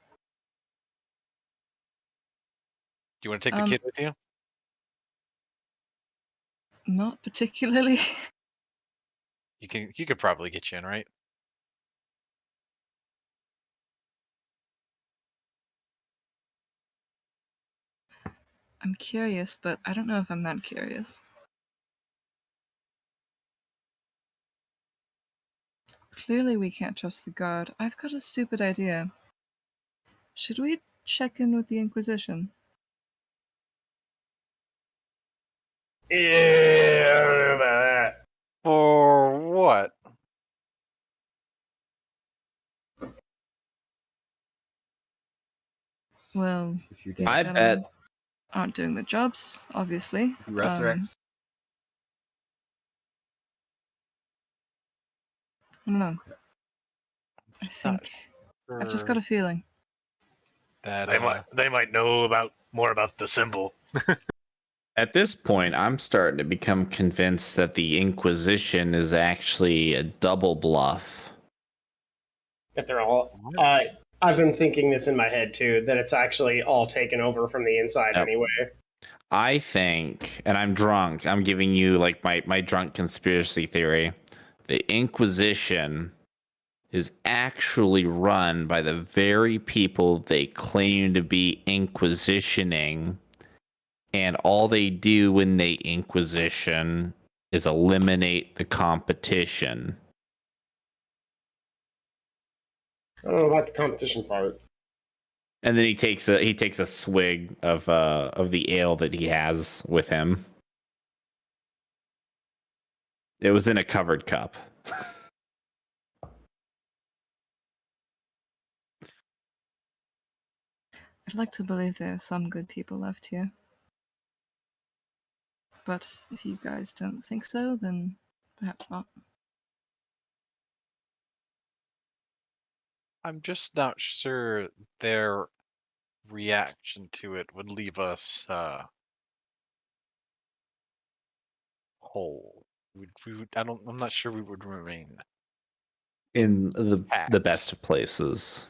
Do you want to take the kid with you? Not particularly. He could probably get you in, right? I'm curious, but I don't know if I'm that curious. Clearly we can't trust the guard. I've got a stupid idea. Should we check in with the Inquisition? Yeah, I don't know about that. For what? Well, If you these I gentlemen bet aren't doing the jobs, obviously. resurrect. I don't know. I think I've just got a feeling. That They might know more about the symbol. at this point, I'm starting to become convinced that the Inquisition is actually a double bluff. That they're all. I've been thinking this in my head too. That it's actually all taken over from the inside Yep. anyway. I think, and I'm drunk, I'm giving you like my drunk conspiracy theory. The Inquisition is actually run by the very people they claim to be inquisitioning, and all they do when they inquisition is eliminate the competition. I don't know about the competition part. And then he takes a swig of the ale that he has with him. It was in a covered cup. I'd like to believe there are some good people left here. But if you guys don't think so, then perhaps not. I'm just not sure their reaction to it would leave us whole. I'm not sure we would remain In the intact. best of places.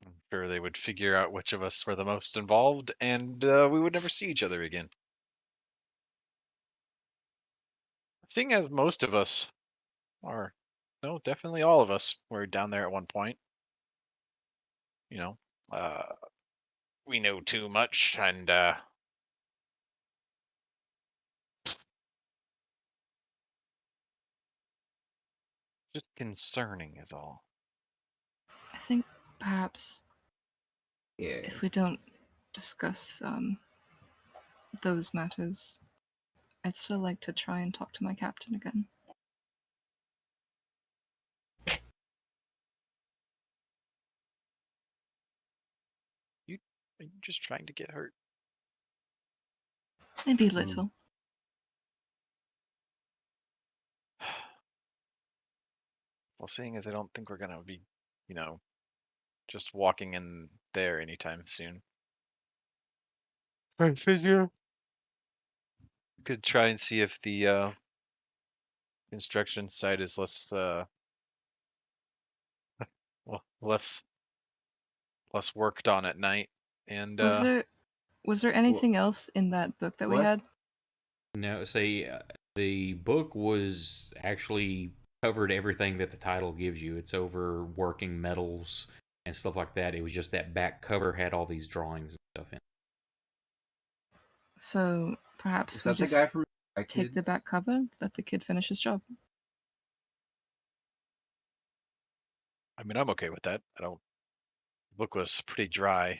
I'm sure they would figure out which of us were the most involved, and we would never see each other again. Seeing as most of us are, no, definitely all of us were down there at one point. You know, we know too much, and just concerning is all. I think perhaps Yeah. if we don't discuss those matters, I'd still like to try and talk to my captain again. Are you just trying to get hurt? Maybe a little. Well, seeing as I don't think we're gonna be, just walking in there anytime soon. I figure could try and see if the construction site is less less worked on at night. And Was there anything else in that book that we What? had? No, see, the book was actually covered everything that the title gives you. It's over working metals and stuff like that. It was just that back cover had all these drawings and stuff in it. So perhaps Is we that the just guy from take the back cover, let the kid finish his job. I mean, I'm okay with that. The book was pretty dry.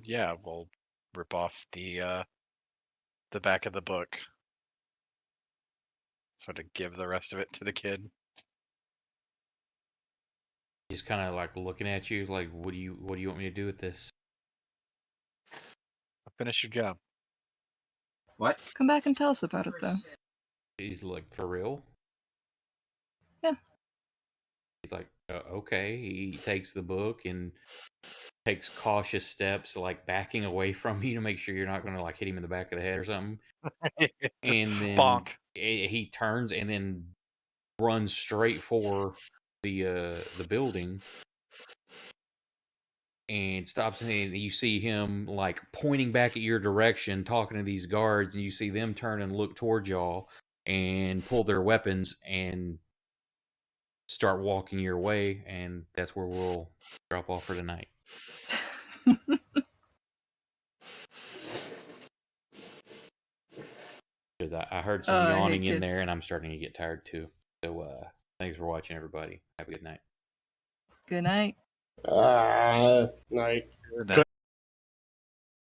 Yeah, we'll rip off the back of the book. Sort of give the rest of it to the kid. He's kind of like looking at you, like, what do you want me to do with this? Finish your job. What? Come back and tell us about it, though. He's like, for real? Yeah. He's like, okay. He takes the book and takes cautious steps, like backing away from you to make sure you're not going to like hit him in the back of the head or something. And then bonk. he turns and then runs straight for the building and stops, and you see him like pointing back at your direction, talking to these guards, and you see them turn and look towards y'all and pull their weapons and start walking your way, and that's where we'll drop off for tonight. Because I heard some Oh, I hate yawning in kids. there, and I'm starting to get tired too. So thanks for watching, everybody. Have a good night. Good night. Night. Good